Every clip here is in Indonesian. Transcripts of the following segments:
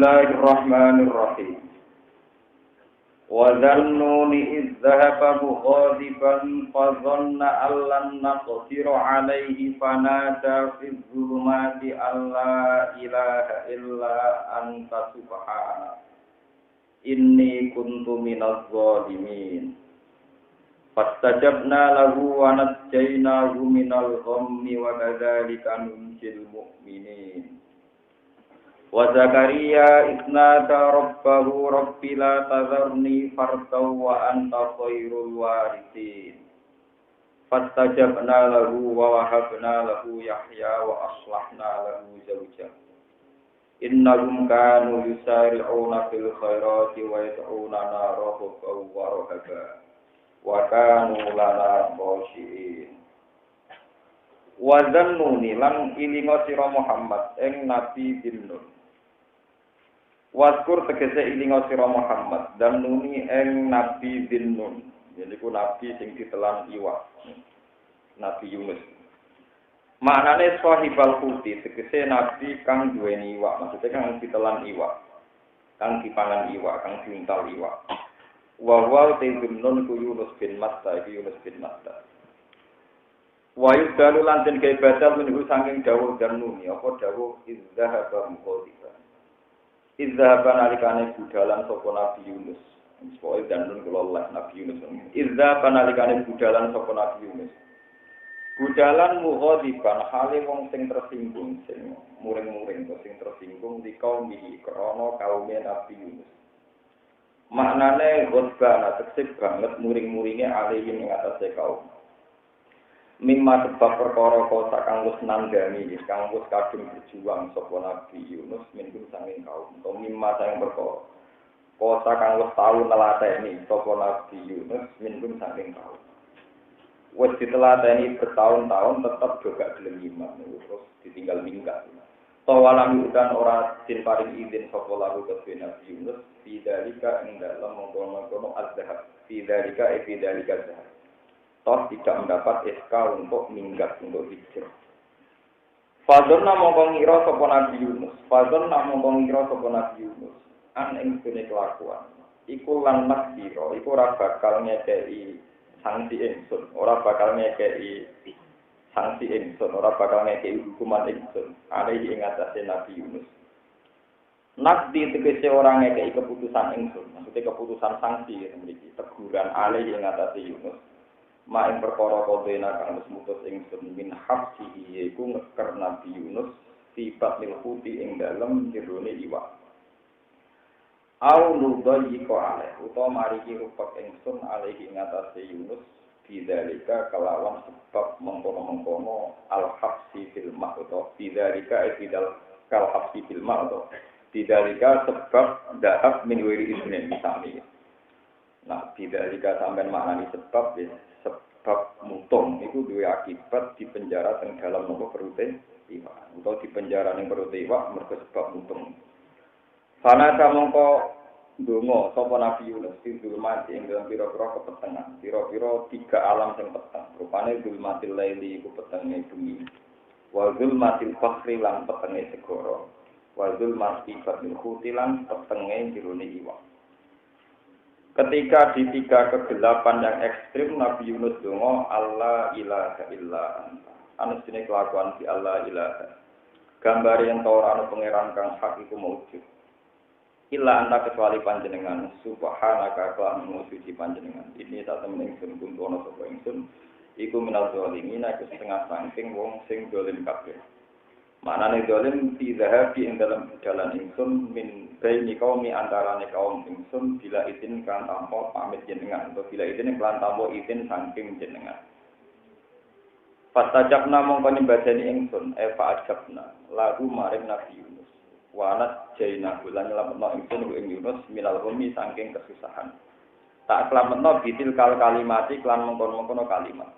Bismillahirrahmanirrahim. Wa dhannuni idh dhahaba mughadiban fa dhanna an lan naqdir 'alaihi fanada fi dhulumati alla ilaha illa anta subhanaka inni kuntu minadh dhalimin. Fastajabna lahu wa najjaynahu minal ghammi wa kadzalika nunjil mu'minin. Wa Zakaria isnada rabbahu rabbi la tadharni fardaw wa anta khairul warithin. Fastajabna lahu wa wahabna lahu Yahya wa aslahna lahu zawjah. Innahum kanu yusari'una fil khairati wa yad'unana raghaban wa rahaban wa kanu lana khashi'in. Wa dhannuni lan ilinga sira Muhammad ing Nabi Bin-Nun. Waskur tegese ilinga sira Muhammad dan nuni ing Nabi Bin-Nun. Yaiku nabi sing ditelan iwak. Nabi Yunus. Maknane sahibal huti tegese nabi kang duweni iwak, maksudnya kang ditelan iwak. Kang dipangan iwak, kang diuntal iwak. Wa wal Bin-Nun ku Yunus bin Matta, Yunus bin Matta. Wa yudalu lan den gaibatan menuju saking dawuh dan nuni, apa dawuh izzahaba muqaddiban. Izzahaba nalikane budalan sapa Nabi Yunus. Pokoke dandun kula Allah Nabi Yunus. Izzahaba nalikane budalan sapa Nabi Yunus. Budalan mughadiban hale wong sing tersinggung, sing muring-muring sing tersinggung di kaum iki krana kaume Nabi Yunus. Maknane ghadban tegese banget muring-muringe alihi ing atase kaum. Mimma sebab perkara kota kang wis nandhani kang wis kadung berjuang sapa Nabi Yunus minggu sanging kaum to mimma sayang perkara kota kang wis tau nelateni sapa Nabi Yunus minggu sanging kaum wis ditelateni bertahun-tahun tetep juga gelem iman terus ditinggal minggat to walam udan ora din paring izin sapa lagu ke Nabi Yunus bidzalika ing dalem mongko-mongko az-zahab bidzalika zahab toh tidak mendapat SK untuk minggat untuk hijrah. Fadzonna mongko ngira sapa Nabi Yunus. Fadzonna mongko ngira sapa Nabi Yunus. An ing dene kelakuan. Iku lan nasira, iku ora bakal ngekeki sanksi ingsun, ora bakal ngekeki sanksi ingsun, ora bakal ngekeki hukuman ingsun. Alaihi ing atase Nabi Yunus. Nakdi tegese ora ngekeki keputusan ingsun, maksudnya keputusan sanksi mriki, teguran alaihi ing atase Yunus. Main perkara kodena kang wis mutus ingsun min hafsi iku ngeker Nabi Yunus tibat lil huti ing dalem jerone iwak. Au nudayyi ko ale utawa mariki rupek ingsun alaihi ing atase Yunus bidzalika kelawan sebab mengkono-mengkono al hafsi fil ma utawa bidzalika bidal kal hafsi fil ma utawa bidzalika sebab dahab min wiri iznin misami. Nah, bidzalika sampean maknani sebab ya sebab mutung itu dua akibat di penjara teng dalam nopo perute iwak atau di penjara ning perute iwak mergo sebab mutung. Sana kamangka ndonga sapa Nabi Yunus tidur mati ing dalam pira-pira kepetengan, pira-pira tiga alam sing peteng. Rupane zulmatil laili iku petenge bumi. Wa zulmatil fakhri lan petenge segara. Wa zulmatil batil khuti lan petenge jerone iwak. Ketika di tiga kegelapan yang ekstrim Nabi Yunus donga Allah ilaha illa anta. Anu sine kelakuan di Allah ilaha. Gambar yang ora ana pangeran kang hak iku maujud. Illa anta kecuali panjenengan subhanaka kelawan suci panjenengan. Ini tak temen ingsun kuntono sapa ingsun iku minal zalimin iku setengah saking wong sing dolim kabeh. Maknane dolim tidak ing dalam jalan ingsun min baini kaumi antarane kaum ingsun bila izin kan tanpa pamit jenengan atau bila izin kan tanpa izin saking jenengan. Fastajabna mongko nyembadani ingsun fa'ajabna lagu maring Nabi Yunus. Wa anat jaina bulan nyelametno ingsun ku ing Yunus minal ghammi saking kesusahan. Tak slametno bitil kalimati lan mengkon-mengkono kalimat.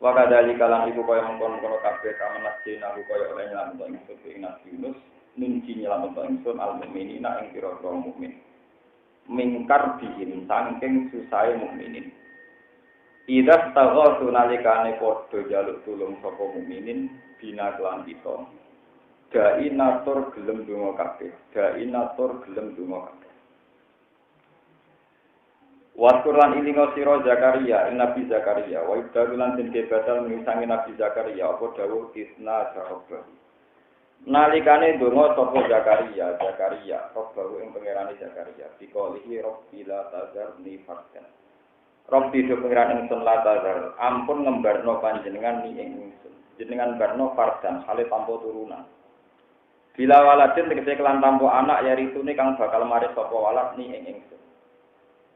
Wa kadzalika lan iku kaya mengkon-mengkono kabeh kamenat jena ku kaya oleh nyelametno ingsun ku ing Nabi Yunus nunci nyelametno ingsun al-mukminina ing pira-pira mukmin. Mingkar bihin saking susahe mukminin. Idza taghatsu nalikane padha jaluk tulung sapa mukminin bina kelan kita. dai natur gelem donga kabeh. Dai natur gelem donga kabeh. Waskuran ilingo sira Zakaria, Nabi Zakaria, wa ibdalulan den kebatal misangi Nabi Zakaria, apa dawuh isna jaroba. Nalikane donga sapa Zakaria, Rabbahu ing pangerane Zakaria, dikolihi Rabbila tazarni fardan. Rabbi do pangeran ingsun la tazar, ampun ngembarno panjenengan ni ing ingsun. Jenengan barno fardan, hale tanpa turunan. Bila waladin tegese kelan tanpa anak yaritune kang bakal maris sapa walad ni ing ingsun.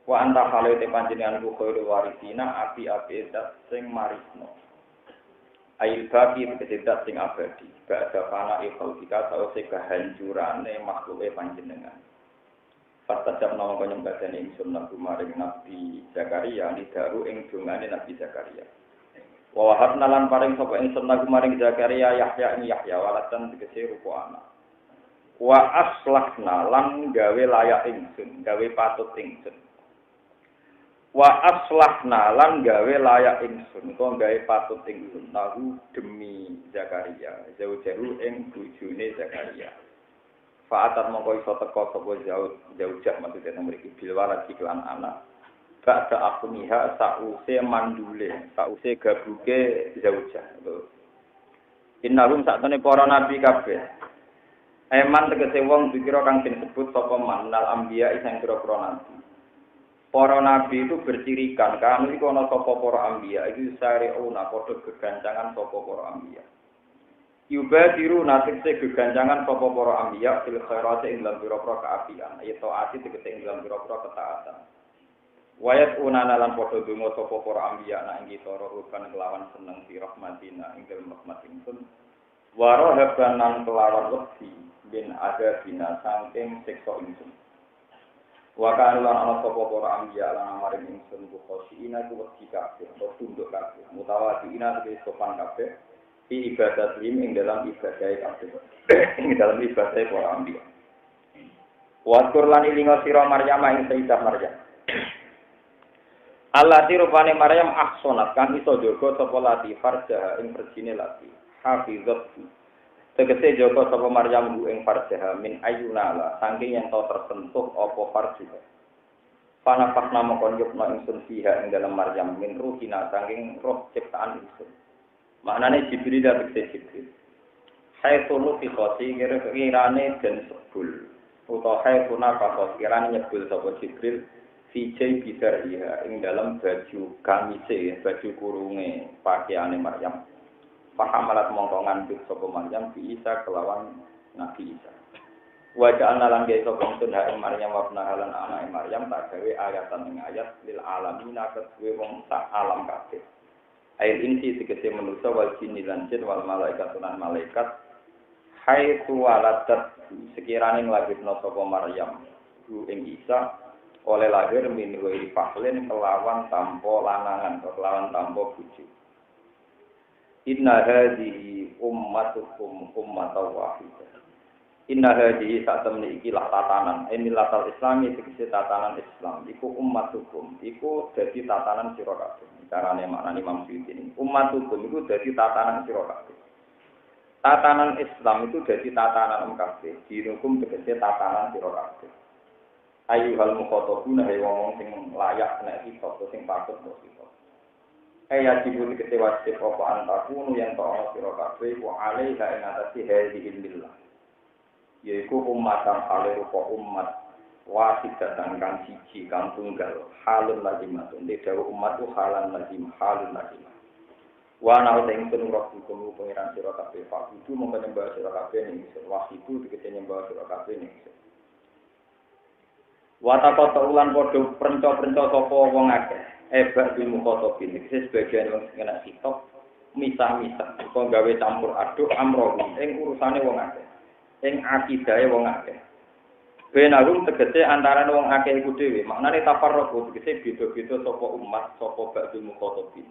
Wa anta hale te panjenengan ku khairul warisina api-api zat sing marisno. Ail baki tegese zat sing abadi. Ba'da fana ikhalika sawise kehancurane makhluke panjenengan. Pastajab nama penyembadane ingsun nabi maring Nabi Zakaria nidaru ing dongane Nabi Zakaria. Wa wahabna lan paring sapa ingsun nabi maring Zakaria Yahya walatan tegese rupa anak. Wa aslahna lan gawe layak ingsun, gawe patut ingsun. Wa aslahna lan gawe layak ingsun, kok gawe patut ingsun tahu demi Zakaria, jauh-jauh ing bojone Zakaria. Fa'atat mongko iso teka sapa jauh-jauh maksudnya mriki bilwala iklan anak. Ba'da akuniha sause mandule, sause gabuke jauh-jauh. Innahum sakjane para nabi kabeh. Eman tegese wong dikira kang disebut sapa manal anbiya isang pira-pira nabi. Para nabi itu bercirikan, kami iku ana sapa para anbiya iki sari'una padha gegancangan sapa para anbiya. Yubadiru nasikse gegancangan sapa para anbiya fil khairati ing dalam pira-pira kaapian, ya taati tegese ing dalam pira-pira ketaatan. Wayat unana lan padha donga sapa para anbiya nak ing kita rukan kelawan seneng fi rahmatina ing dalem rahmat ingsun. Waro habanan kelawan wedi bin ada bina saking siksa ingsun. Wa kana lan ana sapa para anbiya lan maring ingsun bukhosina ku wedi kabeh tunduk kabeh mutawadiina tegese sopan kabeh fi ibadat ing dalam ibadah kabeh ing dalam ibadah para anbiya. Wa qur'an ilinga sira Maryam ing Sayyidah Maryam. Allati rupane Maryam ahsanat kang iso jaga sapa lati farjaha ing persine lati hafizat tegese jaga sapa Maryam bu ing farjaha min ayunala saking yang tau tersentuh apa farjaha panapakna mongkon yupna ingsun fiha ing dalam Maryam min ruhina saking roh ciptaan ingsun maknane Jibril tegese Jibril haitsu fi khoti kirane den sebul utawa haitsu nafas kirane nyebul sapa Jibril Vijay bidar iya ing dalam baju kamise, baju kurunge pakaiane Maryam. Pahamalat mongko ngandhut sapa Maryam bi Isa kelawan Nabi Isa. Wajah lan gawe sapa ingsun ha ing Maryam wa halan anake Maryam tak gawe ayatan ing ayat lil alamina kedue wong sak alam kabeh. Ail insi tegese manusa wal jin lan jin wal malaikat lan malaikat. Hai tuwaladat sekirane nglahirna sapa Maryam hu ing Isa oleh lahir minwi fahlin kelawan tanpa lanangan kelawan tanpa bojo. Inna hadhihi ummatukum ummatan wahidah. Inna hadhihi satemene iki lah tatanan emilatal islami tegese tatanan Islam iku ummatukum iku dadi tatanan sira kabeh. Carane maknane Imam Suyuti ini ummatukum iku dadi tatanan sira kabeh. Tatanan Islam itu dadi tatanan kabeh. Dirukum tegese tatanan sira kabeh. Ayu hal mukhatabuna he wong sing layak nek kita sing patut mbok kita. Kaya dibuli ketewasih apa antakunu yang ta'ala sira kabeh wa alaiha ing atase hadhihi billah. Yaiku umatan rupa umat wasidatan kang siji kang tunggal halun lazimatun dewe umat ku halan lazim halun lazim. Wa ana ing penurut hukum pengiran sira kabeh Pak itu mongko nyembah sira kabeh ning wahidu dikete nyembah sira kabeh ning Wataka ulan padha prenca-prenca sapa wong akeh. Ebak ilmu khotobin iki sebagian wong sing kena sitok misah-misah kok gawe campur aduk amro ing urusane wong akeh. Ing akidahe wong akeh. Benalum tegese antarané wong akeh iku dhewe. Maknane tafarruq tegese beda-beda sapa umat sapa bak ilmu khotobin.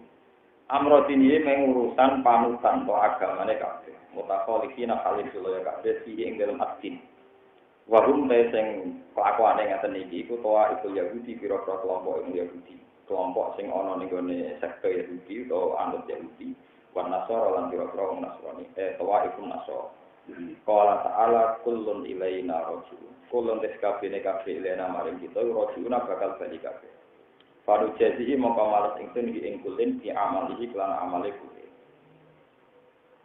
Amro diniye meng urusan panutan to agamane kabeh. Mutakhallifina khalif ya kabeh ing dalem adin. Wahum sing kelakuane ngaten iki iku toa iku Yahudi pira-pira kelompok Yahudi. Kelompok sing ana ning gone sekte Yahudi utawa anut Yahudi. Wan Nasara lan pira-pira wong Nasrani. Toa iku Nasara. Qala ta'ala kullun ilaina raji'un. Kullun teskabene kabeh ilaina maring kita raji'un bakal bali kabeh. Faru jadi mongko malas ingsun iki ing kulin di amal iki lan amale kulin.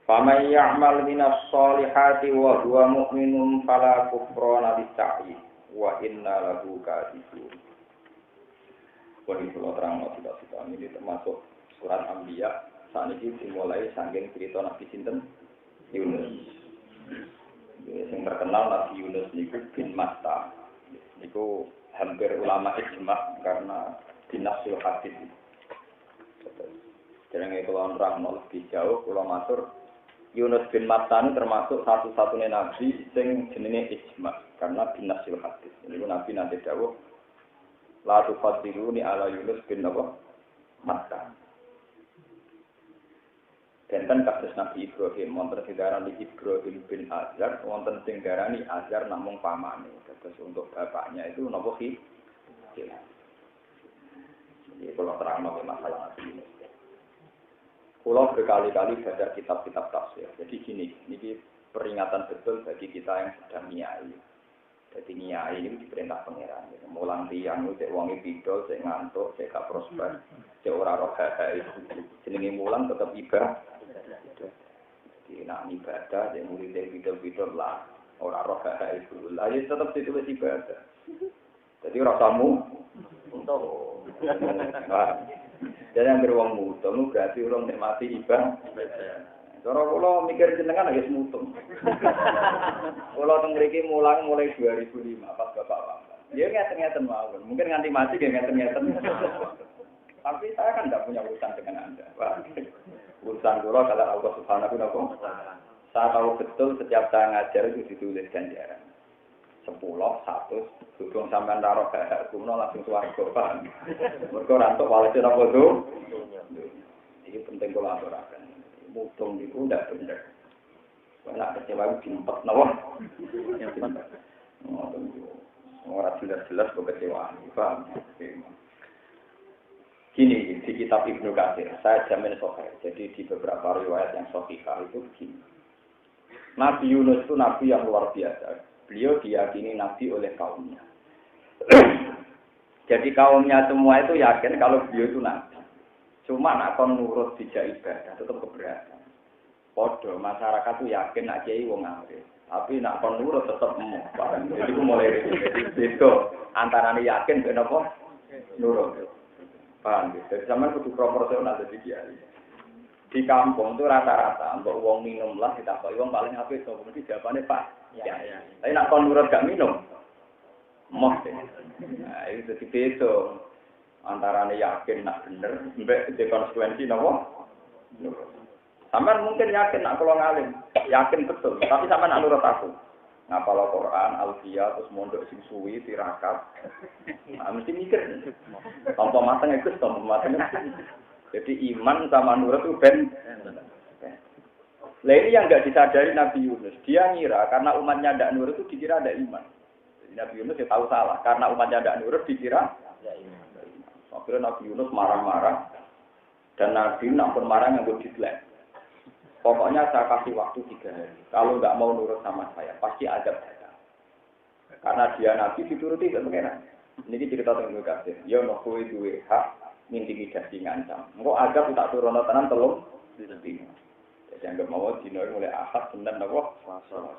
Faman ya'mal minas solihati wa huwa mu'minun fala kufrana bisa'i wa inna lahu kadibun. Kali kula terangno cita-cita ini termasuk surat Anbiya saniki dimulai saking cerita Nabi sinten Yunus. Yang terkenal Nabi Yunus niku bin Matta. Niku hampir ulama ijma karena dinasul hadis. Jenenge kula nerangno lebih jauh kula matur Yunus bin Matta termasuk satu-satunya nabi sing jenenge ijma karena dinasul hadis. Niku nabi nanti dawuh la tufadiluni ala Yunus bin Matta. Benten kados Nabi Ibrahim wonten sing darani Ibrahim bin Azar, wonten sing darani Azar namung pamane. Terus untuk bapaknya itu napa ki? Jadi kalau terangno masalah Nabi Yunus. Kula berkali-kali baca kitab-kitab tafsir. Jadi gini, ini peringatan betul bagi kita yang sedang nyai. Jadi nyai ini diperintah pangeran. Mulang tiang cek wonge pidol, cek ngantuk, cek gak prospek, cek ora roh itu. Jenenge mulang tetap ibadah. Jadi nak ibadah, cek murid pidol-pidol lah, ora roh itu. Lah ya tetap ditulis ibadah. Jadi rasamu untuk. Jadi yang beruang mutung berarti orang nikmati ibadah. Kalau kula mikir jenengan agak semutung. Kula teng mriki mulang mulai 2005 pas bapak wafat. Dia ngeten-ngeten mawon. Mungkin nganti mati nggih ngeten-ngeten. Tapi saya kan tidak punya urusan dengan Anda. Urusan kula kalau Allah Subhanahu wa taala. Saya tahu betul setiap saya ngajar itu ditulis ganjaran. 10, 100, dukung sampean taruh gak kuno langsung swarga, paham. Mergo rantuk walese napa to? Iki penting kula aturaken. Mutung itu tidak benar. Kalau kecewa diempet, nawa. Orang jelas-jelas kekecewaan, paham? Gini di kitab Ibnu Katsir, saya jamin sahih. Jadi di beberapa riwayat yang sahihah itu begini. Nabi Yunus itu nabi yang luar biasa. Beliau diyakini nabi oleh kaumnya. Jadi kaumnya semua itu yakin kalau beliau itu nabi. Cuma nak kon nurut dijak ibadah tetap keberatan. Podo masyarakat itu yakin nak kiai wong alim. Tapi nak kon nurut tetap emoh. Jadi ku mulai itu antara yakin ben apa nurut. Paham ya? Jadi sampean kudu proporsional jadi kiai. Di kampung itu rata-rata mbok wong minum lah ditakoki wong paling apik to mesti jawabane Pak. Ya. Tapi nak kon nurut gak minum. Emoh. Nah, itu jadi beda. Antarane yakin nak bener, mbek de konsekuensi napa? Sampeyan mungkin yakin nak kula ngalim, yakin betul, tapi sampeyan nak nurut aku. Ngapal Al-Qur'an, Al-Fiyah, terus mondok sing suwi, tirakat. Nah, mesti mikir. Tanpa mateng iku tanpa mateng. Jadi iman sama nurut itu ben. Lah ini yang enggak disadari Nabi Yunus. Dia ngira karena umatnya ndak nurut itu dikira ada iman. Jadi Nabi Yunus ya tahu salah, karena umatnya ndak nurut dikira ada iman. Akhirnya Nabi Yunus marah-marah dan Nabi nak pun marah yang dislike. Pokoknya saya kasih waktu 3 hari. Kalau nggak mau nurut sama saya, pasti azab datang. Karena dia Nabi dituruti ke pengeran. Ini cerita tentang Kasir. Ya nopo itu hak intimidasi ngancam. Engko azab tak turun tenan telung dino. Jadi anggap mau dino mulai Ahad Senin nopo Selasa.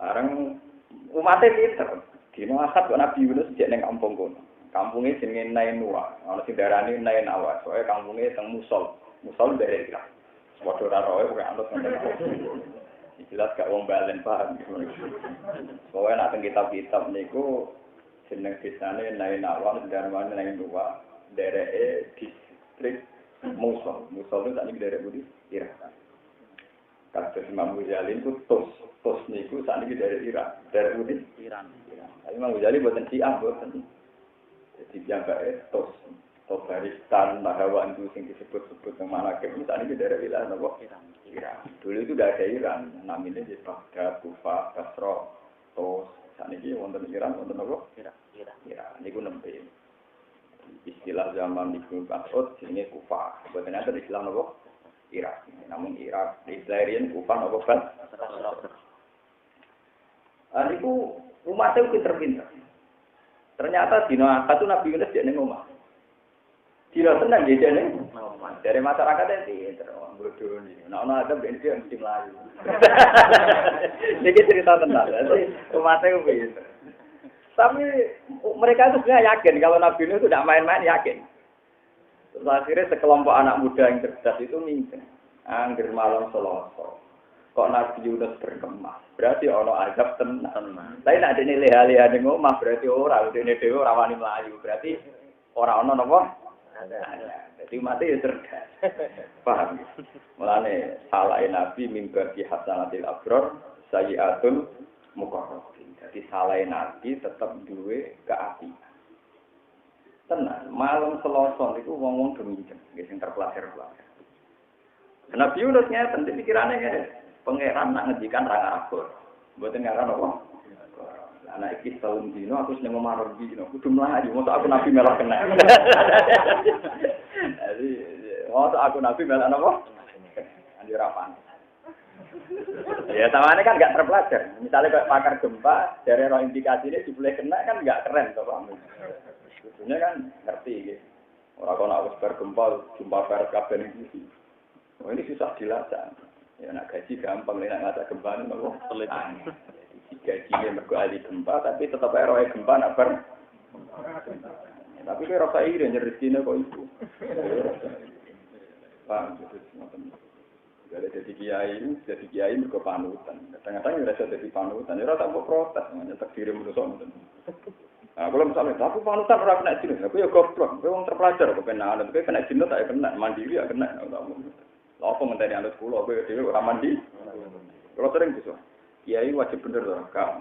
Bareng umatnya pinter. Dino Ahad kok Nabi Yunus jek ning kampung kono. Kampungnya jenenge Nainua, ana sing darani Nainawa, soalnya kampungnya teng Musol. Musol dari Irak. Padha ora roe kok anut ngoten. Jelas gak wong balen paham. Soale nek teng kitab-kitab niku jeneng desane Nainawa, darmane Nainua, dereke distrik Musol. Musol itu sakniki derek budi Irak. Kasus Imam Ghazali itu tos niku sakniki derek Irak, derek budi Iran. Imam Ghazali boten Syiah boten. Jadi jaga Tobaristan, Mahawan itu yang disebut-sebut yang mana misalnya di daerah wilayah Iran. Dulu itu tidak ada Iran, namanya di Baghdad, Kufah, Basra, Tos. Saat ini wonten Iran, wonten apa? Iran. Ini ku nembe. Istilah zaman Ibnu Mas'ud ini Kufah. Sebetulnya ada istilah apa? Irak. Namun Irak, di Iran Kufah apa? Niku umatnya pinter-pinter. Ternyata dina akad itu Nabi Yunus jadi ngomah. Dina tenang dia jadi ngomah. Dari masyarakatnya pinter, bodoh nih. Nah ada bensin mesti melayu. Jadi cerita tenang. Umatnya pinter. Tapi mereka itu sebenarnya yakin kalau Nabi Yunus itu tidak main-main yakin. Terus akhirnya sekelompok anak muda yang cerdas itu minceng. Angger malam Selasa. Kok Nabi Yunus berkemas? Berarti ono azab tenan. Tapi nek dene leha-leha ning omah berarti ora, dene dhewe ora wani mlayu. Berarti ora ono napa? Ada. Jadi mati ya cerdas. Paham? Mulane salah Nabi mimba fi hasanatil abror sayyiatul muqarrabin. Jadi salah Nabi tetap duwe keapian. Tenan, malam Selasa niku wong-wong geminceng, nggih sing terpelajar-pelajar. Nabi Yunus ngeten pikirane ngene. Pangeran nak ngendikan ra ngarepor. Mboten ngaran apa? Anak iki tahun dino aku seneng omah dino. Kudu mlayu, mosok aku nabi melok kena. Jadi, mosok aku nabi melok apa? Anjir apaan? Ya tawane kan enggak terpelajar. Misalnya kayak pakar gempa, dari roh indikasinya dibuleh kena kan enggak keren to, Pak. Sebenarnya kan ngerti gitu. Ora kok nak wis bergempa jumpa per kabeh iki. Oh ini susah dilacak. Ya nak gaji gampang, nak ngajak gempa ini nopo pelit. Gajinya mergo ahli gempa, tapi tetap eroe gempa nak ber. Tapi kira rasa iri rezekine kok iku. Paham gitu ngoten. Jadi kiai mergo panutan. Kadang-kadang ora iso dadi panutan, ora tak protes, nyetek diri manusa ngoten. Nah, kalau misalnya aku panutan ora kena jinut, aku ya goblok, kowe wong terpelajar kok kena anut, kowe kena jinut tak kena, mandiri ya kena. Lha apa ngenteni anut kula kowe dhewe ora mandi. Kalau sering gitu. Kiai wajib bener to, Kak.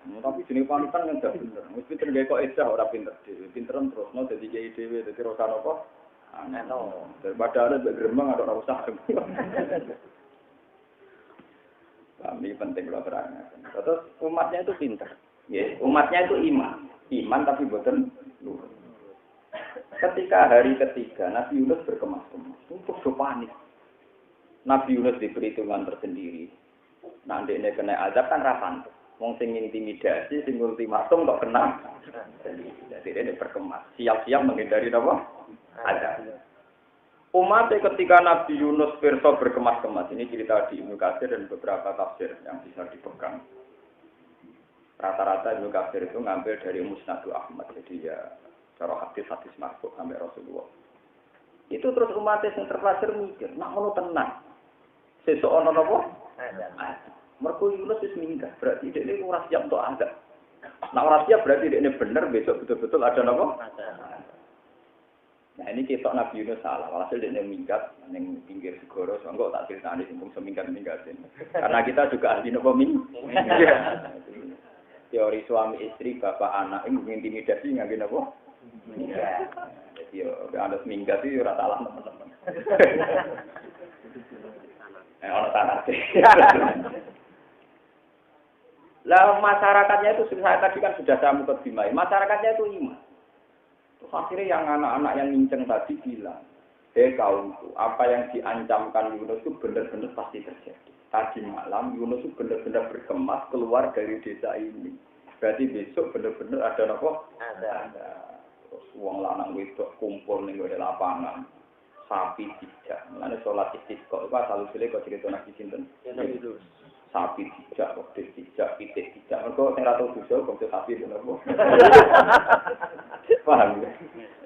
Tapi jenenge panutan kan gak bener. Mesti pinter gawe kok edah ora pinter dhewe. Pinteran terusno dadi kiai dhewe, dadi rasa apa? Aneh to. Daripada ada gremeng atau ora usah. Kami penting kalau terangkan. Terus umatnya itu pinter. Ya, umatnya itu iman tapi bukan luhur. Ketika hari ketiga, Nabi Yunus berkemas-kemas. Untuk panik. Nabi Yunus diberi hitungan tersendiri. Nanti ini kena azab kan rapan. Wong sing intimidasi, sing ultimatum kok kena. Jadi ini berkemas. Siap-siap menghindari apa? Azab. Umatnya ketika Nabi Yunus pirsa berkemas-kemas, ini cerita di Ibnu Katsir dan beberapa tafsir yang bisa dipegang. Rata-rata Ibnu Katsir itu ngambil dari Musnadu Ahmad, jadi ya cara hadis-hadis marfu sampai Rasulullah. Itu terus umatnya yang terpelajar mikir, nak ngono tenang. Sesuk ana napa? Mergo Yunus wis minggat, berarti dia ini ora siap untuk azab. Nak ora siap berarti dia ini bener besok betul-betul ada napa? Nah ini kita Nabi Yunus salah, walhasil dia minggat ning pinggir segoro, engko tak critani sing seminggat-minggatin. Karena kita juga ahli napa teori suami istri, bapak anak ini mengintimidasi ngangge napa? Jadi yo ada minggat itu ora salah teman-teman. Ora salah sih. Lah masyarakatnya itu saya tadi kan sudah saya mukadimai, masyarakatnya itu iman. Akhirnya yang anak-anak yang minceng tadi bilang, kaumku, apa yang diancamkan Yunus itu benar-benar pasti terjadi. Tadi malam Yunus itu benar-benar berkemas keluar dari desa ini. Berarti besok benar-benar ada apa? Ada. Terus uang lanang wedok kumpul ning lapangan. Sapi tidak. Mulane salat istisqa itu asal usule kok cerita Nabi sinten? Yunus. Sapi tidak, wedhus tidak, pitik tidak. Mergo sing ra tau dosa kok sapi lho. Paham ya?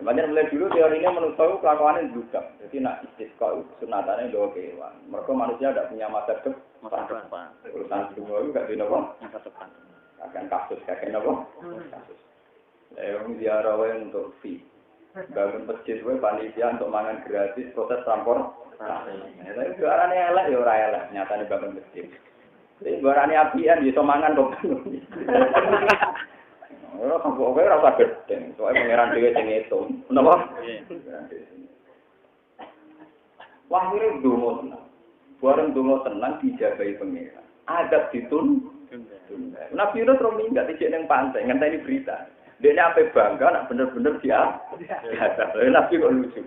Makanya mulai dulu teorinya manusia itu kelakuannya juga. Jadi nak istisqa sunatannya doa kewan. Mereka manusia tidak punya masa depan. Urusan dunia itu gak punya apa? Masa depan. Akan kasus, kakek apa? Kasus. Yang ziarah untuk fee. Bangun masjid, panitia untuk mangan gratis, proses transportasi. Tapi barangnya elek, ya orang elek. Nyatanya bangun masjid. Jadi barangnya apian, bisa mangan kok. Ora sampo kowe ora usah gedeng, soalnya pangeran dhewe sing ngitung. Napa? Wah, iki ndonga tenan. Bareng ndonga tenan dijagai pangeran. Adab ditun. Nabi Yunus ro minggat dicek ning pantai, ngenteni berita. Dene ape bangga nek bener-bener dia. Nabi kok lucu.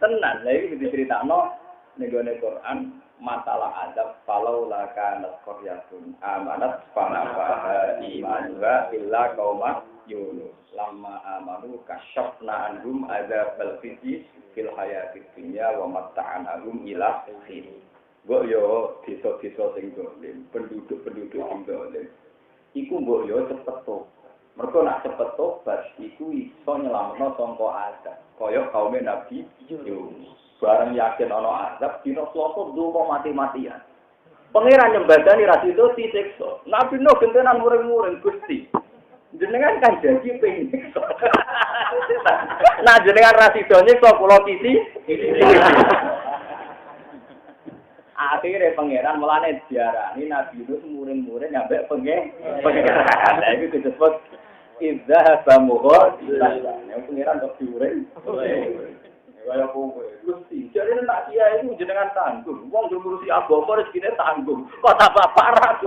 tenan. Lha iki diceritakno ning gone Quran masalah adab falau la kanat qaryatun amanat fanafaha imanuha illa qauma Yunus lamma amanu kasyafna anhum adzabal khizi fil hayatid dunya wa matta'anhum ila hin. Mbok yo desa-desa sing dolim, penduduk-penduduk sing dolim. Iku mbok yo cepet to. Mergo nak cepet tobat iku iso nyelametno sangka azab. Kaya kaum Nabi Yunus. Barang yakin ana azab dina Selasa ndonga mati-matian. Pangeran nyembadani ra itu disiksa. Nabi Nuh gentenan muring-muring Gusti. Jenengan kan janji pengen siksa. Nah jenengan ra sido nyiksa kula kisi. Akhire pangeran mulane diarani Nabi Nuh muring-muring nyampe pangeran. Lah iki disebut idza bamughad. Yang pangeran kok diuring. Kaya kowe, Gusti, jare nek kiai itu jenengan tanggung. Wong ngurusi agama rezekine tanggung. Kok tambah parah.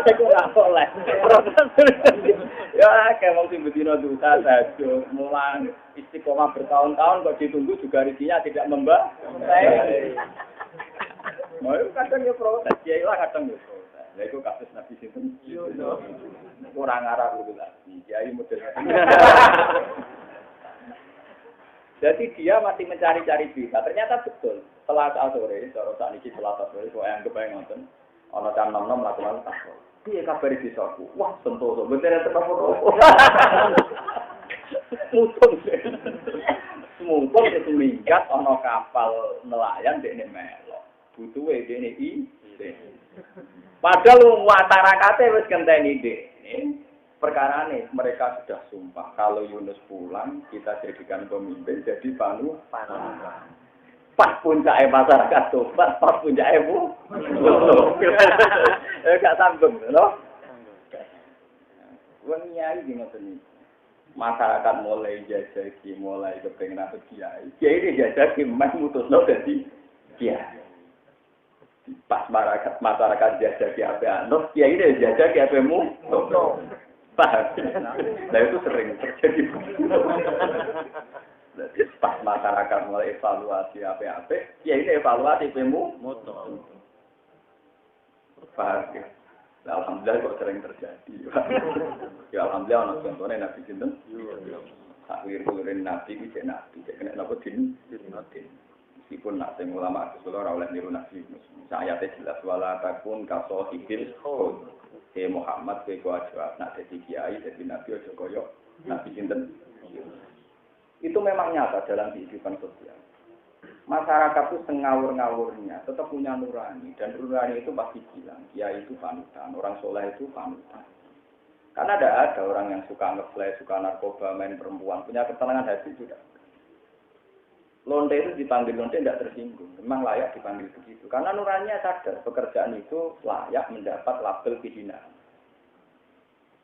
Iku ora oleh. Ya, kayak wong sing bedino dosa saja, mulang istiqomah bertahun-tahun kok ditunggu juga rezekinya tidak membaik. Mau kadang ya protes, kiai lah kadang ya protes. Lah iku kasus Nabi sinten? Ora ngarah kuwi lagi. Kiai model. Jadi dia masih mencari-cari berita. Ternyata betul. Setelah sore, saat ini setelah sore, saya anggap yang nonton. Ono jam 6 melakukan takut. Dia kabar di desaku. Wah, sentuh. Bener ya tetap foto. Mumpung itu minggat ono kapal nelayan di ini melok. Butuh di ini ide. Padahal watarakate wis genteni ide. Perkara ini mereka sudah sumpah kalau Yunus pulang kita jadikan pemimpin jadi panutan. Pas puncaknya masyarakat tobat, pas puncaknya bu, gak sambung, loh. Weniai gimana nih? Masyarakat mulai jajaki, mulai kepengen apa kiai. Kiai ini jajaki, mas mutus lo jadi kiai. Pas masyarakat jajaki apa anu, kiai ini jajaki apa mu, paham? Nah itu sering terjadi. Jadi pas masyarakat mulai evaluasi apa-apa, ya ini evaluasi pemu motor. Paham ya? Alhamdulillah kok sering terjadi. Ya alhamdulillah anak contohnya Nabi Sinten. Akhir-akhirin Nabi itu Nabi. Jadi kena Nabi Sinten. Meskipun nak sing ulama Rasulullah ora oleh niru Nabi. Saya ayatnya jelas wala takun kasohibil khul. Muhammad kowe aja nak dadi kiai dadi nabi aja kaya Nabi Sinten. Itu memang nyata dalam kehidupan sosial. Masyarakat itu sengawur-ngawurnya tetap punya nurani dan nurani itu pasti bilang kiai itu panutan, orang soleh itu panutan. Karena ada orang yang suka ngeflash, suka narkoba, main perempuan, punya ketenangan hati juga. Lonte itu dipanggil lonte tidak tersinggung, memang layak dipanggil begitu. Karena nuraninya sadar pekerjaan itu layak mendapat label kehinaan.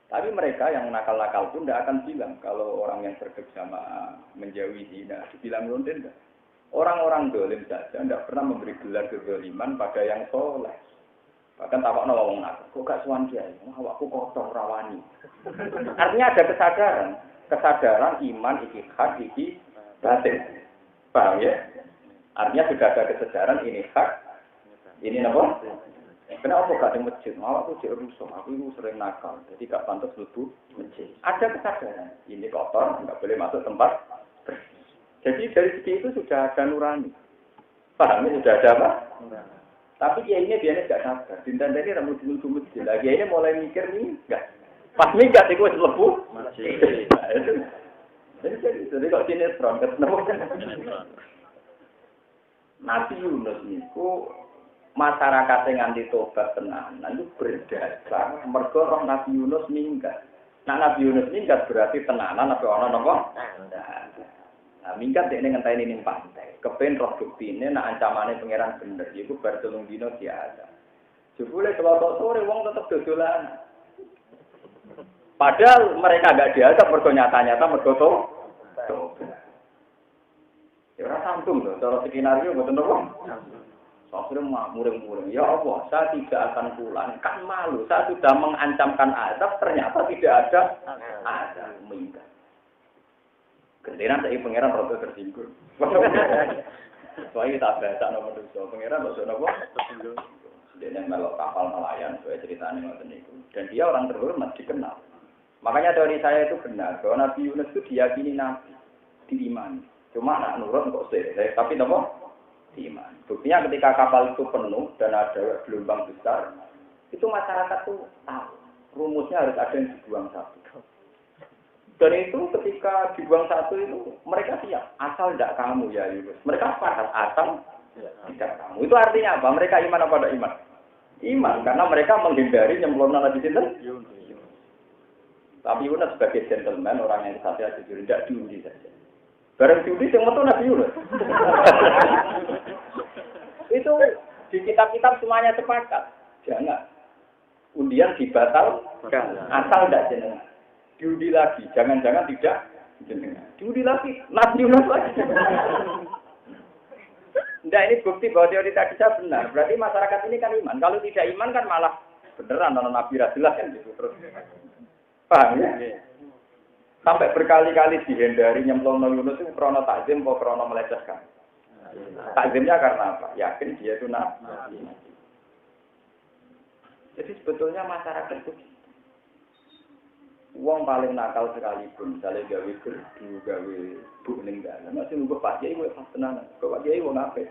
Tapi mereka yang nakal-nakal pun tidak akan bilang kalau orang yang berjamaah menjauhi zina, dibilang lonte enggak. Orang-orang dolim saja tidak pernah memberi gelar kezaliman pada yang soleh. Bahkan tapak ngomong nak, kok gak suan kiai, awakku kotor rawani. Artinya ada kesadaran iman iki hak iki batin. Paham ya? Artinya sudah ada kesadaran ini hak, ini apa? Kenapa gak di masjid? Malah aku jadi rusuh, aku itu sering nakal, jadi gak pantas lebu masjid. Ada kesadaran, ini kotor, gak boleh masuk tempat bersih. Jadi dari segi itu sudah ada nurani. Pahamnya sudah ada apa? Tapi dia ini biasanya gak sadar. Dinten tadi rambut dulu masjid. Lagi ini mulai mikir nih, enggak. Pas minggat itu lebu masjid. Jadi kok sinetron, kenapa? Nabi Yunus itu masyarakat yang anti tobat tenanan itu berdasar mergo roh Nabi Yunus minggat. Nah Nabi Yunus minggat berarti tenanan apa ana napa? Nah minggat dekne ngenteni ning pantai. Kepen roh buktine nek ancamane pangeran bener iku bar 3 dina diada. Jebule selasa sore wong tetep dodolan. Padahal mereka enggak diadab mergo nyata-nyata mergo to. Ya ora sambung lho, cara skenario mboten napa. Akhirnya muring-muring, ya Allah, saya tidak akan pulang, kan malu, saya sudah mengancamkan azab, ternyata tidak ada azab, minggat. Gentenan saya pangeran rada tersinggung. Soalnya kita baca nomor itu, pangeran rada nopo tersinggung. Dia melok kapal nelayan, saya ceritanya ngoten niku. Dan dia orang terhormat dikenal. Makanya teori saya itu benar bahwa Nabi Yunus itu diyakini nabi, diimani. Cuma anak nurut kok sih, tapi nopo diimani. Buktinya ketika kapal itu penuh dan ada gelombang besar, itu masyarakat tuh tahu rumusnya harus ada yang dibuang satu. Dan itu ketika dibuang satu itu mereka siap, asal tidak kamu ya Yunus. Mereka sepakat asal tidak kamu. Itu artinya apa? Mereka iman apa tidak iman? Iman, karena mereka menghindari nyemplungnya Nabi Sinten. Tapi Yunus sebagai gentleman, orang yang satya jujur, tidak diundi saja. Barang diundi, yang betul Nabi Yunus. Itu di kitab-kitab semuanya sepakat. Jangan. Undian dibatalkan, asal tidak jenengan. Diundi lagi, jangan-jangan tidak jenengan. Diundi lagi, Nabi Yunus lagi. Nah ini bukti bahwa teori tadi saya benar. Berarti masyarakat ini kan iman. Kalau tidak iman kan malah beneran non Nabi jelas kan gitu terus. Paham ya? Sampai berkali-kali dihindari nyemplung Yunus itu krono takzim atau krono melecehkan. Takzimnya karena apa? Yakin dia itu nabi. Jadi sebetulnya masyarakat itu uang paling nakal sekalipun, misalnya gawe gerdu, gawe bu ninggalan, masih nunggu Pak Kiai, gue pas tenan, kok Pak Kiai mau ngapain?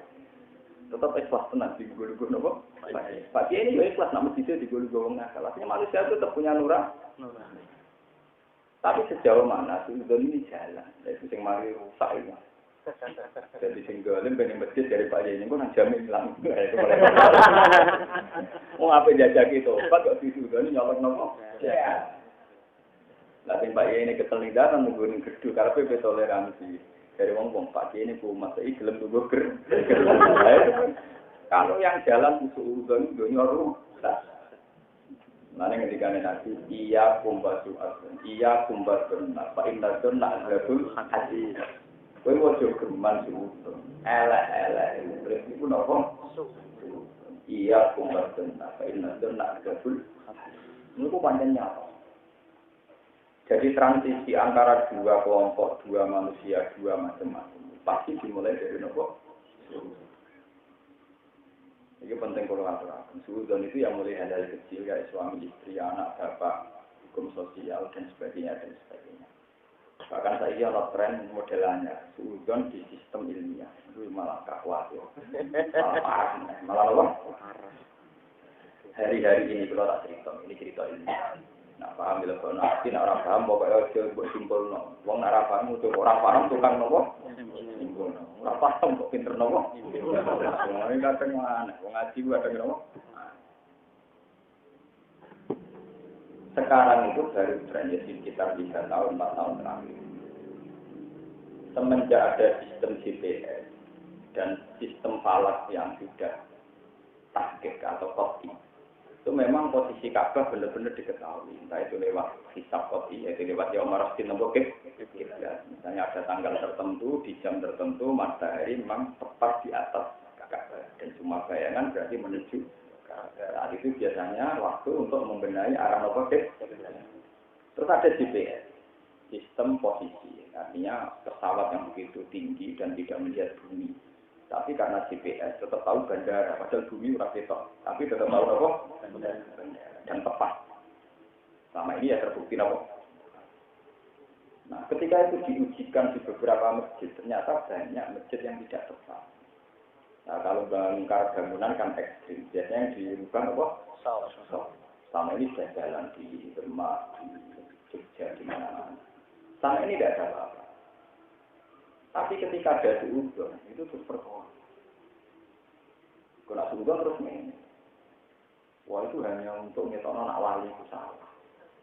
Tetap ikhlas tenan di gue nopo. Pak Kiai ini ikhlas, namun di situ di gue nakal. Artinya manusia itu tetap punya nurani. Tapi sejauh mana suudon ini jalan, itu yang mari rusak ini. Jadi singgalin pengen masjid dari Pak Kiai ini, gue nang jamin hilang. Mau apa jajak itu? Pak kok di suudon ini nyolok nopo? Nanti Pak Kiai ini ketelidatan menggunakan gerdu karena PB toleransi dari wong Pak Kiai ini kumat ini gelem tunggu ger. Kalau yang jalan usul udon dunia rusak. Mana ketika nanti iya kumbatu asun, iya kumbatun, Pak Indadun nak gabung hati. Kau mau jogeman suudon, eleh berarti pun apa? Iya kumbatun, Pak Indadun nak gabung. Ini kok panjangnya apa? Jadi transisi antara dua kelompok, dua manusia, dua macam-macam pasti dimulai dari nopo. Ini penting kalau aturakan. Suudon itu yang mulai dari kecil kayak suami istri, anak, bapak, hukum sosial dan sebagainya dan sebagainya. Bahkan saya ada tren modelannya suudon di sistem ilmiah. Itu malah kakuat ya. Malah apa? Hari-hari ini kalau tak cerita, ini cerita ilmiah. Nah, paham bila kau nak, tidak orang paham, pokoknya ojo buat simpul no. Wong nak paham, untuk orang paham tukang nopo, simpul no. Orang paham kok pinter nopo. Ini kadang mana, wong ngaji gua kadang nopo. Sekarang itu baru tren sekitar 3 tahun, 4 tahun terakhir. Semenjak ada sistem GPS dan sistem falak yang sudah tahqiq atau qat'i. Itu memang posisi Ka'bah benar-benar diketahui. Entah itu lewat hisab qat'i, yaitu lewat yaumul nomor misalnya ada tanggal tertentu, di jam tertentu, matahari memang tepat di atas Ka'bah. Dan semua bayangan berarti menuju Ka'bah. Saat itu biasanya waktu untuk membenahi arah nomor. Terus ada GPS, sistem posisi. Artinya pesawat yang begitu tinggi dan tidak melihat bumi. Tapi karena GPS tetap tahu bandara, padahal bumi ora ketok. Tapi tetap tahu apa? Bandara. Dan tepat. Selama ini ya terbukti apa? Nah, ketika itu diujikan di beberapa masjid, ternyata banyak masjid yang tidak tepat. Nah, kalau bongkar bangunan kan ekstrim. Biasanya yang dirubah apa? Selama ini sudah jalan di Demak, di Jogja, di mana-mana. Selama ini tidak ada apa-apa. Tapi ketika ada suudon, itu terus perkara. Kalau suudon terus main. Wah itu hanya untuk ngetokno anak wali itu salah.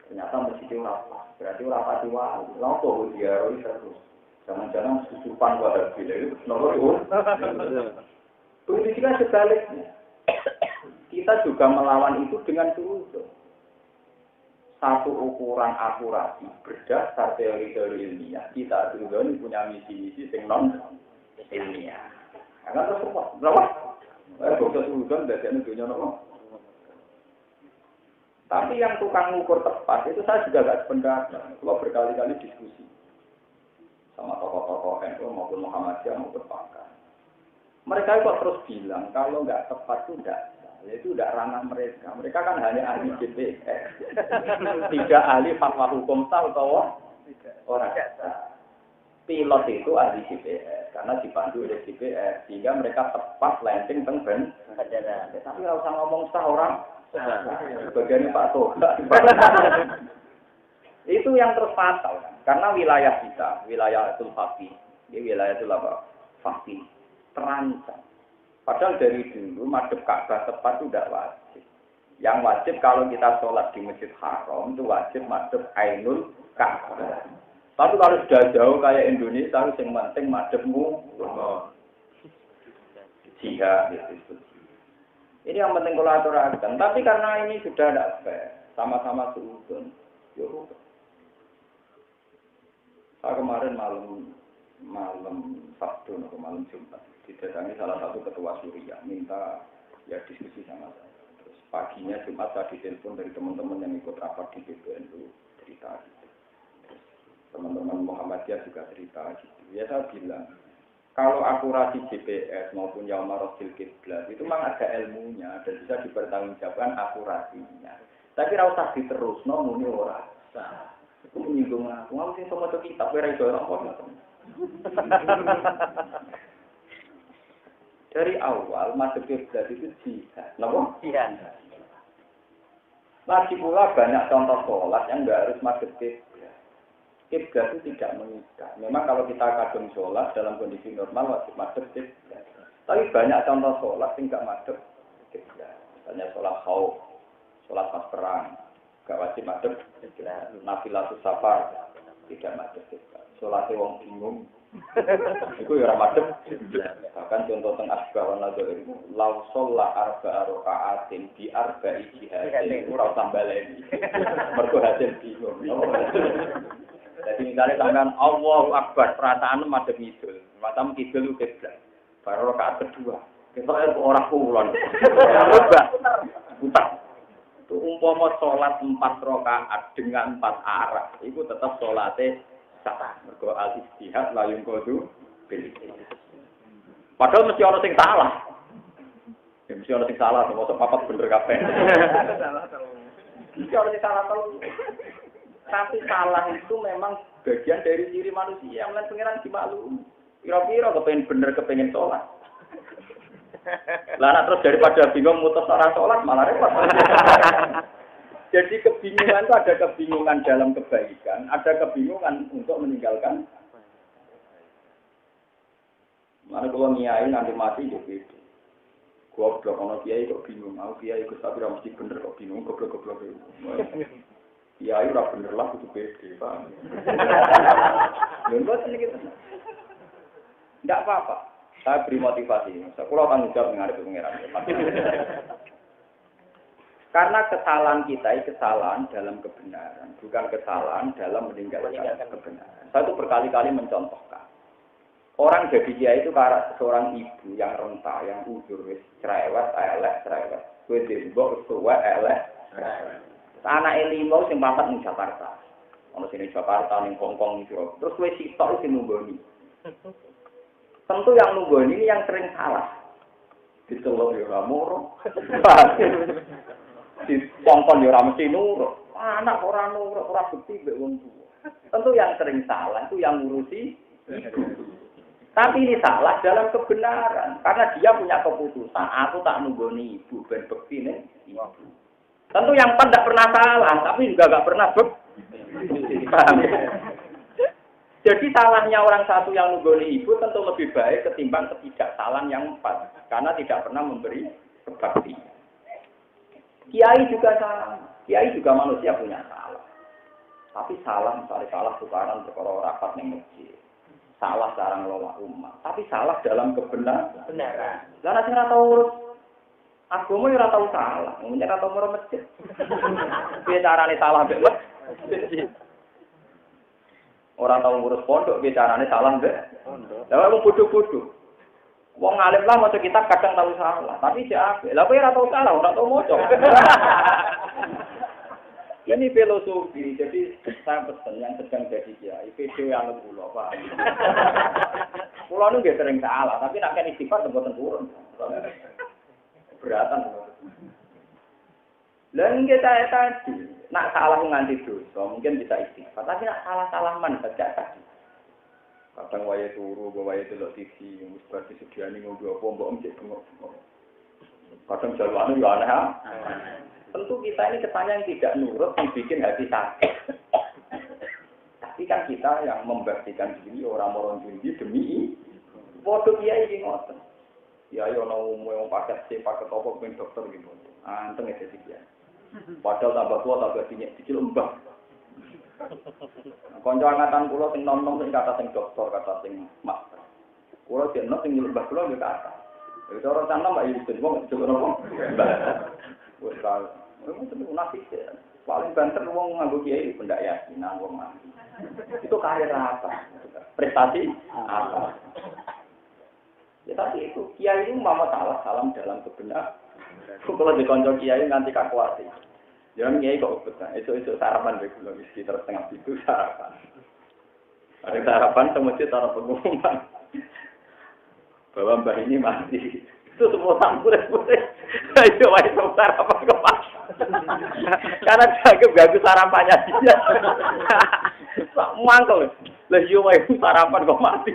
Ternyata mesti ora. Berarti ora pati wali. Lalu dia harus terus. Jangan-jangan susupan pada bila itu nomor itu. Begitu juga sebaliknya. Kita juga melawan itu dengan suudon. Satu ukuran akurasi berdasar teori-teori ilmiah. Kita juga punya misi-misi yang non ilmiah. Karena terus berapa? Bukti suudon biasanya dunia nopo. Tapi yang tukang ukur tepat itu saya juga gak sependapat. Kalau berkali-kali diskusi. sama tokoh-tokoh NU maupun Muhammadiyah maupun pakar. Mereka kok terus bilang kalau nggak tepat itu tidak ranah mereka. Mereka kan hanya ahli DPR, tidak ahli fatwa hukum sah atau orang. Pilot itu ahli DPR karena dipandu oleh DPR sehingga mereka tepat landing tengben. Tapi kalau usah ngomong sah orang, bagiannya Pak Toga. Itu yang terus fatal kan? Karena wilayah kita, wilayah itu fakti, wilayah itu apa? Fakti terancam. Padahal dari dulu madhep Ka'bah tepat itu tidak wajib. Yang wajib kalau kita sholat di Masjid Haram itu wajib madhep Ainul Ka'bah. Tapi kalau sudah jauh kayak Indonesia harus yang penting madhepmu jihad gitu. Ini yang penting kolaborasi. Tapi karena ini sudah tidak fair, sama-sama seudun. Yuk. Saya kemarin malam Sabtu atau malam Jumat didatangi salah satu ketua Suriah minta ya diskusi sama saya. Terus paginya Jumat saya ditelepon dari teman-teman yang ikut rapat di PBNU cerita gitu. Terus teman-teman Muhammadiyah juga cerita gitu. Ya saya bilang kalau akurasi GPS maupun Yaumarosil Kiblat itu memang ada ilmunya dan bisa dipertanggungjawabkan akurasinya. Tapi ora usah diterusno muni ora sah. Itu menyinggung aku. Aku sing sama kitab ora iso apa. Dari awal masuk kiblat itu jihad. Napa? Jihad. Lagi pula banyak contoh sholat yang nggak harus masuk kiblat. Kiblat itu tidak mengikat. Memang kalau kita kadung sholat dalam kondisi normal wajib masuk kiblat. Tapi banyak contoh sholat yang nggak masuk kiblat. Misalnya sholat khauf, sholat pas perang, nggak wajib masuk kiblat. Nafilatus safar tidak masuk kiblat. Sholat wong bingung. Iku ya ora madhep. Bahkan contoh teng asbah wana itu law sholla arba'a raka'atin bi arba'i jihadin ora tambah lagi. Mergo hasil bingung. Jadi misalnya sampean Allahu Akbar perasaan madhep ngidul. Matam kidul ku kiblat. Baru rakaat kedua. Kita ora kulon. Putar. Itu umpama sholat 4 rakaat dengan 4 arah, itu tetap sholatnya sah. Mergo al-istihad la yungkodu bil. Padahal mesti orang sing salah. Ya mesti orang sing salah, termasuk papat bener kabeh. Mesti orang sing salah kalau. Tapi salah itu memang bagian dari diri manusia. Yang pengiran dimaklumi. Kira-kira kepengen bener kepengen sholat. Lah terus daripada bingung mutus orang sholat malah repot. Jadi kebingungan itu ada kebingungan dalam kebaikan, ada kebingungan untuk meninggalkan. Mana kalau nyai nanti mati jadi itu. Gua blok ono kiai kok bingung, aku kiai kok tapi mesti bener kok bingung, goblok-goblok itu. Kiai ora bener lah kudu pede, Pak. Lha kok gitu. Enggak apa-apa. Saya beri motivasi. Saya kurang tanggung jawab menghadapi pengiran. Karena kesalahan kita itu kesalahan dalam kebenaran, bukan kesalahan dalam meninggalkan kebenaran. Saya itu berkali-kali mencontohkan. Orang jadi kiai itu karena seorang ibu yang renta, yang uzur, cerewet, cerewet. Kue dimbok, tua, cerewet. Anak lima sing papat ning Jakarta. Ono sini Jakarta ning Hongkong gitu. Terus kue sitok sing nunggoni. Tentu yang nunggu ini yang sering salah. Dicelok ya ora moro. Dipongkon ya ora mesti nurut. Anak ora nurut, ora bukti mbek wong tuwa. Tentu yang sering salah itu yang ngurusi ibu. Tapi ini salah dalam kebenaran karena dia punya keputusan. Aku tak nunggoni ibu ben bektine ibu. Tentu yang tidak pernah salah, tapi juga enggak pernah Jadi salahnya orang satu yang nunggoni ibu tentu lebih baik ketimbang ketidaksalahan yang 4. Karena tidak pernah memberi kebaktian. Kiai juga salah. Kiai juga manusia punya salah. Tapi salah misalnya salah tukaran perkara rapat ning masjid. Salah cara ngelola umat. Tapi salah dalam kebenaran. Karena sing ora tau urus agama ora tau salah. Mungkin ora tau ngurus masjid. Piye carane salah mbek masjid? Orang tahu ngurus pondok, bicaranya salah enggak? Lah wong bodoh-bodoh. Wong alim lah maca kitab kadang tahu salah, tapi siapa? Lah kowe ora tahu salah, ora tahu maca. Ini filosofi, jadi saya pesan yang sedang jadi kiai, video yang pulau Pak. Pulau itu gak sering salah, tapi nak kan istighfar tempat turun. Beratan. Dan kita tadi, nak salah nganti dosa, mungkin bisa istighfar. Tapi nak salah man saja tadi. Kadang waya turu, waya delok TV, musbar disediani ngono apa mbok cek bengok. Kadang jawabannya ya aneh. Tentu kita ini kesannya yang tidak nurut, yang bikin hati sakit. Tapi kan kita yang membaktikan diri, orang-orang diri demi bodoh dia ini ngoten. Ya yo ono yang pakai pakai topok ben dokter gitu. Anteng aja sih ya. Padahal tambah tua tambah dinyak dikil mbah. Kanca angkatan kula sing nom-nom sing kata sing dokter, kata sing master. Kula jeneng sing mbah kula yo kata. Itu orang sana mbak Yusuf, wong coba nopo. Wes kalau, itu nafis ya. Paling banter wong nganggo kiai pendak yakinan wong mati. Itu karir apa? Prestasi apa? Ya tapi itu kiai itu mama salam dalam kebenaran. Kalau dikonco kiai nganti kakuati. Jangan kiai kok betul. Itu sarapan deh kalau mesti terus tengah itu sarapan. Ada sarapan semesti taruh pengumuman. Bahwa mbah ini mati. Itu semua sampul-sampul. Ayo wae sarapan kok pas. Karena jago bagus sarapannya dia. Mangkel. Lah yo wae sarapan kok mati.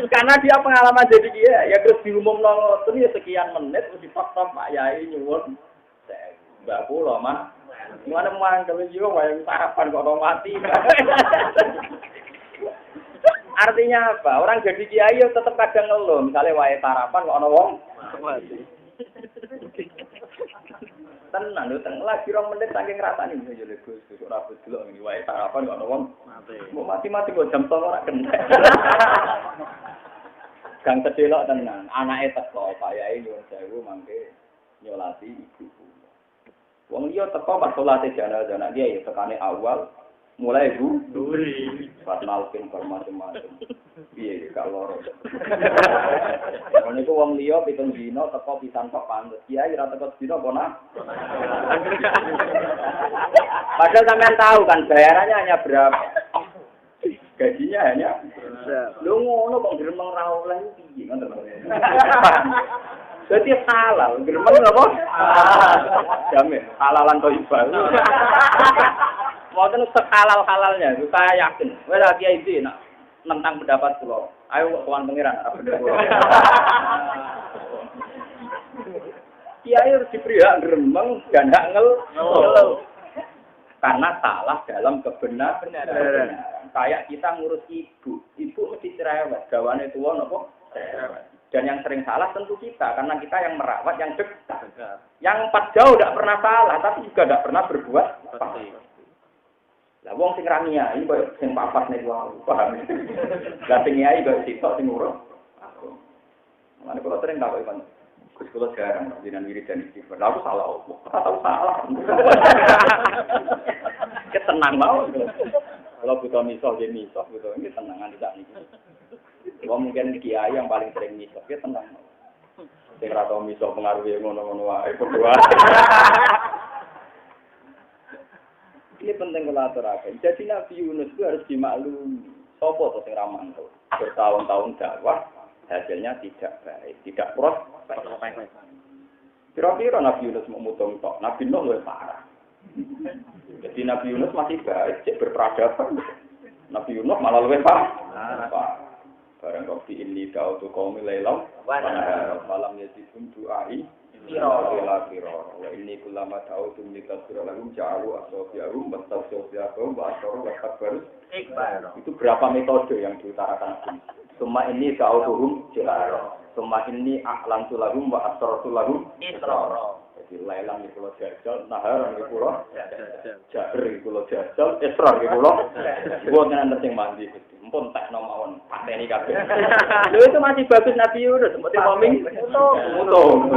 Karena dia pengalaman jadi dia ya terus diumumno ngoten ya sekian menit terus dipaksa Pak Yai nyuwun. Mbak kula mah. Gimana mangkel yo wae sarapan kok mati. Artinya apa? Orang jadi kiai tetap kadang ngeluh. Misalnya wae sarapan kok ana wong mati. Tenan lho, lagi 2 menit saking ngrasani yo lho Gus, ora abot delok ngene wae sarapan kok ana wong mati. Mau mati-mati kok jam 09.00 ora kena. Gang kedelok tenan, anake teko Pak Yai nyuwun sewu mangke nyolati ibu. Wong liya teko pas salate jenazah anak dia ya tekane awal mulai duri pas nalkin macam-macam piye gak loro niku wong liya 7 dina teko pisan kok pantes kiai ra teko dina kona padahal sampean tahu kan bayarannya hanya berapa gajinya hanya lu ngono kok gremeng ra oleh piye ngoten Jadi halal, gremeng apa? Jamin, halalan thayyibah. Mboten sehalal-halalnya, itu saya yakin. Wes kiai iki nak nentang pendapat kula. Ayo kok kawan pangeran apa bener. Kiai harus diberi hak gremeng dan hak ngeluh. Karena salah dalam kebenaran. Kayak kita ngurus ibu mesti cerewet, gawane tuwa napa? Dan yang sering salah tentu kita, karena kita yang merawat, yang dekat. Yang 4 jauh tidak pernah salah, tapi juga tidak pernah berbuat pasti. Lah wong sing ra ngiyai koyo sing papat nek wae, paham. Lah sing ngiyai koyo sitok sing urus. Mane kula sering tak koyo Gus kula jarang jenengan wiridan istighfar. Lah aku salah opo? Ora tau salah. Ketenang mau. Kalau butuh misal dia misal, butuh ini tenangan tidak nih. Kalau mungkin kiai yang paling sering misal, dia tenang. Sing ra tau misal pengaruhi ngono-ngono wae berdua. Ini penting kalau aturaken. Jadi Nabi Yunus itu harus dimaklumi. Sopo to sing ra mantul. Bertahun-tahun dakwah hasilnya tidak baik, tidak prospek. Kira-kira Nabi Yunus mau mutung tok, Nabi Nuh lebih parah. Jadi Nabi Yunus masih baik, cek berperadaban. Nabi Yunus malah lebih parah. Barang kopi ini kau tu kaum lelang, malam yaitu doai, kira-kira. Ini ulama tahu tu kita sudah lalu jauh atau jauh, betul jauh, atau kabar. Itu berapa metode yang diutarakan Nabi? Semua ini kau turun jelas. Semua ini aklam tu lagu, asor tu lagu. Jadi lelang di pulau Jajal, nahar di pulau Jabir di pulau Jajal, Isra di pulau. Buat yang nanti mandi, pun tak nomawon pateni kabeh. Lho itu masih bagus Nabi Yunus, seperti koming. Mutung.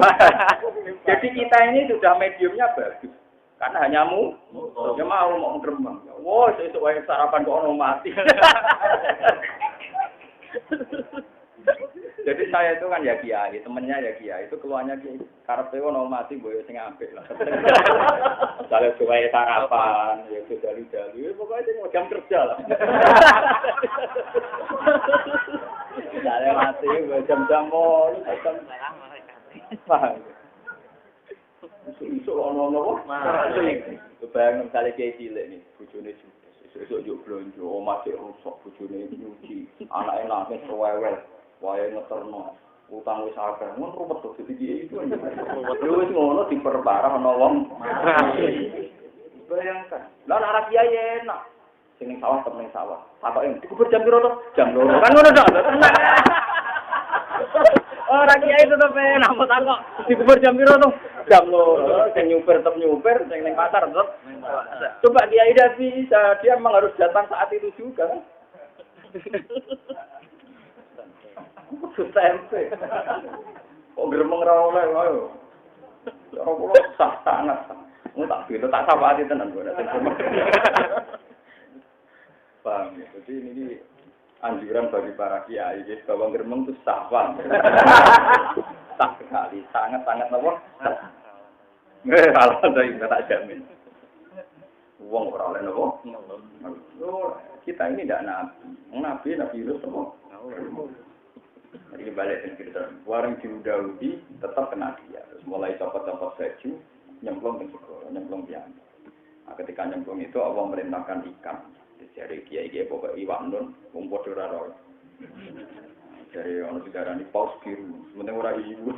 Jadi kita ini sudah mediumnya bagus. Karena hanya dia mau gremeng. Wah, itu wae sarapan kok ono mati. Jadi saya itu kan ya kiai, temennya ya kiai, itu keluarnya kiai. Karepe ono mati boyo sing apik lah. Kalau suwe sarapan, ya dalu-dalu, pokoknya sing jam kerja lah. Saya mati jam-jam mall, jam iso ono-ono bayang misalnya kiai cilik nih, bojone judes, esuk yo blonjo, omah sik rusak, bojone nyuci, anake nangis rewel, wae ngeterno, utang wis akeh, mun ruwet to dadi itu. Lho wis ngono diperparah ana wong. Bayangkan, lha anak kiai enak. Sing ning sawah temen ning sawah. Takoke dikubur jam piro to? Jam 2. Kan ngono tok. Ora kiai tetep enak mau takok dikubur jam piro to? Jam 2. Sing nyuper tetep nyuper, sing ning pasar tetep. Coba kiai dah bisa, dia memang harus datang saat itu juga. Tempe. Kok gremeng ra oleh ayo. Ya kula sah sangat. Mun tak bela tak sawati tenan kok. Paham ya? Jadi ini anjuran bagi para kiai, jadi bahwa gremeng itu sahwan. Sah sekali, sangat-sangat apa? Kalau ada yang tak jamin. Uang ora oleh napa? Kita ini tidak nabi. Nabi Yunus apa? Jadi balik ke cerita. Warang Daudi tetap kena dia. Terus mulai copot-copot baju, nyemplung ke segoro, nyemplung piang. Nah, ketika nyemplung itu Allah merintahkan ikan. Dari kiai-kiai pokok iwak nun, kumpul doraro. Dari orang sejarah ini paus biru, sebenarnya orang ibu.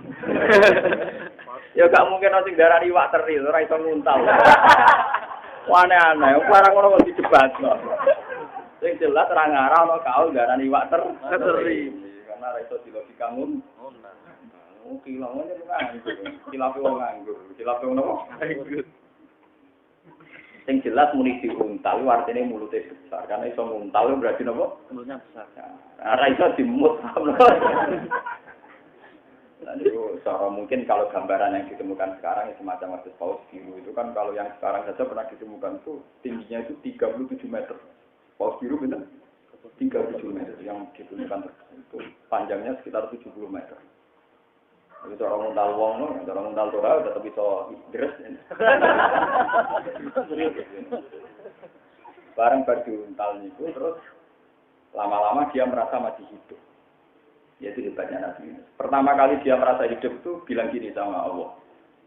Ya gak mungkin orang sejarah iwak teri, orang itu nguntal. Aneh-aneh, barang orang masih debat. Yang jelas terang-arang orang kau sejarah iwak teri. Karena orang itu dilogika ngun. Oh, kilangnya itu nganggur. Kilapnya orang nganggur. Kilapnya orang nganggur. Yang jelas muni diuntal, artinya mulutnya besar. Karena iso nguntal berarti apa? Mulutnya besar. Nah, iso dimut. Nah, itu secara mungkin kalau gambaran yang ditemukan sekarang ya semacam artis paus biru itu kan kalau yang sekarang saja pernah ditemukan itu tingginya itu 37 meter. Paus biru benar? 37 meter yang ditemukan itu panjangnya sekitar 70 meter. Itu orang nguntal wong, orang nguntal tora udah tapi so deres. Bareng berdiuntal itu terus lama-lama dia merasa masih hidup. Yaitu hebatnya Nabi Yunus. Pertama kali dia merasa hidup itu bilang gini sama Allah.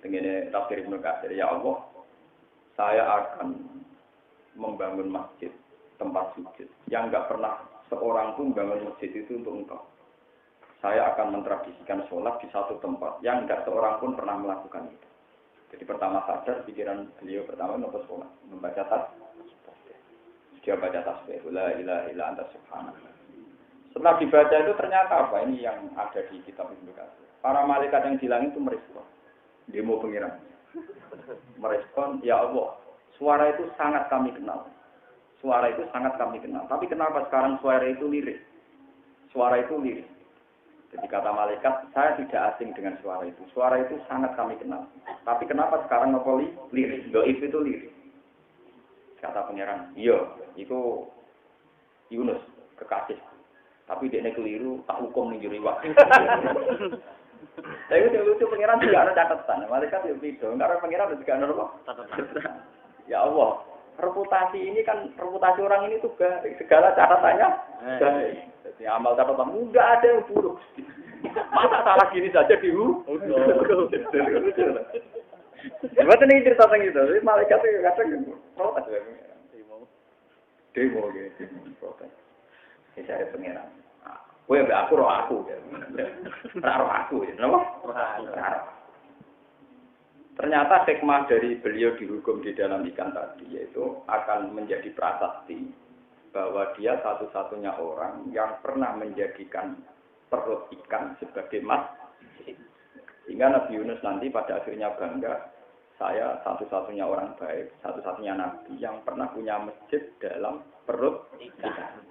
Dengan tafsir Ibnu Katsir, ya Allah, saya akan membangun masjid, tempat sujud yang enggak pernah seorang pun bangun masjid itu untuk engkau. Saya akan mentradisikan sholat di satu tempat yang tidak seorang pun pernah melakukan itu. Jadi pertama sadar pikiran beliau pertama untuk sholat, membaca tasbih. Dia baca tasbih, la ilaha illa anta subhanallah. Setelah dibaca itu ternyata apa? Ini yang ada di kitab Ibnu Katsir. Para malaikat yang di langit itu merespon. Dia mau pengiran. Merespon, ya Allah, suara itu sangat kami kenal. Suara itu sangat kami kenal. Tapi kenapa sekarang suara itu lirik? Suara itu lirik. Jadi kata malaikat, saya tidak asing dengan suara itu. Suara itu sangat kami kenal. Tapi kenapa sekarang ngopoli lirik? Doif itu lirik. Kata pangeran, iya, itu Yunus, kekasih. Tapi dia keliru, tak hukum nih juri waktu. Tapi itu lucu pangeran juga ada catatan. Malaikat itu video, karena pangeran juga ada apa? Catatan. Ya Allah, reputasi ini kan, reputasi orang ini tuh segala catatannya baik. Jadi amal catatan mudah ada yang buruk. Masa salah gini saja Buat ini cerita tentang itu. Jadi malaikat itu kadang protes. Demo gitu, protes. Saya ada pengiran. Gue aku roh aku. Roh aku, kenapa? Ternyata hikmah dari beliau dihukum di dalam ikan tadi yaitu akan menjadi prasasti bahwa dia satu-satunya orang yang pernah menjadikan perut ikan sebagai masjid. Sehingga Nabi Yunus nanti pada akhirnya bangga, saya satu-satunya orang baik, satu-satunya nabi yang pernah punya masjid dalam perut ikan.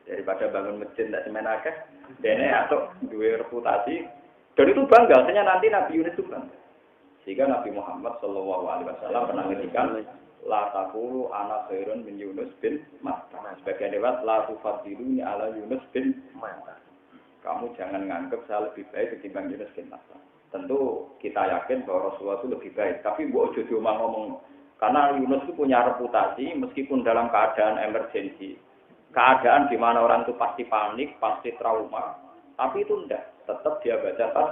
Daripada bangun masjid tidak semenakeh, dene atau dua reputasi. Dan itu bangga, artinya nanti Nabi Yunus itu bangga. Sehingga Nabi Muhammad SAW pernah ngendikan la taqulu ana khairun min Yunus bin Matta. Sebagian lewat la tufadiluni ala Yunus bin Matta. kamu jangan nganggap saya lebih baik ketimbang Yunus bin Matta. Tentu kita yakin bahwa Rasulullah itu lebih baik, tapi mbok ojo ngomong karena Yunus itu punya reputasi meskipun dalam keadaan emergensi, keadaan di mana orang itu pasti panik, pasti trauma, tapi itu enggak, tetap dia baca tas.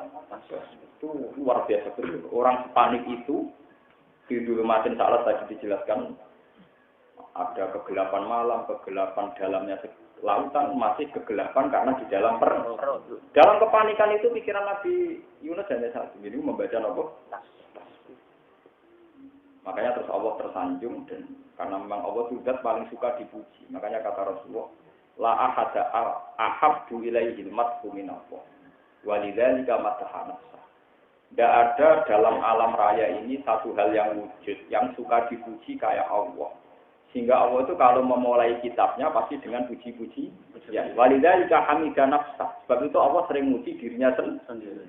Itu luar biasa betul. Orang panik itu di dulu matin salat tadi dijelaskan ada kegelapan malam, kegelapan dalamnya lautan masih kegelapan karena di dalam perut. Dalam kepanikan itu pikiran Nabi Yunus hanya satu, ini membaca apa? Makanya terus Allah tersanjung dan karena memang Allah sudah paling suka dipuji. Makanya kata Rasulullah, la ahada ahabdu ilaihi al-madhu min Allah. Walidzalika mataha nafsah. Tidak ada dalam alam raya ini satu hal yang wujud yang suka dipuji kayak Allah. Sehingga Allah itu kalau memulai kitabnya pasti dengan puji-puji. Ya, walidzalika hamida nafsah. Sebab itu Allah sering muji dirinya sendiri.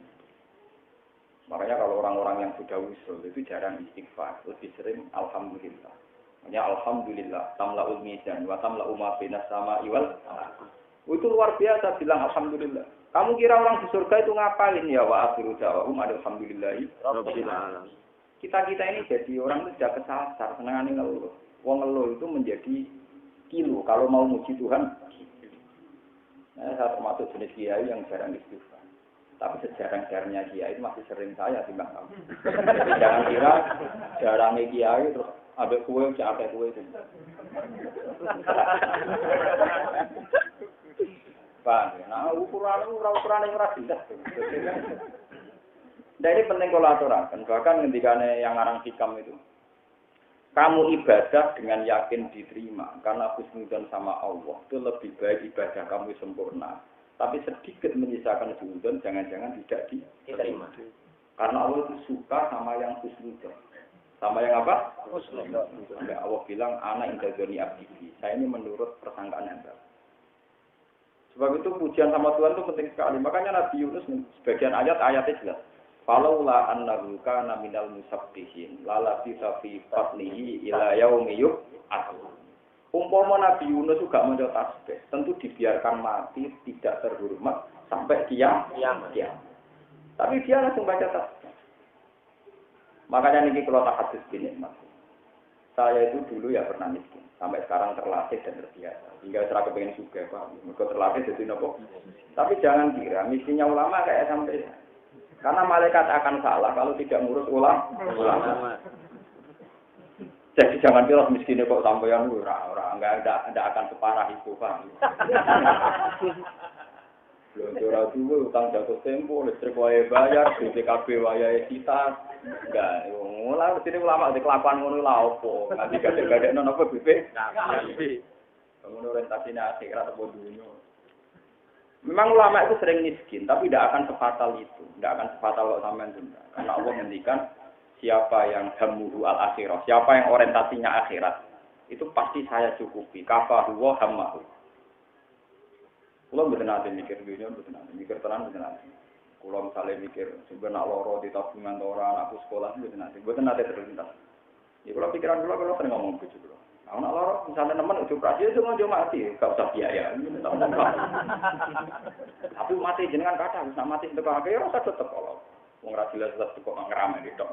Makanya kalau orang-orang yang sudah usul itu jarang istighfar, lebih sering alhamdulillah. Makanya alhamdulillah tamla'ul mizan wa tamla'u ma bainas sama'i wal ardh. Itu luar biasa bilang alhamdulillah. Kamu kira orang di surga itu ngapain ya wa akhiru da'wahum alhamdulillahi rabbil alamin. Kita-kita ini jadi orang itu sudah kesasar, senengane ngeluh. Wong ngeluh itu menjadi kilo kalau mau muji Tuhan. Nah, saya termasuk jenis kiai yang jarang istighfar. Tapi sejarang-jarangnya kiai itu masih sering saya timbang kamu. Jangan kira jarangnya kiai terus ada kue, ada kue itu. Pak, nah ukuran yang jelas. Dan ini penting kalau aturakan. Bahkan ketika yang ngarang hikam itu, kamu ibadah dengan yakin diterima karena husnudzon sama Allah itu lebih baik ibadah kamu sempurna. Tapi sedikit menyisakan husnudzon, jangan-jangan tidak diterima. Karena Allah itu suka sama yang husnudzon. Sama yang apa? Husnudzon. Sampai Allah bilang, anak indadzoni abdi. Saya ini menurut persangkaan Anda. Sebab itu pujian sama Tuhan itu penting sekali. Makanya Nabi Yunus sebagian ayatnya jelas. Falaula annahu kana minal musabbihin lalabisa fi batnihi ila yaumi yub'ats. Umpama Nabi Yunus juga maca tasbih, tentu dibiarkan mati tidak terhormat sampai kiamat. Tapi dia langsung baca tasbih. Makanya ini kalau tak hadis gini, Mas. Saya itu dulu ya pernah miskin, sampai sekarang terlatih dan terbiasa. Hingga setelah kepengen juga, Pak. Mereka terlatih jadi nopo. Tapi jangan kira miskinnya ulama kayak sampai. Karena malaikat akan salah kalau tidak ngurus ulama. Jadi jangan kira miskinnya kok sampeyan orang enggak akan separah itu, Pak. Belum dulu utang jatuh tempo, listrik wae bayar, BPKB wae kita. Enggak, mulai sini ulama di kelakuan ngono lha opo. Nanti gade-gadekno napa BP? Ngono orientasine akhirat apa dunia. Memang ulama itu sering miskin, tapi tidak akan sefatal itu. Tidak akan sefatal kalau sampean tunda. Karena Allah ngendikan siapa yang hammuhu al-akhirah, siapa yang orientasinya akhirat, itu pasti saya cukupi. Kafahu wa hammahu. Kulo mboten nate mikir dunia, mboten nate mikir tenan, mboten nate. Kulo misale mikir sebenarnya loro di tabungan ora anakku sekolah mboten nate terlintas. Ya kulo pikiran kulo sering ngomong bojo kulo. Anak loro misalnya teman udah operasi itu mau mati, gak usah biaya. Tapi mati jenengan kata, bisa mati untuk apa? Ya rasa tetap kalau wong ra jelas tetep kok ngrame gitu.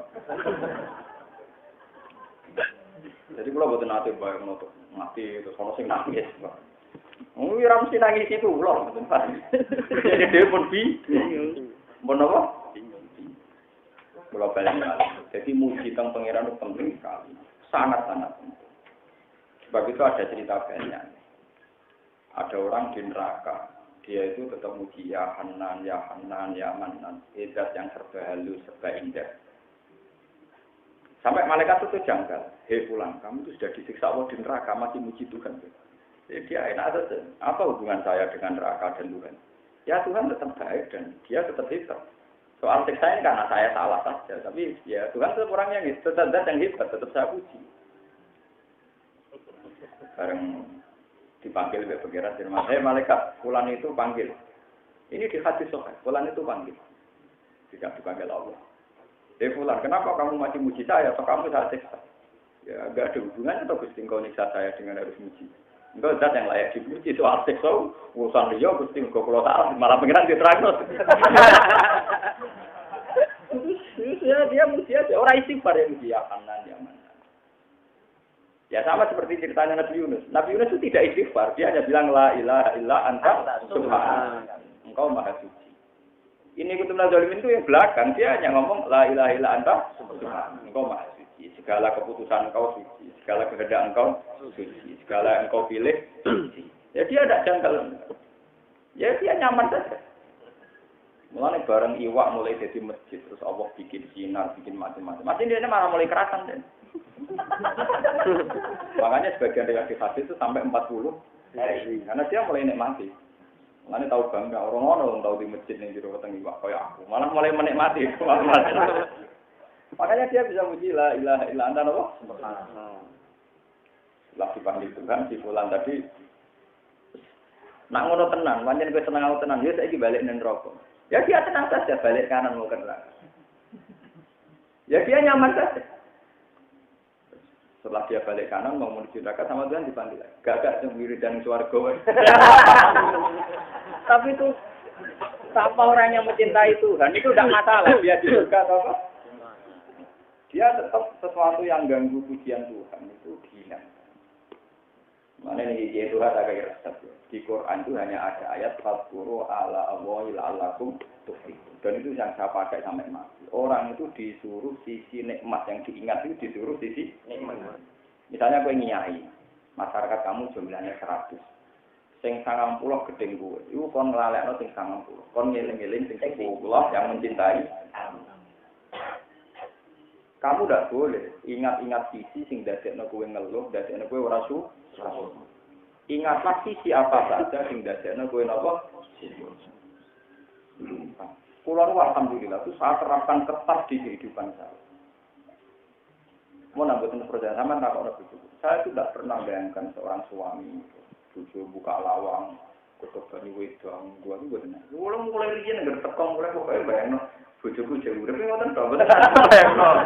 Jadi kalau boten nate bae menutup mati terus ono sing nangis. Oh, ora mesti nangis itu lho, mboten paham. Jadi dhewe pun Mun apa? Kalau balik. Jadi muji teng pangeran itu penting sekali. Sangat-sangat penting. Sebab itu ada cerita banyak. Ada orang di neraka, dia itu tetap muji ya Hanan, ya Hanan, ya Manan. Zat yang serba halus, serba indah. Sampai malaikat itu janggal. Hei pulang, kamu itu sudah disiksa Allah di neraka, masih muji Tuhan. Jadi dia enak saja. Apa hubungan saya dengan neraka dan Tuhan? Ya Tuhan tetap baik dan dia tetap hebat. Soal siksa ini karena saya salah saja. Tapi ya Tuhan tetap orang yang tetap yang hebat, tetap saya puji. Bareng dipanggil oleh pengiran firman, hei malaikat, fulan itu panggil. Ini di hadis sahih, fulan itu panggil. Tidak dipanggil Allah. Hei fulan, kenapa kamu masih muji saya atau kamu saya siksa? Ya enggak ada hubungannya atau Gusti engkau nyiksa saya dengan harus muji. Engko zat yang layak dipuji soal seksual urusan dia Gusti engko kula tak malah pengiran diterangno. Dia muji aja orang istighfar yang muji ya kanan ya mana. Ya sama seperti ceritanya Nabi Yunus. Nabi Yunus itu tidak istighfar, dia hanya bilang la ilaha illa anta subhanaka. Engkau maha suci. Ini kutubna zalimin itu yang belakang, dia hanya ngomong la ilaha illa anta subhanaka. Engkau maha suci. Segala keputusan engkau suci, segala kehendak engkau suci, segala yang engkau pilih suci. Ya dia tidak janggal. Ya dia nyaman saja. Mulane bareng iwak mulai jadi masjid terus Allah bikin sinar, bikin macam-macam. Masih dia malah mulai kerasan deh. Makanya sebagian dari hadis itu sampai 40 hari. Karena dia mulai nikmati. Mulane tahu bangga orang-orang tahu di masjid ning jero weteng iwak kaya aku. Malah mulai menikmati. Makanya dia bisa muji la ilaha illa anta apa? Subhanallah. Lah dipanggil Tuhan si fulan tadi. Nak ngono tenang, pancen kowe seneng aku tenang, ya saiki balik ning neraka. Ya dia tenang saja balik kanan mau ke neraka. Ya dia nyaman saja. Setelah dia balik kanan mau menuju neraka sama Tuhan dipanggil. Gagak sendiri dan swarga. Tapi itu siapa orang yang mencintai Tuhan itu tidak masalah dia di surga atau apa. Dia tetap sesuatu yang ganggu pujian Tuhan itu hina. Mana ini dia Tuhan tak kira resep. Di Quran itu hanya ada ayat fadhkuru ala Allahi la'allakum tuflihun. Dan itu yang saya pakai sampai mati. Orang itu disuruh sisi nikmat yang diingat itu disuruh sisi nikmat. Misalnya kowe ngiyai, masyarakat kamu jumlahnya 100. Sing 90 gedeng kowe. Iku kon nglalekno sing 90. Kon ngeling-eling sing 10 yang mencintai. Kamu tidak boleh ingat-ingat sisi sing dadekno kowe ngeluh, dadekno kowe ora suka. Ingatlah sisi apa saja sing dadekno kowe napa? Kulo alhamdulillah itu saya terapkan ketat di kehidupan saya. Mau nambahin perjalanan sama tak ada bujuk. Saya itu tidak pernah bayangkan seorang suami bujuk buka lawang, kutuk bani wedang, gua itu benar. Mulai riyen nggak tekong mulai pokoknya bayangno bujuku jauh. Tapi ngoten to, betul.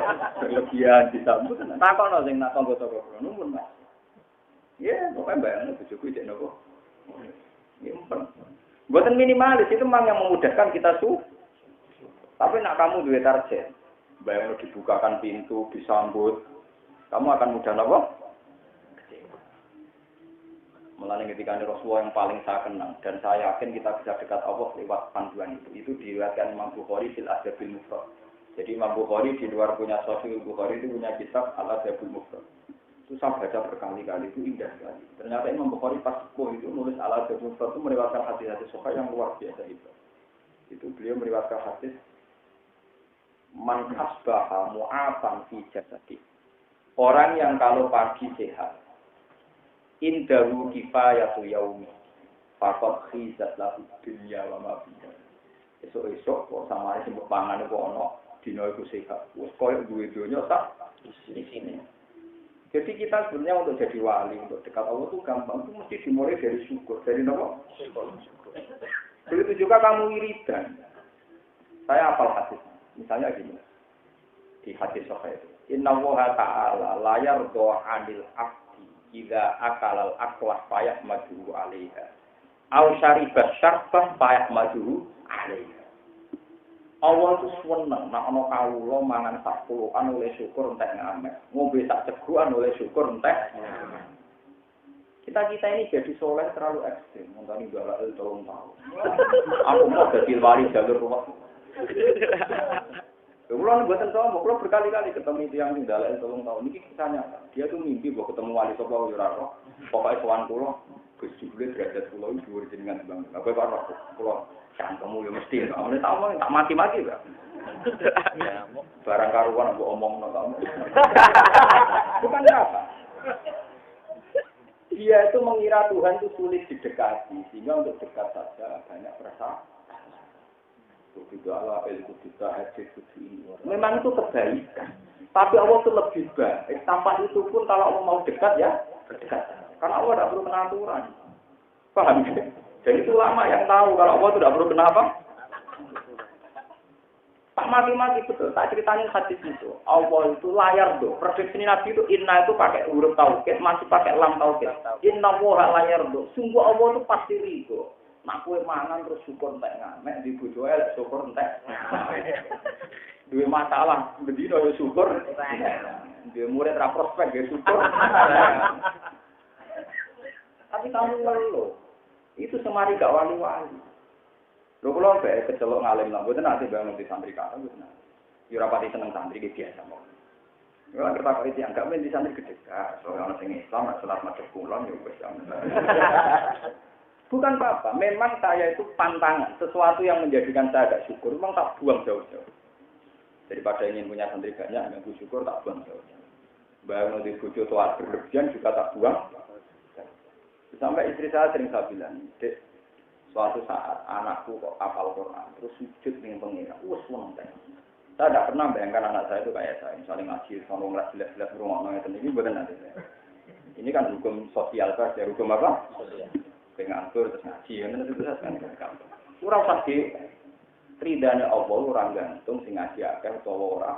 Kelebihan disambut. Takono sing nak tangga-tangga kulo nuwun Mas. Ya, pokoknya bayangno bujuku jek nopo. Nyimpen. Buatan minimalis itu memang yang memudahkan kita Tapi nak kamu duwe target, bayangno dibukakan pintu, disambut, kamu akan mudah apa? Mulane ketika Rasulullah yang paling saya kenang dan saya yakin kita bisa dekat Allah lewat panduan itu. Itu diriwayatkan Imam Bukhari fil Adabil Mufrad. Jadi Imam Bukhari di luar punya Sahih Bukhari itu punya kitab Al Adabil Mufrad. Itu saya baca berkali-kali itu indah sekali. Ternyata Imam Bukhari pas itu nulis Al Adabil Mufrad itu meriwayatkan hadis-hadis sahih yang luar biasa itu. Itu beliau meriwayatkan hadis man asbaha mu'afan fi jasadi. Orang yang kalau pagi sehat, indahu kifayatu yaumi, faqad khizat lahu dunya wa ma fiha. Esuk-esuk kok samare sing pangan kok ana dina iku sehat. Wis koyo duwe donya tak di sini. Jadi kita sebenarnya untuk jadi wali, untuk dekat Allah itu gampang. Itu mesti dimulai dari syukur. Dari apa? Syukur. Begitu juga kamu wiridan. Saya hafal hadis. Misalnya gini, di hadis sahih itu, Inna Allaha Ta'ala la yardo 'anil 'abdi idza akala al-aqwa payah maju 'alaiha aw syariba syarbah payah maju 'alaiha. Allah itu seneng nek ana kawula mangan sak puluhan oleh syukur entek ngamet, ngombe sak cegukan oleh syukur entek ngamet. Kita ini jadi soleh terlalu ekstrem, ngontani galak tolong tahu. Aku mau jadi wali jalur ruwet. Kemudian buatan sombong, kalau berkali-kali ketemu yang tinggal tolong tahu ini kisahnya. Dia tuh mimpi bahwa ketemu wali sopo Yuraro, pokoknya sowan kulo, berjubile derajat kulo itu dua jenengan bang. Apa karo kulo cangkemmu ya mesti. Kamu tahu tak mati-mati kan? Barang karuan aku omong kamu. Bukan apa? Dia itu mengira Tuhan itu sulit didekati, sehingga untuk dekat saja banyak perasaan. Begitu Allah itu kita hadir ini. Memang itu kebaikan. Tapi Allah itu lebih baik. Tanpa itu pun kalau Allah mau dekat ya dekat. Karena Allah tidak perlu kena aturan. Paham? Jadi itu lama yang tahu kalau Allah tidak perlu kenapa. Tak mati-mati betul. Tak ceritain hadis itu. Allah itu layar do. Prediksi Nabi itu inna itu pakai huruf tauhid, masih pakai lam tauhid. Inna wa layar do. Sungguh Allah itu pasti ridho. Nak kowe mangan terus syukur entek ngamek di bojo elek syukur entek. Duwe masalah, bendino yo syukur. Dia murid ra prospek ya syukur. Tapi kamu ngeluh. Itu semari gak wali-wali. Lho kula bae kecelok ngalim lan mboten ate bangun di santri kata mboten. Yo ora pati seneng santri iki biasa mawon. Yo lan kerta kok iki anggap men di santri gede ka, soalnya ana sing Islam salat madhep kulon yo wis. Bukan apa-apa, memang saya itu pantangan, sesuatu yang menjadikan saya agak syukur, memang tak buang jauh-jauh. Daripada ingin punya santri banyak, yang syukur tak buang jauh-jauh. Bangun di bojo tua berlebihan juga tak buang. Sampai istri saya sering saya bilang, Dek, suatu saat anakku kok hafal Quran terus sujud dengan pengira, seneng saya. Saya tidak pernah bayangkan anak saya itu kayak saya, misalnya ngaji, sama ngelas jelas-jelas rumah orang itu ini bukan nanti saya. Ini kan hukum sosial saja, hukum apa? Sosial. Ngantur terus ngaji, itu kan kurang pasti. Ridane Allah orang gantung sing ngaji akeh utawa ora.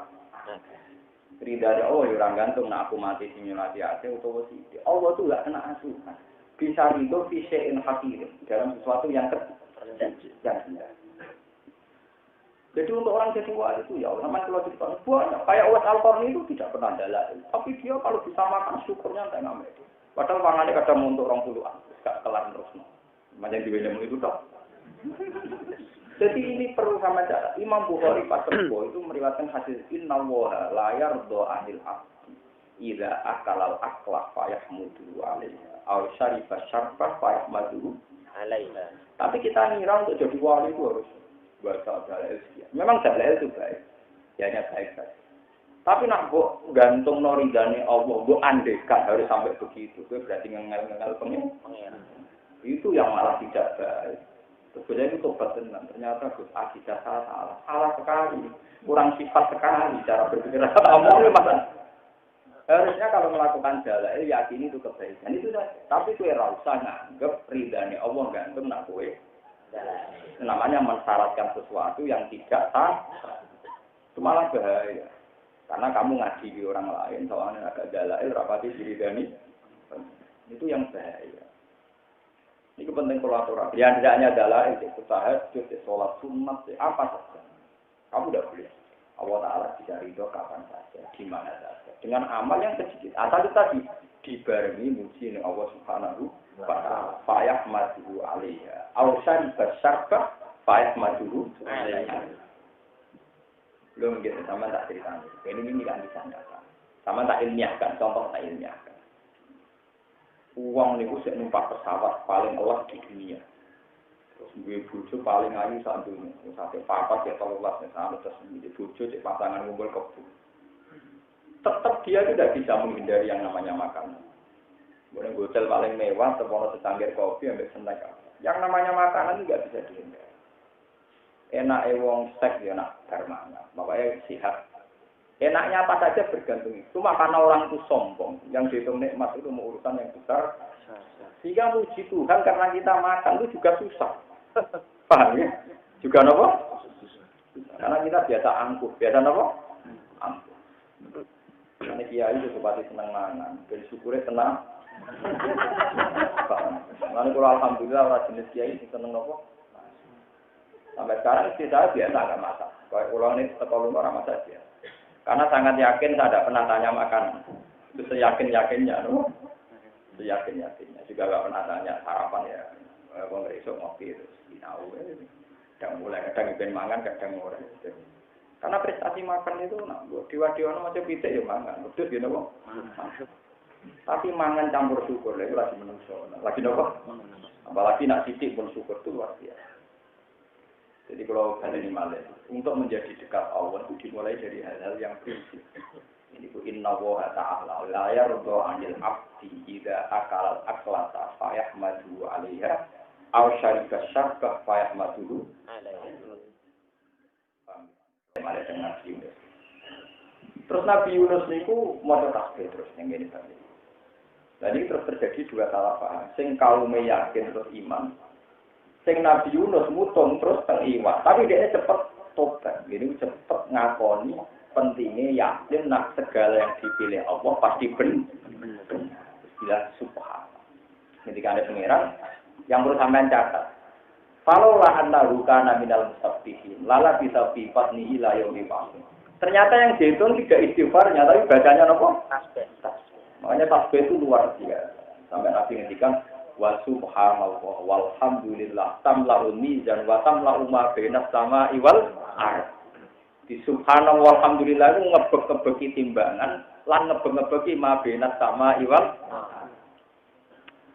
Ridane Allah orang gantung nak aku mati sing nyolati akeh utawa sithik. Allah tuh enggak kena asuhan. Bisa ridho fi syai'in haqiqin, dalam sesuatu yang terjadi. Jadi untuk orang jadi wali itu ya, namanya kalau cerita banyak. Kayak Uwais Al-Qarni itu tidak pernah dalil. Tapi dia kalau bisa makan syukurnya entah nama itu. Padahal pangannya kadang untuk 20-an, gak kelar terus. Macam di Benjamin itu tak. Jadi ini perlu sama cara. Imam Bukhari pas terbo itu meriwayatkan hadis Inna wa la yardo anil abdi idza akalal akla fa yahmudu alaiha aw syariba syarba fa yahmadu alaiha. Tapi kita ngira untuk jadi wali itu harus baca dalil sekian. Memang dalil itu baik. Ya hanya baik saja. Tapi nak mbok gantung noridane Allah, mbok andekan harus sampai begitu. Itu berarti ngengel-ngengel pengen. Itu yang malah tidak baik. Sebenarnya itu tobat tenang. Ternyata Gus akidah salah sekali, kurang sifat sekali cara berpikir. Harusnya kalau melakukan dalil yakini itu kebaikan itu saja. Tapi kue rasa nganggep ridane Allah gantung nak kue. Namanya mensyaratkan sesuatu yang tidak sah. Itu malah bahaya. Karena kamu ngaji di orang lain, soalnya agak dalil rapati diridani. Itu yang bahaya. Ini penting kolaborasi. Yang tidak hanya adalah itu tahajud, sholat sunat, apa saja. Kamu tidak boleh. Allah Taala bisa ridho kapan saja, di mana saja. Dengan amal yang sedikit. Asal itu tadi dibarengi muji oleh Allah Subhanahu wa Ta'ala. Fayah majuhu alaiha. Ausan bersarkah fayah majuhu alaiha. Belum gitu, sama tak cerita. Ini kan disandarkan. Sama tak ilmiahkan, contoh tak ilmiahkan. Uang niku sik numpak pesawat paling elok di dunia. Terus duwe bojo paling ayu sak dunya. Sampai papat ya 13 sampai terus duwe bojo cek pasangan ngumpul kebo. Tetap dia tidak bisa menghindari yang namanya makanan. Boleh hotel paling mewah, tepono secangkir kopi ambek snack. Yang namanya makanan juga bisa dihindari. Enak wong seks ya nak darmana. Makanya sehat. Enaknya apa saja bergantung. Cuma karena orang itu sombong, yang dihitung nikmat itu mau urusan yang besar. Sehingga muji Tuhan karena kita makan itu juga susah. Paham ya? Juga apa? Karena kita biasa angkuh. Biasa apa? Angkuh. Karena kiai itu seperti senang mangan. Dari syukurnya tenang. Paham? Lalu kalau alhamdulillah orang jenis kiai senang apa? Sampai sekarang istri saya biasa agak masak. Kalau ulang ini sekolah orang masak biasa. Karena sangat yakin saya tidak pernah tanya makan. Itu seyakin-yakinnya. No? Seyakin-yakinnya. Juga tidak pernah tanya sarapan ya. Kalau besok ngopi terus tahu. Kadang mulai, kadang ingin mangan, kadang orang. Karena prestasi makan itu, diwa-diwa macam pitik ya mangan. Betul ya nopo. Tapi mangan campur syukur, itu lagi menungso. Lagi nopo. Apalagi nak sidik pun syukur itu luar biasa. Jadi kalau kalian ini malah, untuk menjadi dekat Allah itu dimulai dari hal-hal yang prinsip. Ini ku inna woha ta'ala la yardo anil abdi idha akalat aklata fayah madu alaiha aw syarika syarka fayah madu alaiha. Terus Nabi Yunus niku mau tasbih terus yang ini tadi. Jadi terus terjadi dua salah paham. Sing kaume yakin terus iman. Sing Nabi Yunus mutung terus teriwat, tapi dia cepet tobat. Ini cepet ngakoni pentingnya yakin nak segala yang dipilih Allah pasti benar. Bila subhanallah. Ketika ada pengiran yang perlu sampean catat. Kalau lah annahu kana minal musabbihin, lala bisa fi fatnihi la yaumi ba'd. Ternyata yang dihitung tidak istighfarnya, tapi bacanya apa? Tasbih. Makanya tasbih itu luar biasa. Sampai Nabi ngendikan wa subhanallah walhamdulillah tamla'ul mizan wa tamla'u ma bainas sama'i wal ardh. Di subhanallah walhamdulillah itu ngebek-ngebeki timbangan lan ngebek-ngebeki ma bainas sama'i wal ardh.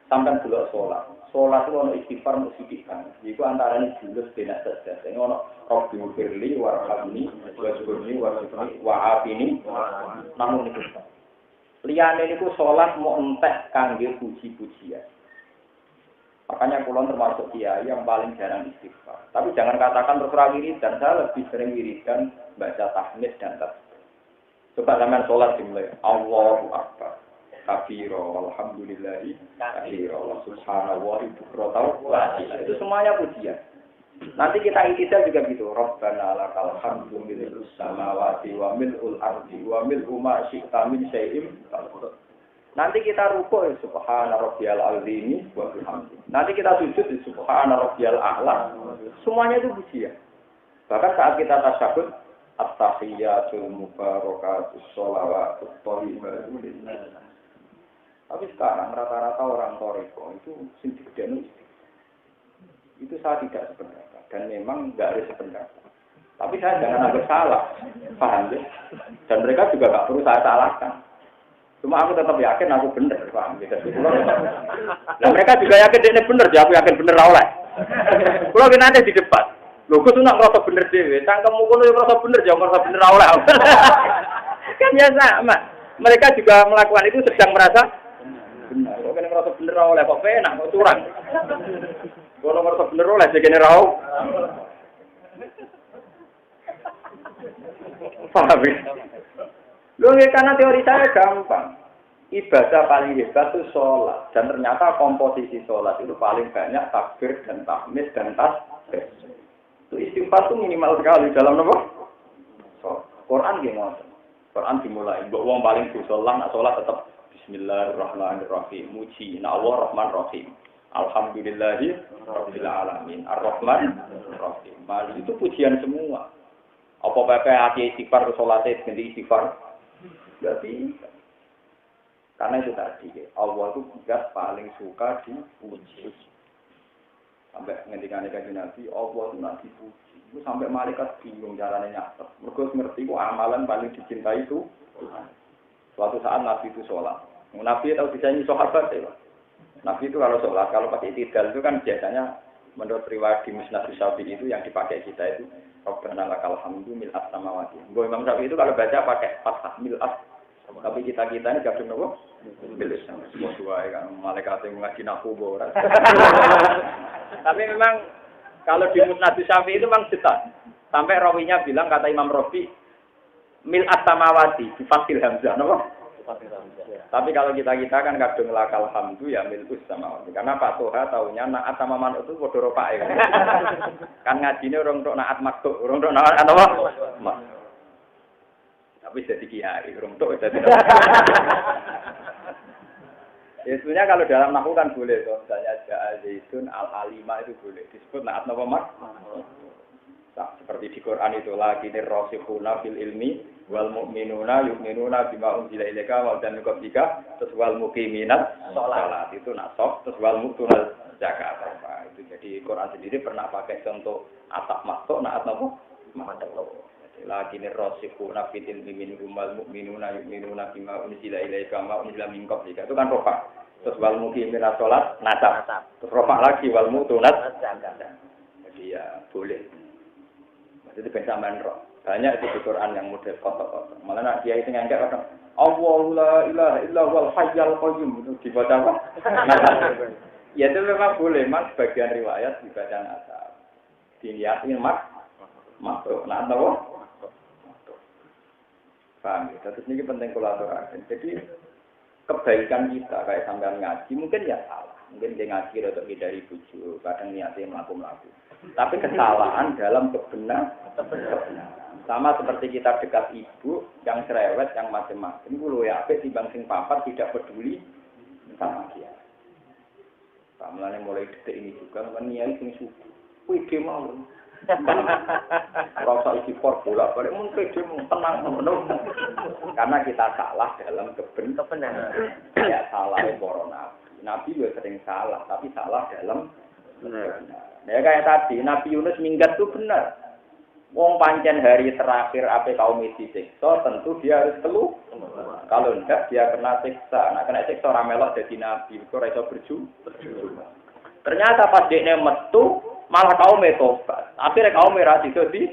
Sampai delok salat. Salat itu ono istighfar mesti kan. Iku antarane julus benak saja. Ini ono Rabbi firli warhamni wasburni warhamni wa'afini. Namun itu liyane niku salat mau entek kangge puji-pujian. Makanya kulon termasuk kiai yang paling jarang istighfar. Tapi jangan katakan terserah wiridan, saya lebih sering wiridan baca tahmid dan tasbih. Coba sampean salat dimulai Allahu Akbar. Kabiro, alhamdulillahi, kabiro, subhanallah, ibukrotau, itu semuanya pujian. Nanti kita ikhtisar juga gitu. Rabbana lakal hamdu mil'us samawati wa mil'ul ardi wa mil'u ma syi'ta min syai'in. Nanti kita rukuk subhana rabbiyal azimi wa bihamdi. Nanti kita sujud subhana rabbiyal a'la. Semuanya itu pujian. Bahkan saat kita tasyahud at-tahiyyatul mubarakatus sholawatut thayyibatu lillah. Tapi sekarang rata-rata orang Toriko itu sendiri gede itu saya tidak sependapat dan memang nggak ada sependapat. Tapi saya jangan anggap salah, paham ya? Dan mereka juga nggak perlu saya salahkan. Cuma aku tetap yakin aku benar, paham ya? Dan mereka juga yakin dia benar, jadi aku yakin benar oleh. Kalau kita ada di debat, lo gue tuh nak merasa benar deh, cangkemmu kono yang merasa benar, jangan merasa benar oleh. Kan ya sama. Mereka juga melakukan itu sedang merasa benar. Kok kene merasa bener oleh kok penak kok curang. Kalau merasa bener oleh segene rau. Paham ya? Loh, karena teori saya gampang. Ibadah paling hebat itu sholat. Dan ternyata komposisi sholat itu paling banyak takbir dan tahmid dan tasbih. Itu istighfar itu minimal sekali dalam apa? Quran gimana? Quran dimulai. Mbok wong paling dosa lan sholat tetap Bismillahirrahmanirrahim. Muji na Allah Rahman Rahim. Alhamdulillahi rabbil alamin. Ar-Rahman Rahim. Mali itu pujian semua. Apa pepe ati istighfar salate ganti istighfar? Enggak bisa. Karena itu tadi Allah itu juga paling suka dipuji. Sampai ngendikane kanjeng Nabi, Allah itu nabi puji. Itu sampai malaikat bingung carane nyatet. Mergo ngerti kok amalan paling dicintai itu Tuhan. Suatu saat Nabi itu sholat. Nabi tahu bisa sahabat ya. Nabi itu kalau sholat, kalau pakai itidal itu kan biasanya menurut riwayat di Musnad Syafi'i itu yang dipakai kita itu Rabbana lakal hamdu mil'at samawati. Imam Syafi'i itu kalau baca pakai fathah mil'at. Tapi kita ini kadung nopo? Milis sama semua dua kan malaikat yang ngaji naku borat. Tapi memang kalau di Musnad Syafi'i itu memang jelas. Sampai rawinya bilang kata Imam Rafi mil'at samawati di fathil hamzah nopo? Tapi kalau kita kan kadung lakal hamdu ya mil'us samawati. Karena Pak Toha taunya naat sama manuk itu padha ropae kan. Kan ngajine urung tok naat maktuk, urung tok naat apa? Tapi jadi kiai, urung tok jadi. Ya sebenarnya kalau dalam nahwu kan boleh toh, misalnya ja'a zaitun al-alima itu boleh disebut naat napa mak? Nah, seperti di Quran itu lagi nirrasikhuna fil ilmi wal mu'minuna yu'minuna bima unzila ilaika wa dan qablika terus wal muqiminat shalat itu nasab terus wal mutunal zakat apa itu jadi Quran sendiri pernah pakai contoh atap maktuk naat napa maktuk lagi nirrasikhuna fil ilmi minhum wal mu'minuna yu'minuna bima unzila ilaika wa unzila min qablika itu kan rofa terus wal muqiminat shalat nasab terus rofa lagi wal mutunat zakat jadi ya boleh. Itu pensamaan roh. Banyak di Quran yang model kotor-kotor. Malah nak dia itu ngangkat kata Allahu la ilaha illa huwal hayyul qayyum itu dibaca apa? Ya itu memang boleh, mas bagian riwayat dibaca nasab. Diniatin makhluk. Nah, tahu? Paham ya? Terus ini penting kolaborasi. Jadi kebaikan kita kayak sampean ngaji mungkin ya salah. Mungkin dia ngaji atau dari bojo, kadang niatnya melaku-melaku. Tapi kesalahan dalam kebenaran. Sama seperti kita dekat ibu yang cerewet, yang macam-macam. Kulo ya apik timbang sing papat tidak peduli sama dia. Mulane mulai detik ini juga kan niat sing suci. Kuwi ge mau. Rasa isi bola balik mun pede tenang ngono. Karena kita salah dalam kebenaran. Ya salah para nabi. Nabi juga sering salah, tapi salah dalam kebenaran. Ya kayak tadi Nabi Yunus minggat itu benar. Wong pancen hari terakhir apa kaum disiksa, tentu dia harus keluh. Kalau enggak dia kena siksa. Nah kena siksa ora melok dadi nabi, kok ora iso berjuang. Ternyata pas dekne metu malah kaum tobat. Akhirnya kaum ora sido di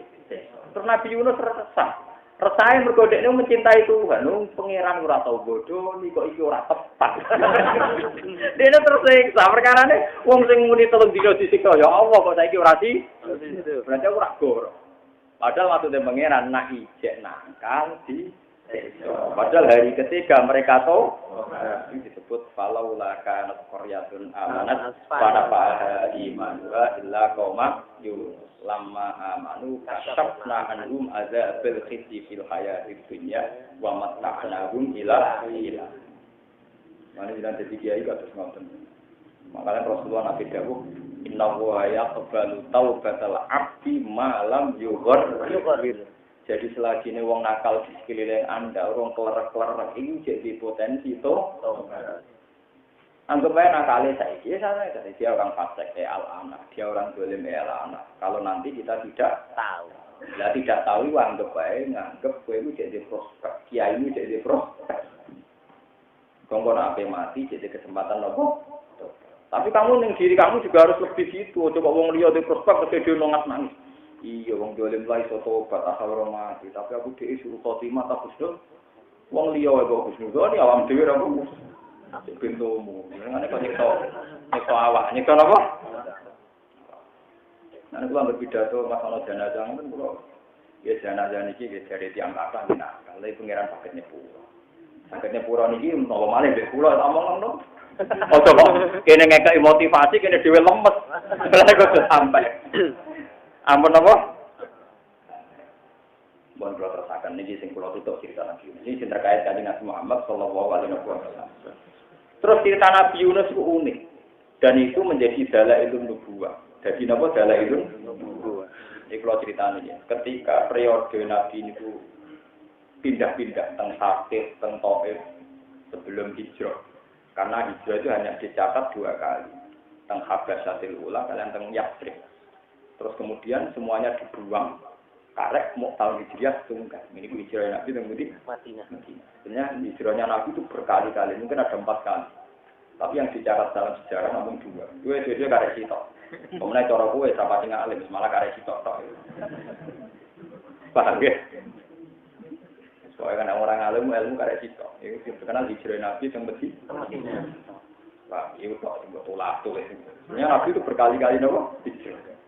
terus Nabi Yunus resah. Resahe mergo dekne mencintai Tuhan. Pangeran ora tau bodoh, kok iki ora tepat. Dekne terus siksa perkarane wong sing muni 3 dina disiksa ya Allah kok saiki ora di. Berarti ora goro. Padahal maksudnya pangeran nak ijek nangkal di padahal hari ketiga mereka tahu disebut falaula kanat qaryatun amanat fanafaha imanuha illa qauma yunus lamma amanu kasyafna anhum adzabil khizy fil hayatid dunya wa matta'nahum ila ila. Mane jenengan dadi kiai kados ngoten. Makanya Rasulullah Nabi dawuh inna wa yaqbalu taubatal abdi ma lam yughar. Jadi selagi ini wong nakal di sekeliling Anda, orang kelerek-kelerek ini jadi potensi itu. Anggap aja nakalnya saiki, sana dia orang fasik al-anak, dia orang zalim al-anak. Kalau nanti kita tidak tahu, lah tidak tahu, anggap aja nganggap gue itu jadi prospek, kiai ini jadi prospek. Kongkong apa mati jadi kesempatan nopo. Tapi kamu ning diri kamu juga harus lebih gitu. Coba wong liya di prospek terus dia nangis. Iya, wong dolim lah iso tobat asal ora mati, tapi aku dhewe suruh khotimah ta Gusnul. Wong liya wae kok Gusnul, ini awam dhewe ra kok. Pintumu, ngene kok nyekso awak, nyekso napa? Nek kula berpidato masalah jenazah kan kula ya jenazah niki wis dari tiyang kakak nah, kalau pengiran paket nyepuro. Paket nyepuro niki menawa malih mbek kula omong ngono. Ojo kok kene ngekeki motivasi kene dhewe lemes. Lha kok sampai. Ampun apa? Mohon kula terusaken niki sing kula tutuk cerita Nabi Yunus. Ini terkait kanjeng Nabi Muhammad sallallahu alaihi wasallam. Terus cerita Nabi Yunus itu unik dan itu menjadi dalailun nubuwah. Jadi napa dalailun nubuwah? Iki kula critani ya. Ketika periode Nabi itu pindah-pindah teng Sakif, teng Thaif sebelum hijrah. Karena hijrah itu hanya dicatat 2 kali. Teng Habasyatil Ula kalian teng Yatsrib. Terus kemudian semuanya dibuang karek mau tahun hijriah tunggal. Ini hijrah Nabi teng Madinah. Sebenarnya hijrahnya Nabi itu berkali-kali, mungkin ada 4 kali. Tapi yang dicatat dalam sejarah namun 2. Dua karek sitok. Kemudian cara kowe sampai sing alim malah karek sitok tok. Paham ya? Soalnya kan orang alim ilmu karek sitok. Itu terkenal hijrah Nabi teng Madinah. Wah, itu kok ulah tuh. Sebenarnya Nabi itu berkali-kali nopo hijrah.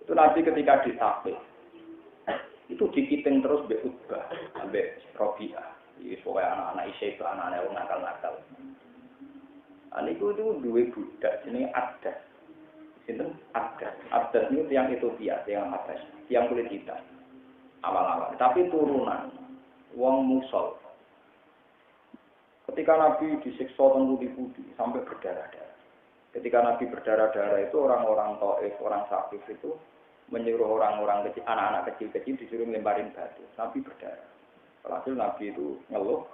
Itu nanti ketika disapit, itu dikiting terus mbek Utbah, ambek Rabi'ah. Iki soalnya anak-anak Isyaibah, anak-anak wong nakal-nakal. Aniku itu duwe budak jenenge Abdas. Sinten? Abdas. Abdas niku tiyang Ethiopia, tiyang Habas, tiyang kulit hitam. Awal-awal, tapi turunan wong Musol. Ketika Nabi disiksa teng putih-putih sampai berdarah-darah. Ketika Nabi berdarah-darah itu orang-orang Thaif, orang Sakif itu menyuruh orang-orang kecil, anak-anak kecil-kecil disuruh ngelemparin batu. Nabi berdarah. Hasil Nabi itu ngeluh.